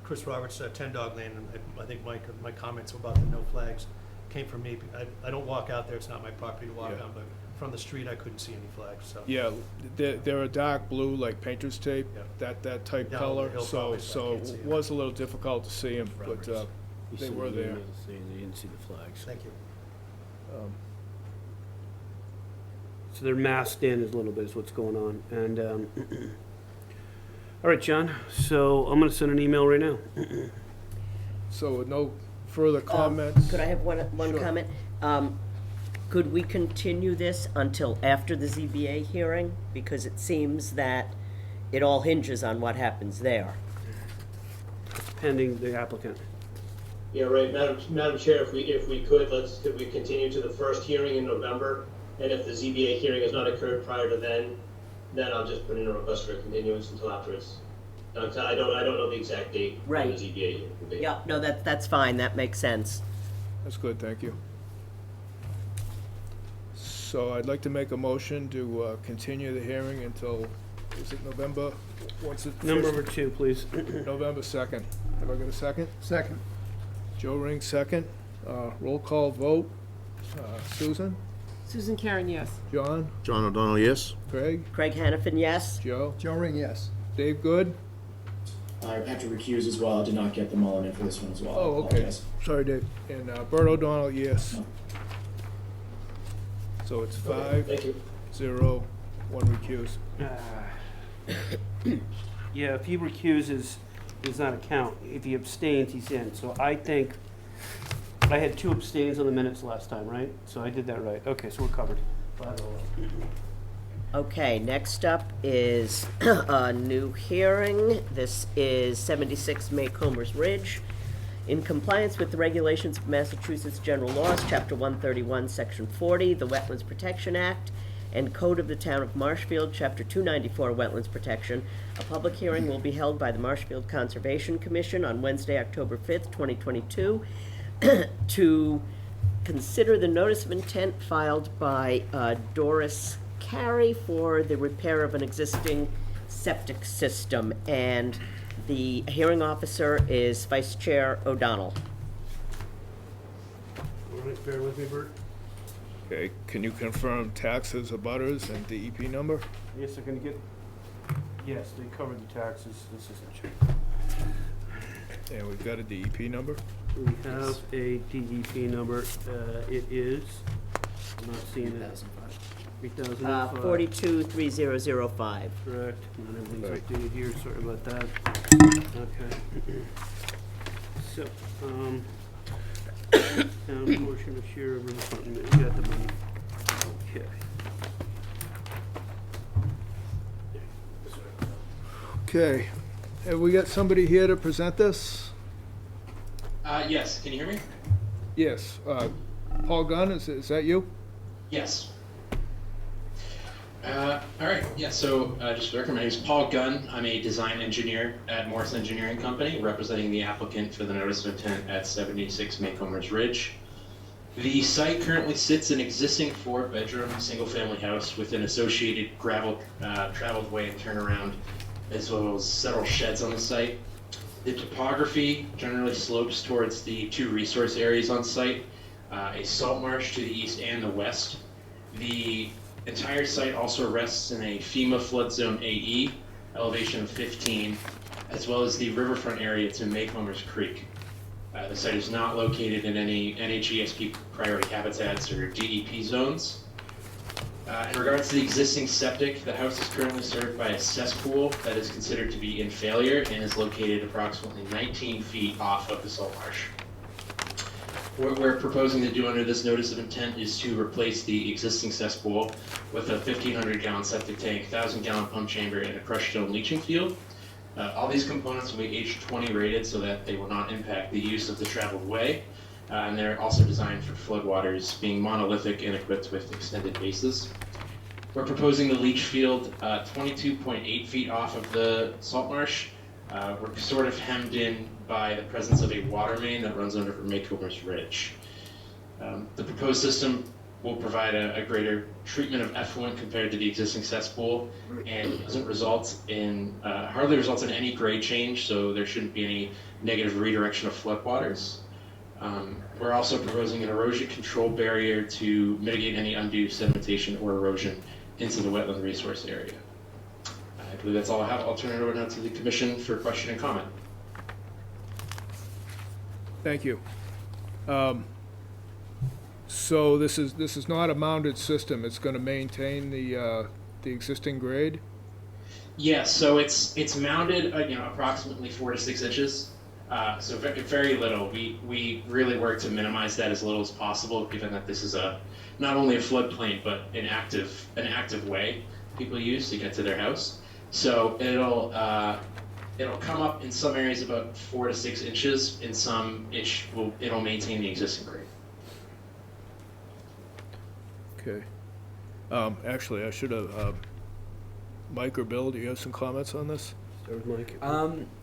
Chris Roberts, 10 Dog Lane, and I think my comments about the no flags came from me. I don't walk out there, it's not my property to walk on, but from the street, I couldn't see any flags, so. Yeah, they're a dark blue, like painter's tape, that type Down color, the hill so probably, so I can't see it 'em. was a little difficult to see them, but Roberts. they were there. They didn't see the flags. Thank you. So they're masked in a little bit is what's going on. And, all right, John, so I'm gonna send an email right now. So with no further comments? Could I have one Sure. comment? Could we continue this until after the ZBA hearing? Because it seems that it all hinges on what happens there. Pending the applicant. Yeah, right, Madam Chair, if we could we continue to the first hearing in November? And if the ZBA hearing has not occurred prior to then I'll just put in a request for a continuance until after it's done. I don't know the exact date. Right. When the ZBA will be. Yeah, no, that's fine, that makes sense. That's good, thank you. So I'd like to make a motion to continue the hearing until, is it November? What's it? Number 2, please. November 2nd. Have I got a second? Second. Joe Ring, second. Roll call vote. Susan? Susan Karen, yes. John? John O'Donnell, yes? Craig? Craig Hannafin, yes? Joe? Joe Ring, yes. Dave Good? I have to recuse as well. I did not get the Mullen in for this one as well. I Oh, okay. apologize. Sorry, Dave. And Bert O'Donnell, yes. No. So it's Okay, thank you. 5-0, 1 recuse. Yeah, if he recuses, does not count. If he abstains, he's in. So I think, I had 2 abstains on the minutes last time, right? So I did that right. Okay, so we're covered. 5-0. Okay, next up is a new hearing. This is 76 Maycombers Ridge. In compliance with the regulations of Massachusetts General Laws, Chapter 131, Section 40, the Wetlands Protection Act, and Code of the Town of Marshfield, Chapter 294, Wetlands Protection, a public hearing will be held by the Marshfield Conservation Commission on Wednesday, October 5th, 2022, to consider the notice of intent filed by Doris Carey for the repair of an existing septic system. And the hearing officer is Vice Chair O'Donnell. All right, bear with me, Bert. Okay, can you confirm taxes, abutters, and DEP number? Yes, they're gonna get, yes, they covered the taxes. This isn't check. And we've got a DEP number? We have a DEP number. It is, I'm not seeing it. 3005. 423005. Correct. And everything's Right. updated here. Sorry about that. Okay. So, town portion of share of riverfront, we got the money. Okay. Okay, have we got somebody here to present this? Yes, can you hear me? Yes, Paul Gunn, is that you? Yes. All right, yeah, so just for the record, my name is Paul Gunn. I'm a design engineer at Morris Engineering Company, representing the applicant for the notice of intent at 76 Maycombers Ridge. The site currently sits an existing 4-bedroom, single-family house with an associated gravel traveled way and turnaround, as well as several sheds on the site. The topography generally slopes towards the 2 resource areas on site, a salt marsh to the east and the west. The entire site also rests in a FEMA flood zone AE, elevation of 15, as well as the riverfront area to Maycombers Creek. The site is not located in any NHESP priority habitats or DEP zones. In regards to the existing septic, the house is currently served by a cesspool that is considered to be in failure and is located approximately 19 feet off of the salt marsh. What we're proposing to do under this notice of intent is to replace the existing cesspool with a 1,500-gallon septic tank, 1,000-gallon pump chamber, and a crushed stone leaching field. All these components will be H20 rated so that they will not impact the use of the traveled way. And they're also designed for floodwaters, being monolithic and equipped with extended bases. We're proposing the leach field 22.8 feet off of the salt marsh. We're sort of hemmed in by the presence of a water main that runs under Maycombers Ridge. The proposed system will provide a greater treatment of effluent compared to the existing cesspool, and doesn't result in, hardly results in any grade change, so there shouldn't be any negative redirection of floodwaters. We're also proposing an erosion control barrier to mitigate any undue sedimentation or erosion into the wetland resource area. I believe that's all I have. I'll turn it over now to the commission for question and comment. Thank you. So this is not a mounded system. It's going to maintain the existing grade? Yeah, so it's mounted, approximately 4 to 6 inches. So very little. We really work to minimize that as little as possible, given that this is not only a floodplain but an active way people use to get to their house. So it'll come up in some areas about 4 to 6 inches. In some, it'll maintain the existing grade. Okay. Actually, I should have, Mike or Bill, do you have some comments on this?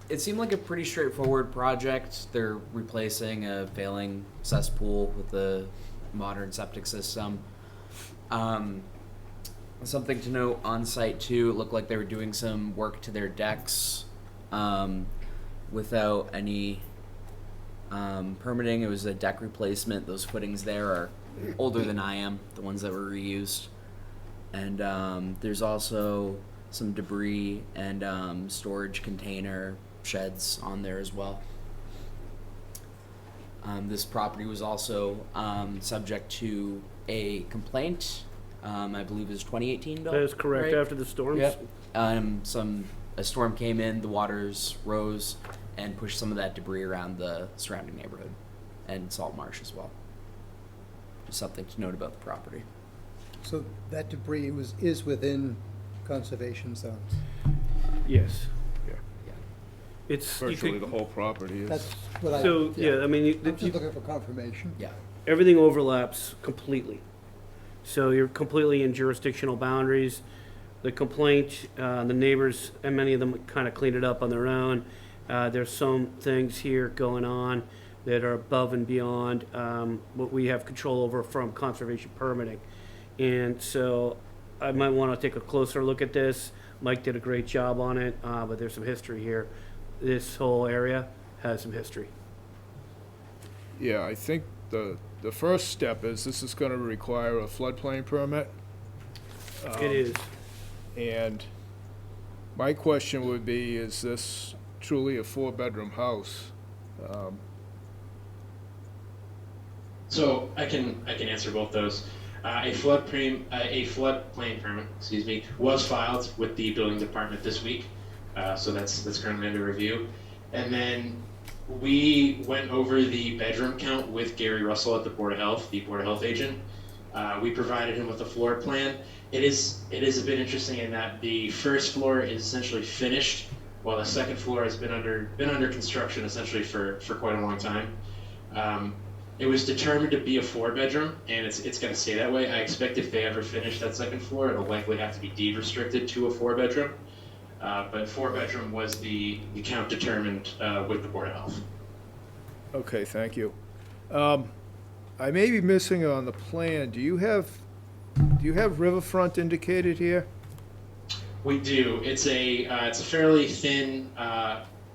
It seemed like a pretty straightforward project. They're replacing a failing cesspool with a modern septic system. Something to note on site too, it looked like they were doing some work to their decks without any permitting. It was a deck replacement. Those footings there are older than I am, the ones that were reused. And there's also some debris and storage container sheds on there as well. This property was also subject to a complaint. I believe it was 2018, Bill? That is correct, right? after the storms. Yep. A storm came in, the waters rose, and push some of that debris around the surrounding neighborhood and salt marsh as well. Just something to note about the property. So that debris is within conservation zones? Yes. Yeah. It's, you Virtually could, the whole property is. That's what I. so, yeah, I mean, I'm just looking for confirmation. Yeah. everything overlaps completely. So you're completely in jurisdictional boundaries. The complaint, the neighbors, and many of them kind of cleaned it up on their own. There's some things here going on that are above and beyond what we have control over from conservation permitting. And so I might want to take a closer look at this. Mike did a great job on it, but there's some history here. This whole area has some history. Yeah, I think the first step is this is gonna require a floodplain permit. It is. And my question would be, is this truly a 4-bedroom house? So I can answer both those. A floodplain permit, excuse me, was filed with the building department this week. So that's currently under review. And then we went over the bedroom count with Gary Russell at the Board of Health, the Board of Health agent. We provided him with a floor plan. It is a bit interesting in that the first floor is essentially finished, while the second floor has been under construction essentially for quite a long time. It was determined to be a 4-bedroom, and it's going to stay that way. I expect if they ever finish that second floor, it'll likely have to be deed restricted to a 4-bedroom. But 4-bedroom was the count determined with the Board of Health. Okay, thank you. I may be missing on the plan. Do you have riverfront indicated here? We do. It's a fairly thin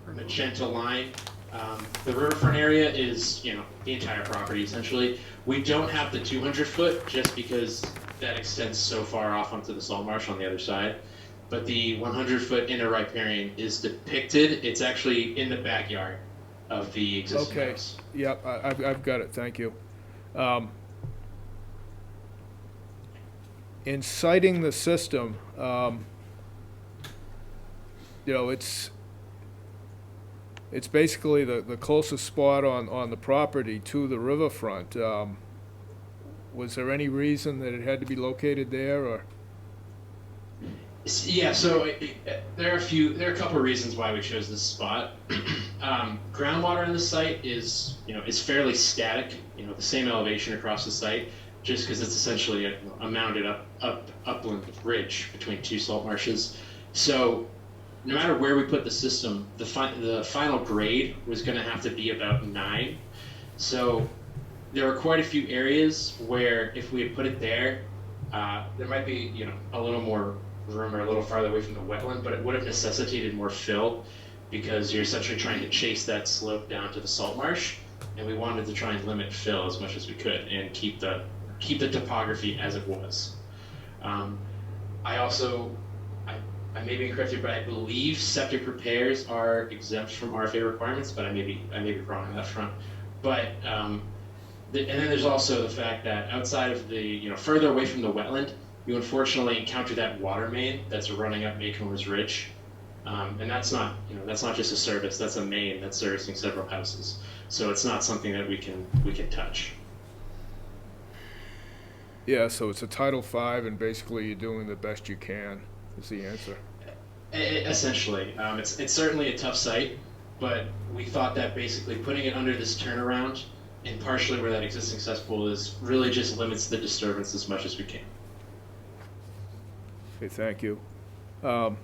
magenta line. The riverfront area is, the entire property essentially. We don't have the 200-foot just because that extends so far off onto the salt marsh on the other side. But the 100-foot inner riparian is depicted. It's actually in the backyard of the existing house. Yep, I've got it. Thank you. In citing the system, it's basically the closest spot on the property to the riverfront. Was there any reason that it had to be located there, or? Yeah, so there are a couple of reasons why we chose this spot. Groundwater on the site is fairly static, the same elevation across the site, just because it's essentially a mounded upland ridge between two salt marshes. So no matter where we put the system, the final grade was going to have to be about 9. So there were quite a few areas where if we had put it there, there might be a little more room or a little farther away from the wetland, but it would have necessitated more fill because you're essentially trying to chase that slope down to the salt marsh, and we wanted to try and limit fill as much as we could and keep the topography as it was. I may be incorrect here, but I believe septic repairs are exempt from RFA requirements, but I may be wrong on that front. But and then there's also the fact that outside of the further away from the wetland, you unfortunately encounter that water main that's running up Maycombers Ridge, and that's not just a service. That's a main that's servicing several houses. So it's not something that we can touch. Yeah, so it's a Title V, and basically you're doing the best you can, is the answer. Essentially. It's certainly a tough site, but we thought that basically putting it under this turnaround, and partially where that existing cesspool is, really just limits the disturbance as much as we can. Okay, thank you. The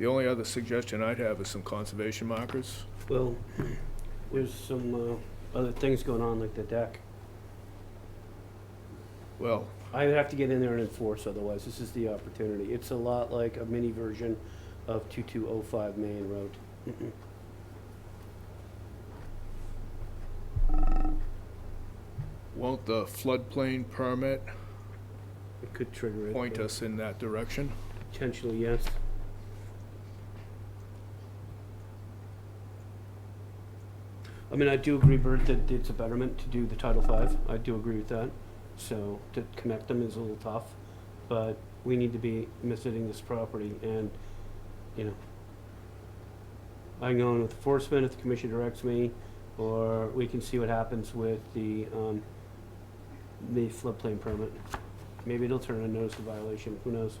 only other suggestion I'd have is some conservation markers. Well, there's some other things going on, like the deck. Well, I'd have to get in there and enforce, otherwise this is the opportunity. It's a lot like a mini version of 2205 Main Road. Won't the floodplain permit It could trigger it. point but us in that direction? Potentially, yes. I mean, I do agree, Bert, that it's a betterment to do the Title V. I do agree with that. So to connect them is a little tough, but we need to be visiting this property and, I can go in with enforcement if the commission directs me, or we can see what happens with the floodplain permit. Maybe it'll turn a notice of violation, who knows?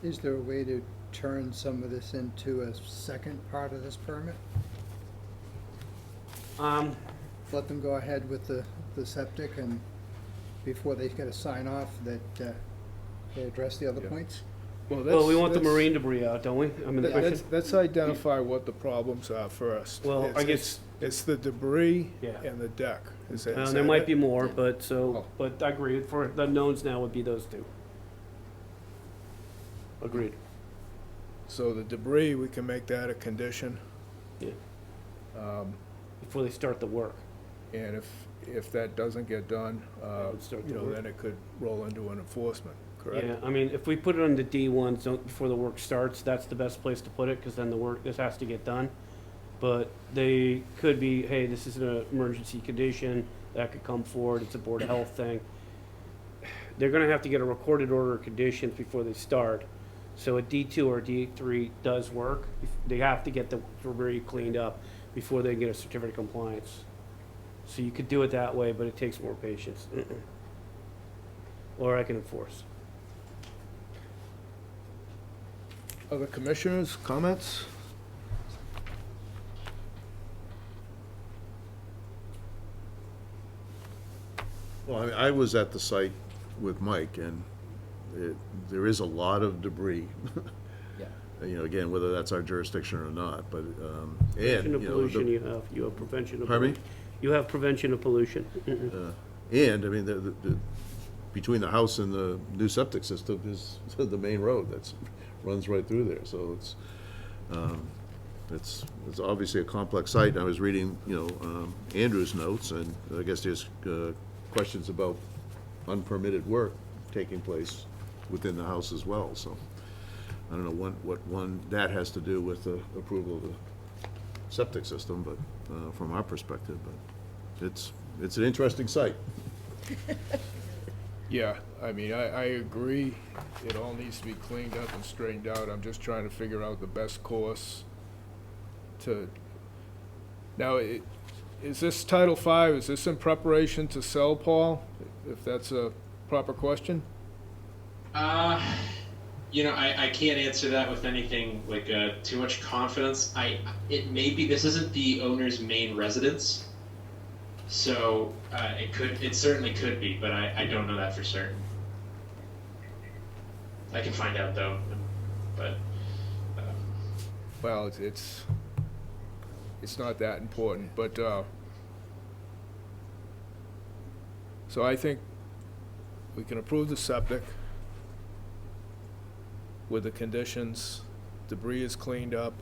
Is there a way to turn some of this into a second part of this permit? Let them go ahead with the septic, and before they get a sign off that they address the other points? Well, we want the marine debris out, don't we? I mean, the question. Let's identify what the problems are first. Well, I guess. It's the debris Yeah. and the deck. Is that There might it? be more, but but I agree, for the knowns now would be those two. Agreed. So the debris, we can make that a condition. Yeah. Before they start the work. And if that doesn't get done, start the work. then it could roll into an enforcement, correct? Yeah, I mean, if we put it on the D1 zone before the work starts, that's the best place to put it, because then this has to get done. But they could be, hey, this is an emergency condition, that could come forward, it's a Board of Health thing. They're gonna have to get a recorded order of conditions before they start. So a D2 or D3 does work. They have to get the debris cleaned up before they get a certificate of compliance. So you could do it that way, but it takes more patience. Or I can enforce. Other commissioners, comments? Well, I was at the site with Mike, and there is a lot of debris. Yeah. You know, again, whether that's our jurisdiction or not, but, Prevention of you know, pollution you have prevention of. Pardon me? You have prevention of pollution. And, I mean, between the house and the new septic system is the main road that's, runs right through there, so it's obviously a complex site. I was reading, Andrew's notes, and I guess there's, questions about unpermitted work taking place within the house as well, so I don't know what that has to do with the approval of the septic system, but, from our perspective, but it's an interesting site. Yeah, I mean, I agree, it all needs to be cleaned up and straightened out. I'm just trying to figure out the best course to, now, is this Title V, is this in preparation to sell, Paul? If that's a proper question? I can't answer that with anything like too much confidence. It may be, this isn't the owner's main residence, so it certainly could be, but I don't know that for certain. I can find out though, but. Well, it's not that important, but, so I think we can approve the septic with the conditions, debris is cleaned up,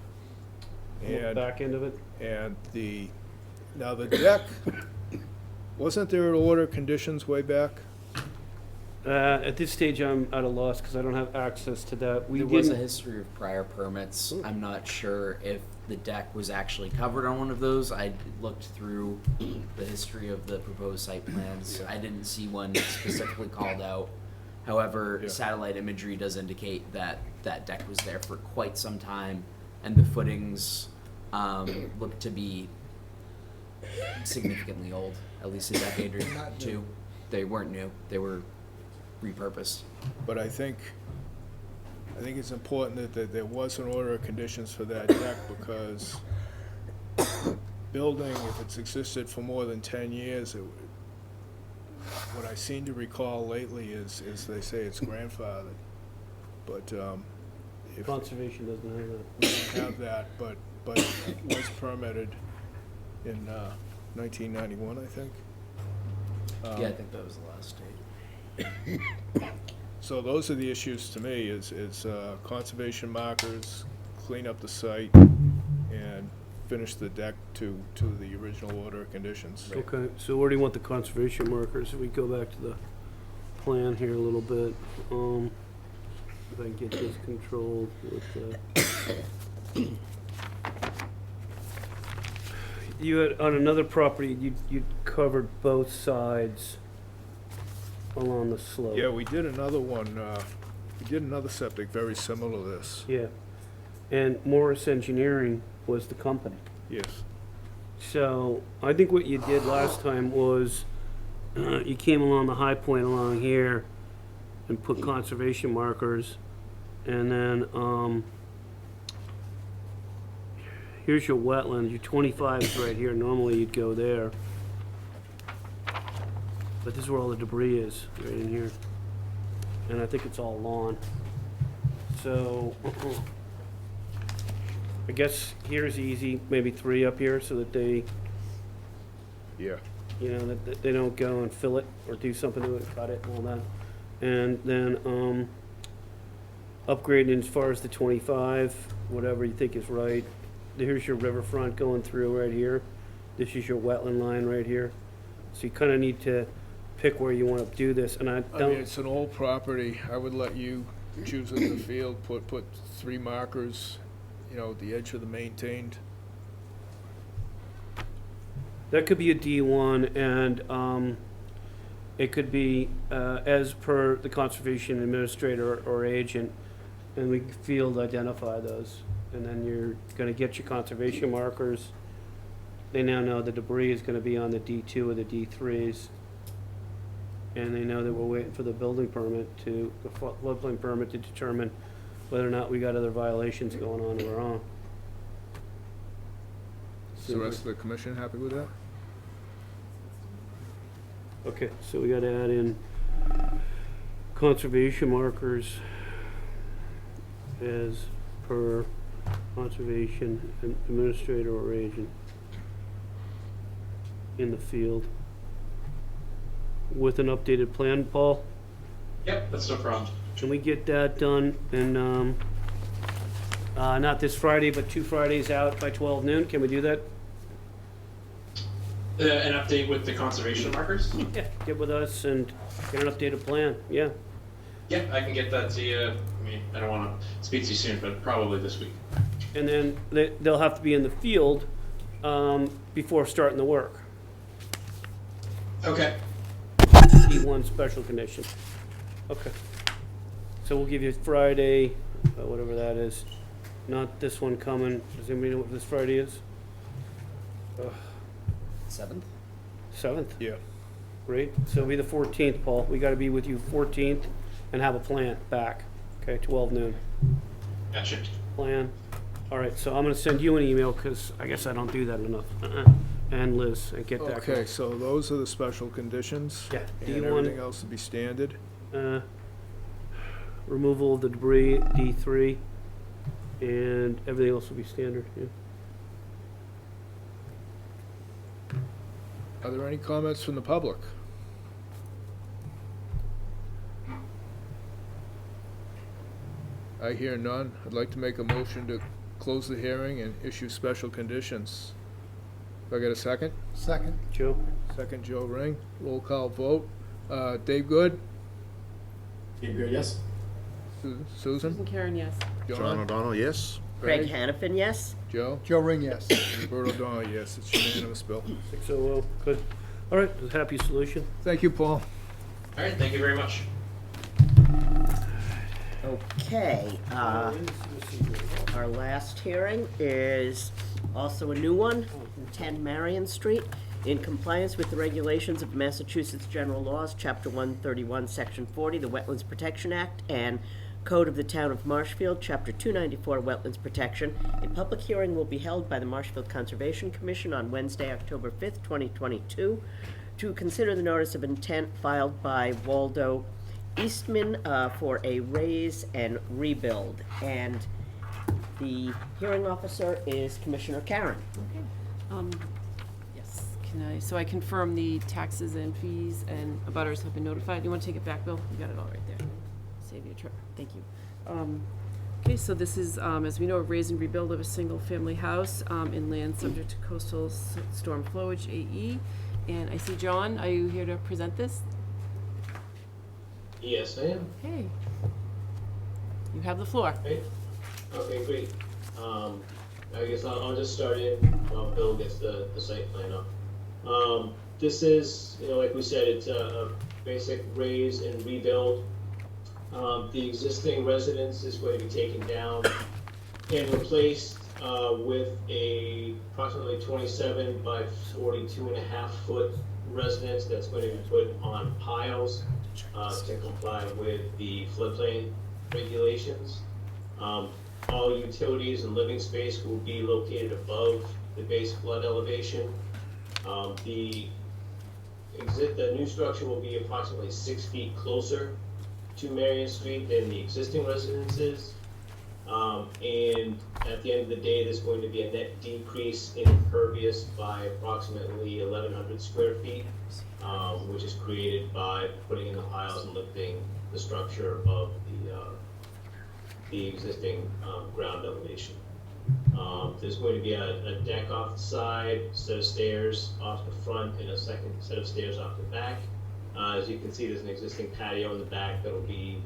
and. Back end of it? And now the deck, wasn't there an order of conditions way back? At this stage, I'm at a loss because I don't have access to that. There was a history of prior permits. I'm not sure if the deck was actually covered on one of those. I looked through the history of the proposed site plans. I didn't see one specifically called out. However, satellite imagery does indicate that that deck was there for quite some time, and the footings look to be significantly old, at least a decade or two. They weren't new. They were repurposed. But I think it's important that there was an order of conditions for that deck, because building, if it's existed for more than 10 years, what I seem to recall lately is they say it's grandfathered. But if Conservation doesn't have that. we don't have that, but it was permitted in 1991, I think. Yeah, I think that was the last date. So those are the issues to me, is conservation markers, clean up the site, and finish the deck to the original order of conditions. Okay, so where do you want the conservation markers? If we go back to the plan here a little bit, if I can get this controlled with you had, on another property, you covered both sides along the slope. Yeah, we did another one, we did another septic very similar to this. Yeah, and Morris Engineering was the company. Yes. So I think what you did last time was you came along the high point along here and put conservation markers, and then here's your wetlands. Your 25 is right here. Normally you'd go there, but this is where all the debris is, right in here. And I think it's all lawn. So I guess here's easy, maybe 3 up here so that they, Yeah. you know, that they don't go and fill it or do something to it, cut it and all that. And then upgrading as far as the 25, whatever you think is right. Here's your riverfront going through right here. This is your wetland line right here. So you kind of need to pick where you want to do this. And I I don't. mean, it's an old property. I would let you choose in the field, put 3 markers, you know, at the edge of the maintained. That could be a D1, and it could be as per the conservation administrator or agent, and we field identify those. And then you're going to get your conservation markers. They now know the debris is going to be on the D2 or the D3s. And they know that we're waiting for the building permit the floodplain permit to determine whether or not we got other violations going on of our own. Is the rest of the commission happy with that? Okay, so we gotta add in conservation markers as per conservation administrator or agent in the field with an updated plan, Paul? Yep, that's no problem. Can we get that done and, not this Friday, but 2 Fridays out by 12 noon? Can we do that? An update with the conservation markers? Yeah, get with us and get an updated plan, yeah. Yeah, I can get that to you. I mean, I don't want to speak to you soon, but probably this week. And then they'll have to be in the field before starting the work. Okay. E1 special condition. Okay. So we'll give you Friday, whatever that is. Not this one coming. Does anybody know what this Friday is? 7th? 7th? Yeah. Great. So it'll be the 14th, Paul. We got to be with you 14th and have a plan back. Okay, 12 noon. Gotcha. Plan. All right, so I'm going to send you an email because I guess I don't do that enough. And Liz, and get that. Okay, so those are the special conditions. Yeah. And D1. everything else will be standard. Removal of the debris, D3, and everything else will be standard, yeah. Are there any comments from the public? I hear none. I'd like to make a motion to close the hearing and issue special conditions. Do I get a second? Second. Joe? Second, Joe Ring. Roll call vote. Dave Good? Dave Good, yes? Susan? Susan Karen, yes. John O'Donnell, yes? Craig Hannafin, yes? Joe? Joe Ring, yes. And Bert O'Donnell, yes. It's unanimous, Bill. 600, good. All right, a happy solution. Thank you, Paul. All right, thank you very much. Okay, our last hearing is also a new one, 10 Marion Street. In compliance with the regulations of Massachusetts General Laws, Chapter 131, Section 40, the Wetlands Protection Act, and Code of the Town of Marshfield, Chapter 294, Wetlands Protection, a public hearing will be held by the Marshfield Conservation Commission on Wednesday, October 5th, 2022, to consider the notice of intent filed by Waldo Eastman for a raise and rebuild. And the hearing officer is Commissioner Karen. Okay. Yes, so I confirm the taxes and fees and abutters have been notified. You want to take it back, Bill? You got it all right there. Save you a trip. Thank you. Okay, so this is, as we know, a raise and rebuild of a single-family house in land subject to coastal storm flowage, AE. And I see John, are you here to present this? Yes, I am. Okay. You have the floor. Okay, great. I guess I'll just start in while Bill gets the site plan up. This is, like we said, it's a basic raise and rebuild. The existing residence is going to be taken down and replaced with a approximately 27 by 42.5 foot residence that's going to be put on piles to comply with the floodplain regulations. All utilities and living space will be located above the base flood elevation. The new structure will be approximately 6 feet closer to Marion Street than the existing residences. And at the end of the day, there's going to be a net decrease in impervious by approximately 1,100 square feet, which is created by putting in the piles and lifting the structure above the existing ground elevation. There's going to be a deck off the side, a set of stairs off the front, and a second set of stairs off the back. As you can see, there's an existing patio in the back that will be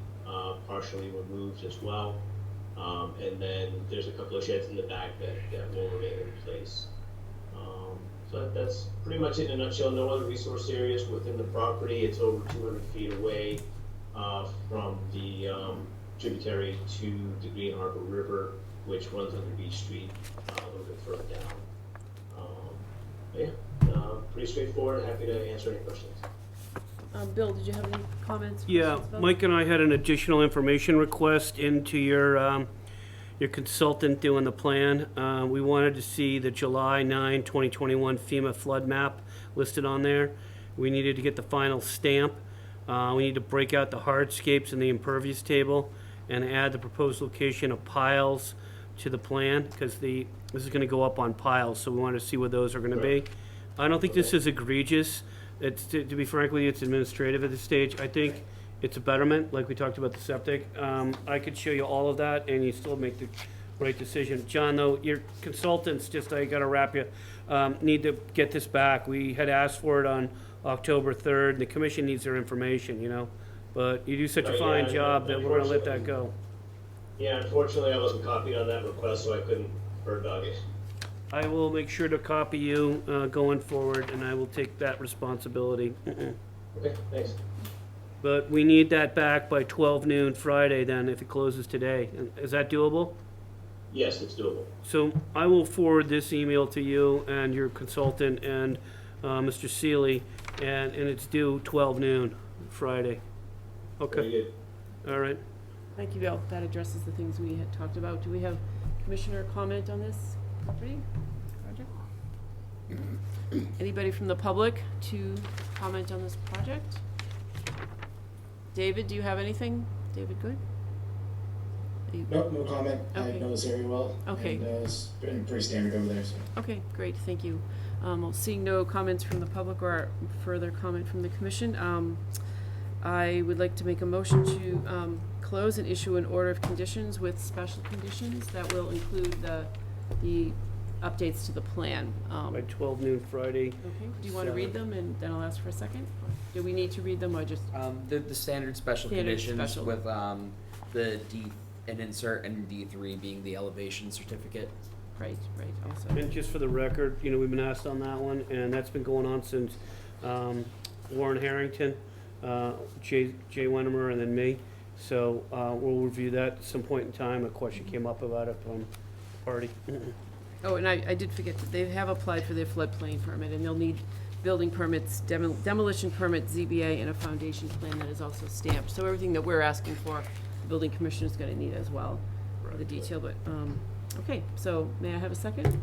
partially removed as well. And then there's a couple of sheds in the back that will remain in place. So that's pretty much it in a nutshell. No other resource areas within the property. It's over 200 feet away from the tributary to the Green Harbor River, which runs under Beach Street a little bit further down. Pretty straightforward. Happy to answer any questions. Bill, did you have any comments? Yeah, questions about Mike and I had an additional information request into your consultant doing the plan. We wanted to see the July 9, 2021 FEMA flood map listed on there. We needed to get the final stamp. We need to break out the hardscapes and the impervious table and add the proposed location of piles to the plan, because this is going to go up on piles, so we want to see what those are going to be. I don't think this is egregious. It's, to be frank with you, it's administrative at this stage. I think it's a betterment, like we talked about the septic. I could show you all of that, and you still make the right decision. John, though, your consultants, just, I gotta wrap you, need to get this back. We had asked for it on October 3rd. The commission needs their information, you know? But you do such a fine job that we're gonna let that go. Yeah, unfortunately, I wasn't copied on that request, so I couldn't bird dog it. I will make sure to copy you going forward, and I will take that responsibility. Okay, thanks. But we need that back by 12 noon Friday then, if it closes today. Is that doable? Yes, it's doable. So I will forward this email to you and your consultant and Mr. Seeley, and it's due 12 noon Friday. Okay. Very good. All right. Thank you, Bill. That addresses the things we had talked about. Do we have commissioner comment on this property project? Anybody from the public to comment on this project? David, do you have anything? David, good? Nope, no comment. Okay. I know this area well. Okay. And it's been pretty standard over there, so. Okay, great, thank you. Well, seeing no comments from the public or further comment from the commission, I would like to make a motion to close and issue an order of conditions with special conditions that will include the updates to the plan. By 12 noon Friday. Okay, do you want to read them and then I'll ask for a second? Or do we need to read them or just? The standard special Standard conditions special. with the an insert and D3 being the elevation certificate. Right, also. And just for the record, you know, we've been asked on that one, and that's been going on since Warren Harrington, Jay Wennemer, and then me. So we'll review that at some point in time. A question came up about it from the party. Oh, and I did forget, they have applied for their floodplain permit, and they'll need building permits, demolition permit, ZBA, and a foundation plan that is also stamped. So everything that we're asking for, the building commissioner is gonna need as well, for the detail, but, okay, so may I have a second?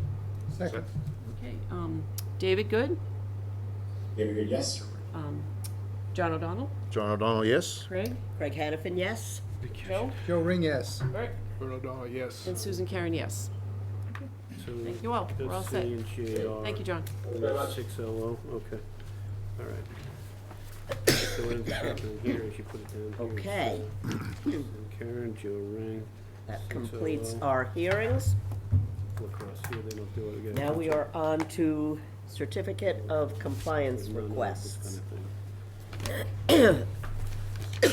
Second. Okay, David, good? David, good, yes? John O'Donnell? John O'Donnell, yes? Craig? Craig Hannafin, yes? Joe? Joe Ring, yes. Bert? Bert O'Donnell, yes. And Susan Karen, yes. So Thank you all, we're all set. SC and JR. Thank you, John. 6LO, okay. All right. So what ends up happening here is you put it down here. Okay. So, Karen, Joe Ring. That 6LO. completes our hearings. Look across here, they don't do it again. Now we are on to certificate of compliance Run out, this requests. kind of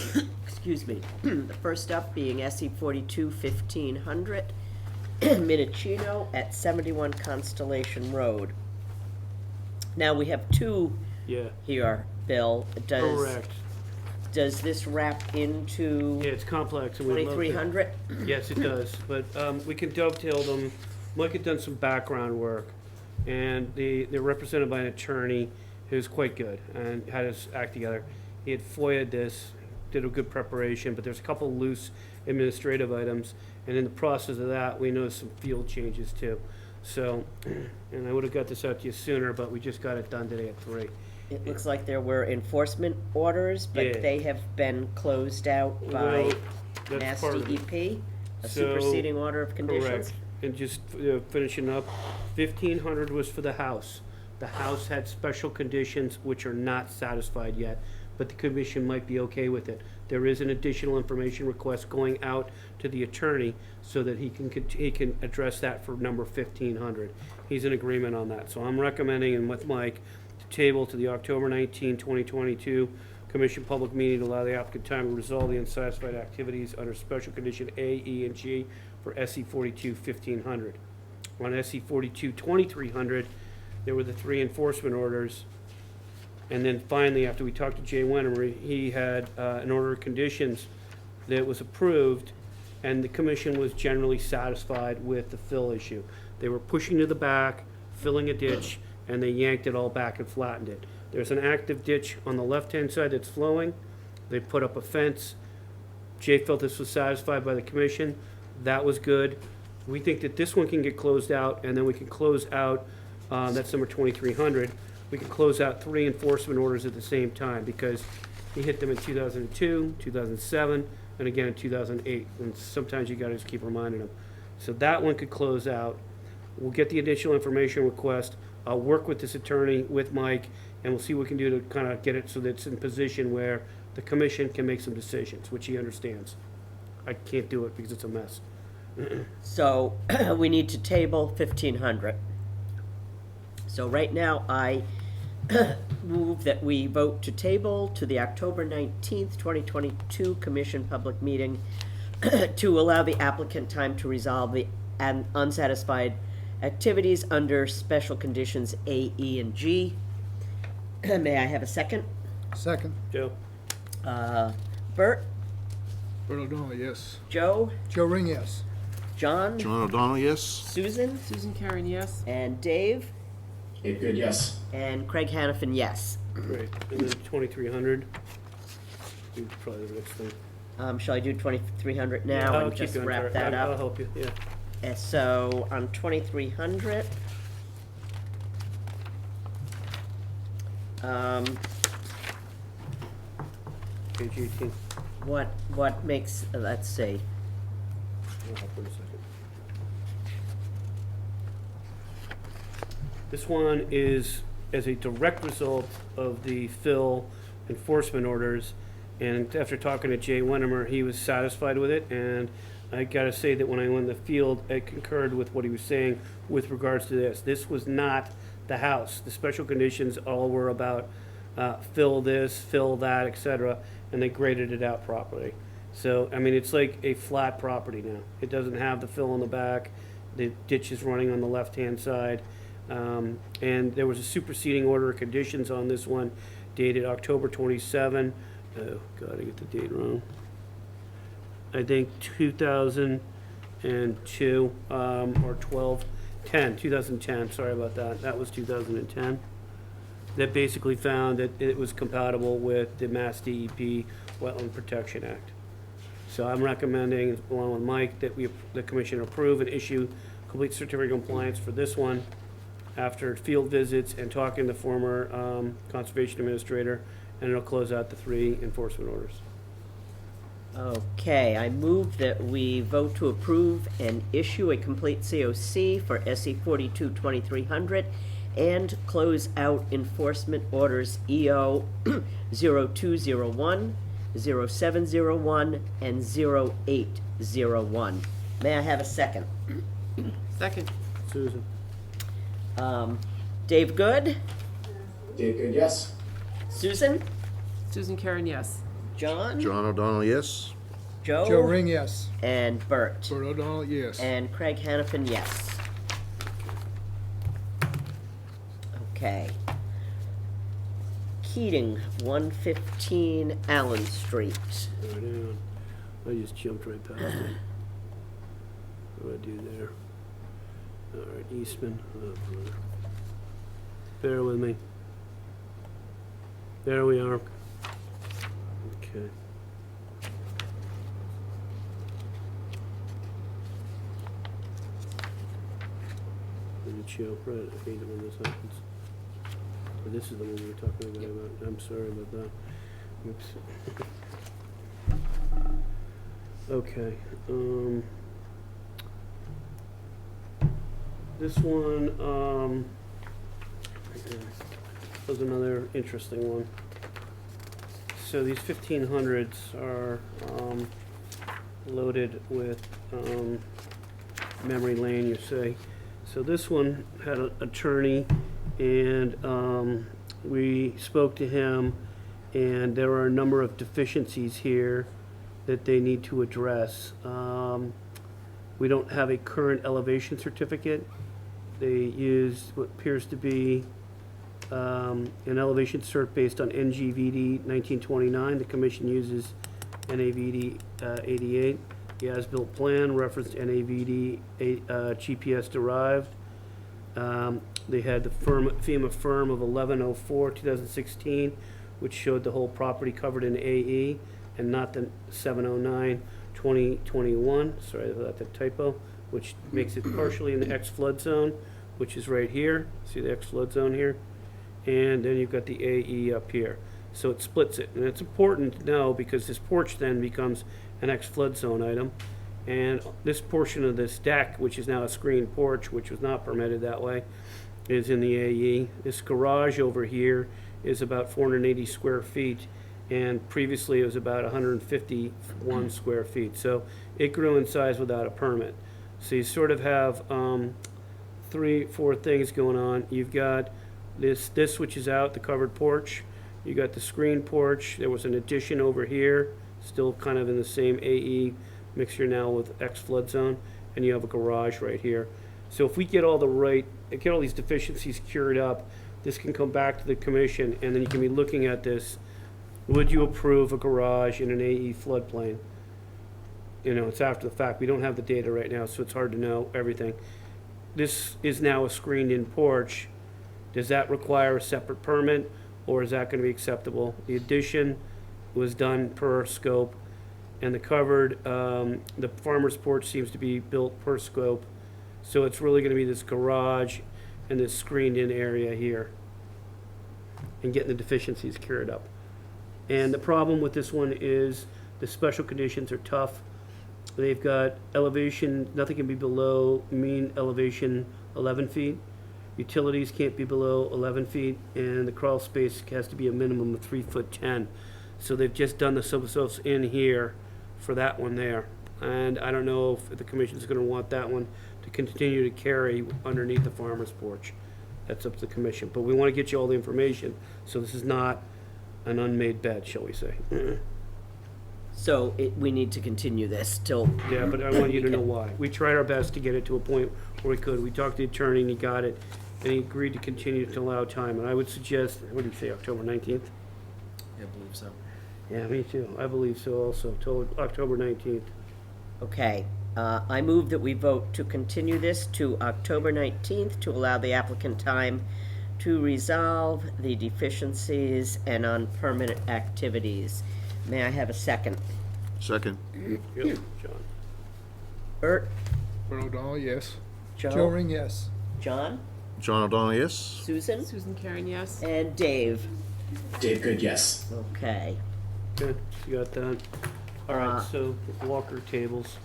thing. Excuse me. The first up being SE 42-1500, Minicino at 71 Constellation Road. Now we have two Yeah. here, Bill. Correct. does this wrap into Yeah, it's complex. And we'd love to- 2300? Yes, it does, but we can dovetail them. Mike had done some background work, and they're represented by an attorney who's quite good and had us act together. He had FOIA'd this, did a good preparation, but there's a couple loose administrative items, and in the process of that, we noticed some field changes too. So, and I would have got this out to you sooner, but we just got it done today at 3. It looks like there were enforcement orders, but Yeah. they have been closed out by Well, that's Mass part of it. DEP, a So, superseding order of conditions. Correct. And just finishing up, 1,500 was for the house. The house had special conditions which are not satisfied yet, but the commission might be okay with it. There is an additional information request going out to the attorney so that he can address that for number 1,500. He's in agreement on that. So I'm recommending, and with Mike, to table to the October 19, 2022 Commission public meeting to allow the applicant time to resolve the unsatisfied activities under special condition A, E, and G for SE 42 1500. On SE 42 2300, there were the 3 enforcement orders. And then finally, after we talked to Jay Wenham, he had an order of conditions that was approved, and the commission was generally satisfied with the fill issue. They were pushing to the back, filling a ditch, and they yanked it all back and flattened it. There's an active ditch on the left-hand side that's flowing. They put up a fence. Jay felt this was satisfied by the commission. That was good. We think that this one can get closed out, and then we can close out, that's number 2300. We can close out 3 enforcement orders at the same time because he hit them in 2002, 2007, and again in 2008. And sometimes you gotta just keep reminding them. So that one could close out. We'll get the additional information request. I'll work with this attorney, with Mike, and we'll see what we can do to kind of get it so that it's in position where the commission can make some decisions, which he understands. I can't do it because it's a mess. So we need to table 1,500. So right now, I move that we vote to table to the October 19th, 2022 Commission public meeting to allow the applicant time to resolve the unsatisfied activities under special conditions A, E, and G. May I have a second? Second. Joe? Bert? Bert O'Donnell, yes. Joe? Joe Ring, yes. John? John O'Donnell, yes. Susan? Susan Karen, yes. And Dave? Dave Good, yes. And Craig Hannafin, yes. Great. And then 2300. Probably the next thing. Shall I do 2,300 Yeah, now I'll and keep just you on wrap track. that I'll up? help you, yeah. And so on 2,300, Page 18. what makes, let's see, I'll help in a second. This one is as a direct result of the Phil enforcement orders. And after talking to Jay Wenham, he was satisfied with it. And I gotta say that when I went in the field, I concurred with what he was saying with regards to this. This was not the house. The special conditions all were about fill this, fill that, etc. And they graded it out properly. So, I mean, it's like a flat property now. It doesn't have the fill in the back. The ditch is running on the left-hand side. And there was a superseding order of conditions on this one dated October 27. Oh, God, I get the date wrong. I think 2002, or 2010, sorry about that. That was 2010. That basically found that it was compatible with the Mass DEP Wetland Protection Act. So I'm recommending, along with Mike, that the commission approve and issue complete certificate of compliance for this one after field visits and talking to the former conservation administrator, and it'll close out the 3 enforcement orders. okay, I move that we vote to approve and issue a complete COC for SE 42 2300 and close out enforcement orders EO 0201, 0701, and 0801. May I have a second? Second. Susan? Dave Good? Dave Good, yes. Susan? Susan Karen, yes. John? John O'Donnell, yes. Joe? Joe Ring, yes. And Bert? Bert O'Donnell, yes. And Craig Hannafin, yes. Okay. Heating, 115 Allen Street. Right on. I just jumped right past it. What do I do there? All right, Eastman. Oh, brother. Bear with me. There we are. Okay. Did it show? Right, I hate it when this happens. But this is the one we were talking about. I'm sorry about that. Oops. Okay. This one was another interesting one. So these 1500s are loaded with memory lane, you say. So this one had an attorney, and we spoke to him, and there are a number of deficiencies here that they need to address. We don't have a current elevation certificate. They used what appears to be an elevation cert based on NGVD 1929. The commission uses NAVD 88. The as-built plan referenced NAVD GPS derived. They had the FEMA firm of 11/04/2016, which showed the whole property covered in AE and not the 7/09/2021. Sorry about that typo, which makes it partially in the X flood zone, which is right here. See the X flood zone here? And then you've got the AE up here. So it splits it. And it's important to know because this porch then becomes an X flood zone item. And this portion of this deck, which is now a screened porch, which was not permitted that way, is in the AE. This garage over here is about 480 square feet, and previously it was about 151 square feet. So it grew in size without a permit. So you sort of have 3-4 things going on. You've got this which is out, the covered porch. You got the screened porch. There was an addition over here, still kind of in the same AE mixture now with X flood zone, and you have a garage right here. So if we get all these deficiencies cured up, this can come back to the commission, and then you can be looking at this. Would you approve a garage in an AE floodplain? You know, it's after the fact. We don't have the data right now, so it's hard to know everything. This is now a screened-in porch. Does that require a separate permit, or is that going to be acceptable? The addition was done per scope, and the covered, the farmer's porch seems to be built per scope. So it's really going to be this garage and this screened-in area here, and getting the deficiencies cured up. And the problem with this one is the special conditions are tough. They've got elevation, nothing can be below mean elevation 11 feet. Utilities can't be below 11 feet, and the crawl space has to be a minimum of 3'10". So they've just done the subsurface in here for that one there. And I don't know if the commission's gonna want that one to continue to carry underneath the farmer's porch. That's up to the commission, but we wanna get you all the information, so this is not an unmade bed, shall we say. So we need to continue this till. Yeah, but I want you to know why. We tried our best to get it to a point where we could. We talked to the attorney and he got it, and he agreed to continue to allow time. And I would suggest, what do you say, October 19th? I believe so. Yeah, me too. I believe so also, till October 19th. Okay, I move that we vote to continue this to October 19th to allow the applicant time to resolve the deficiencies and unpermitted activities. May I have a second? Second. Yep, John. Bert? Bert O'Donnell, yes. Joe? Joe Ring, yes. John? John O'Donnell, yes. Susan? Susan Karen, yes. And Dave? Dave Good, yes. Okay. Good, you got that. All right, so Walker tables.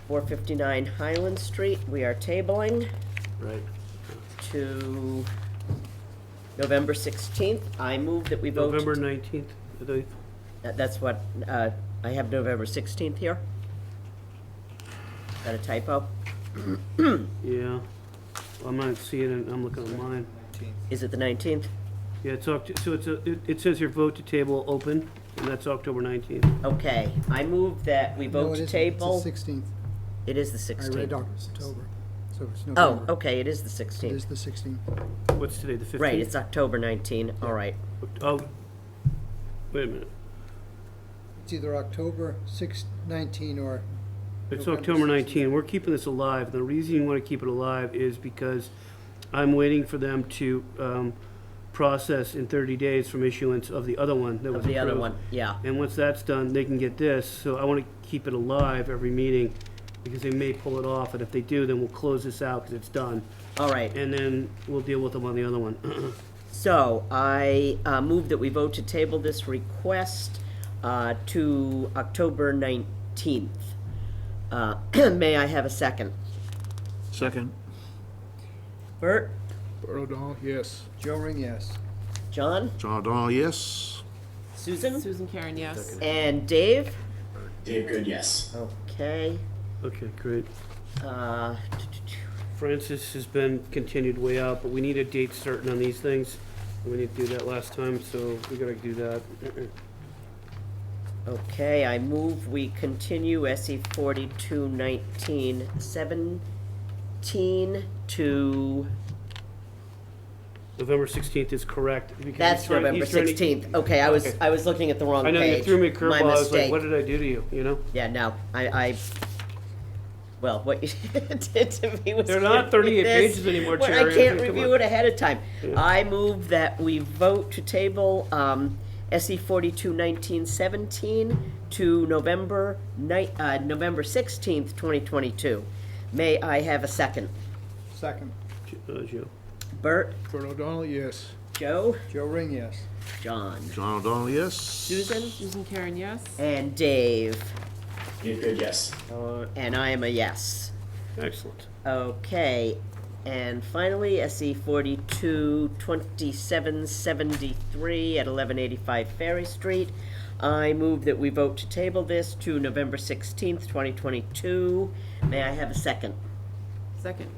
459 Highland Street, we are tabling Right. to November 16th. I move that we vote. November 19th, I think. That's what, I have November 16th here. Is that a typo? Yeah. I'm not seeing it, I'm looking at mine. Is it the 19th? Yeah, so it says here vote to table open, and that's October 19th. Okay, I move that we No, vote it to isn't. table. It's the 16th. It is the 16th. I read October. so it's Oh, November. okay, it is the It 16th. is the 16th. What's today, the 15th? Right, it's October 19, all right. Oh, wait a minute. It's either October 19 or It's November October 16th. 19. We're keeping this alive. The reason you want to keep it alive is because I'm waiting for them to process in 30 days from issuance of the other one that was Of the other approved. one, yeah. And once that's done, they can get this. So I want to keep it alive every meeting because they may pull it off. And if they do, then we'll close this out because it's done. All right. And then we'll deal with them on the other one. So I move that we vote to table this request to October 19th. May I have a second? Second. Bert? Bert O'Donnell, yes. Joe Ring, yes. John? John O'Donnell, yes. Susan? Susan Karen, yes. And Dave? Dave Good, yes. Okay. Okay, great. Uh, Francis has been continued way out, but we need a date certain on these things. We didn't do that last time, so we gotta do that. Okay, I move we continue SE 421917 to, November 16th is correct. because that's he's trying- November he's trying to- 16th. Okay, I was looking at the wrong I page. know, you threw me a My curveball. I was like, mistake. what did I do to you, you know? Yeah, no, I well, what you did to me was. They're not give me 38 this, pages anymore, where Chair. I can't Come review on. it ahead of time. Yeah. I move that we vote to table SE 421917 to November 16th, 2022. May I have a second? Second. Joe. Bert? Bert O'Donnell, yes. Joe? Joe Ring, yes. John? John O'Donnell, yes. Susan? Susan Karen, yes. And Dave? Dave Good, yes. And I am a yes. Excellent. Okay, and finally, SE 422773 at 1185 Ferry Street. I move that we vote to table this to November 16th, 2022. May I have a second? Second.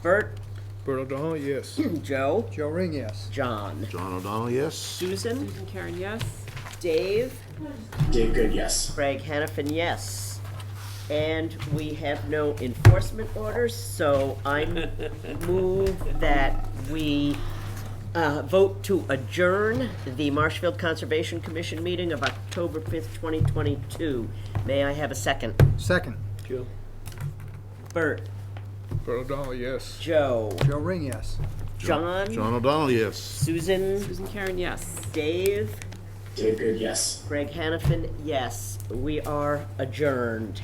Bert? Bert O'Donnell, yes. Joe? Joe Ring, yes. John? John O'Donnell, yes. Susan? Susan Karen, yes. Dave? Dave Good, yes. Craig Hannafin, yes. And we have no enforcement orders, so I move that we vote to adjourn the Marshfield Conservation Commission meeting of October 5th, 2022. May I have a second? Second. Joe. Bert? Bert O'Donnell, yes. Joe? Joe Ring, yes. John? John O'Donnell, yes. Susan? Susan Karen, yes. Dave? Dave Good, yes. Greg Hannafin, yes. We are adjourned.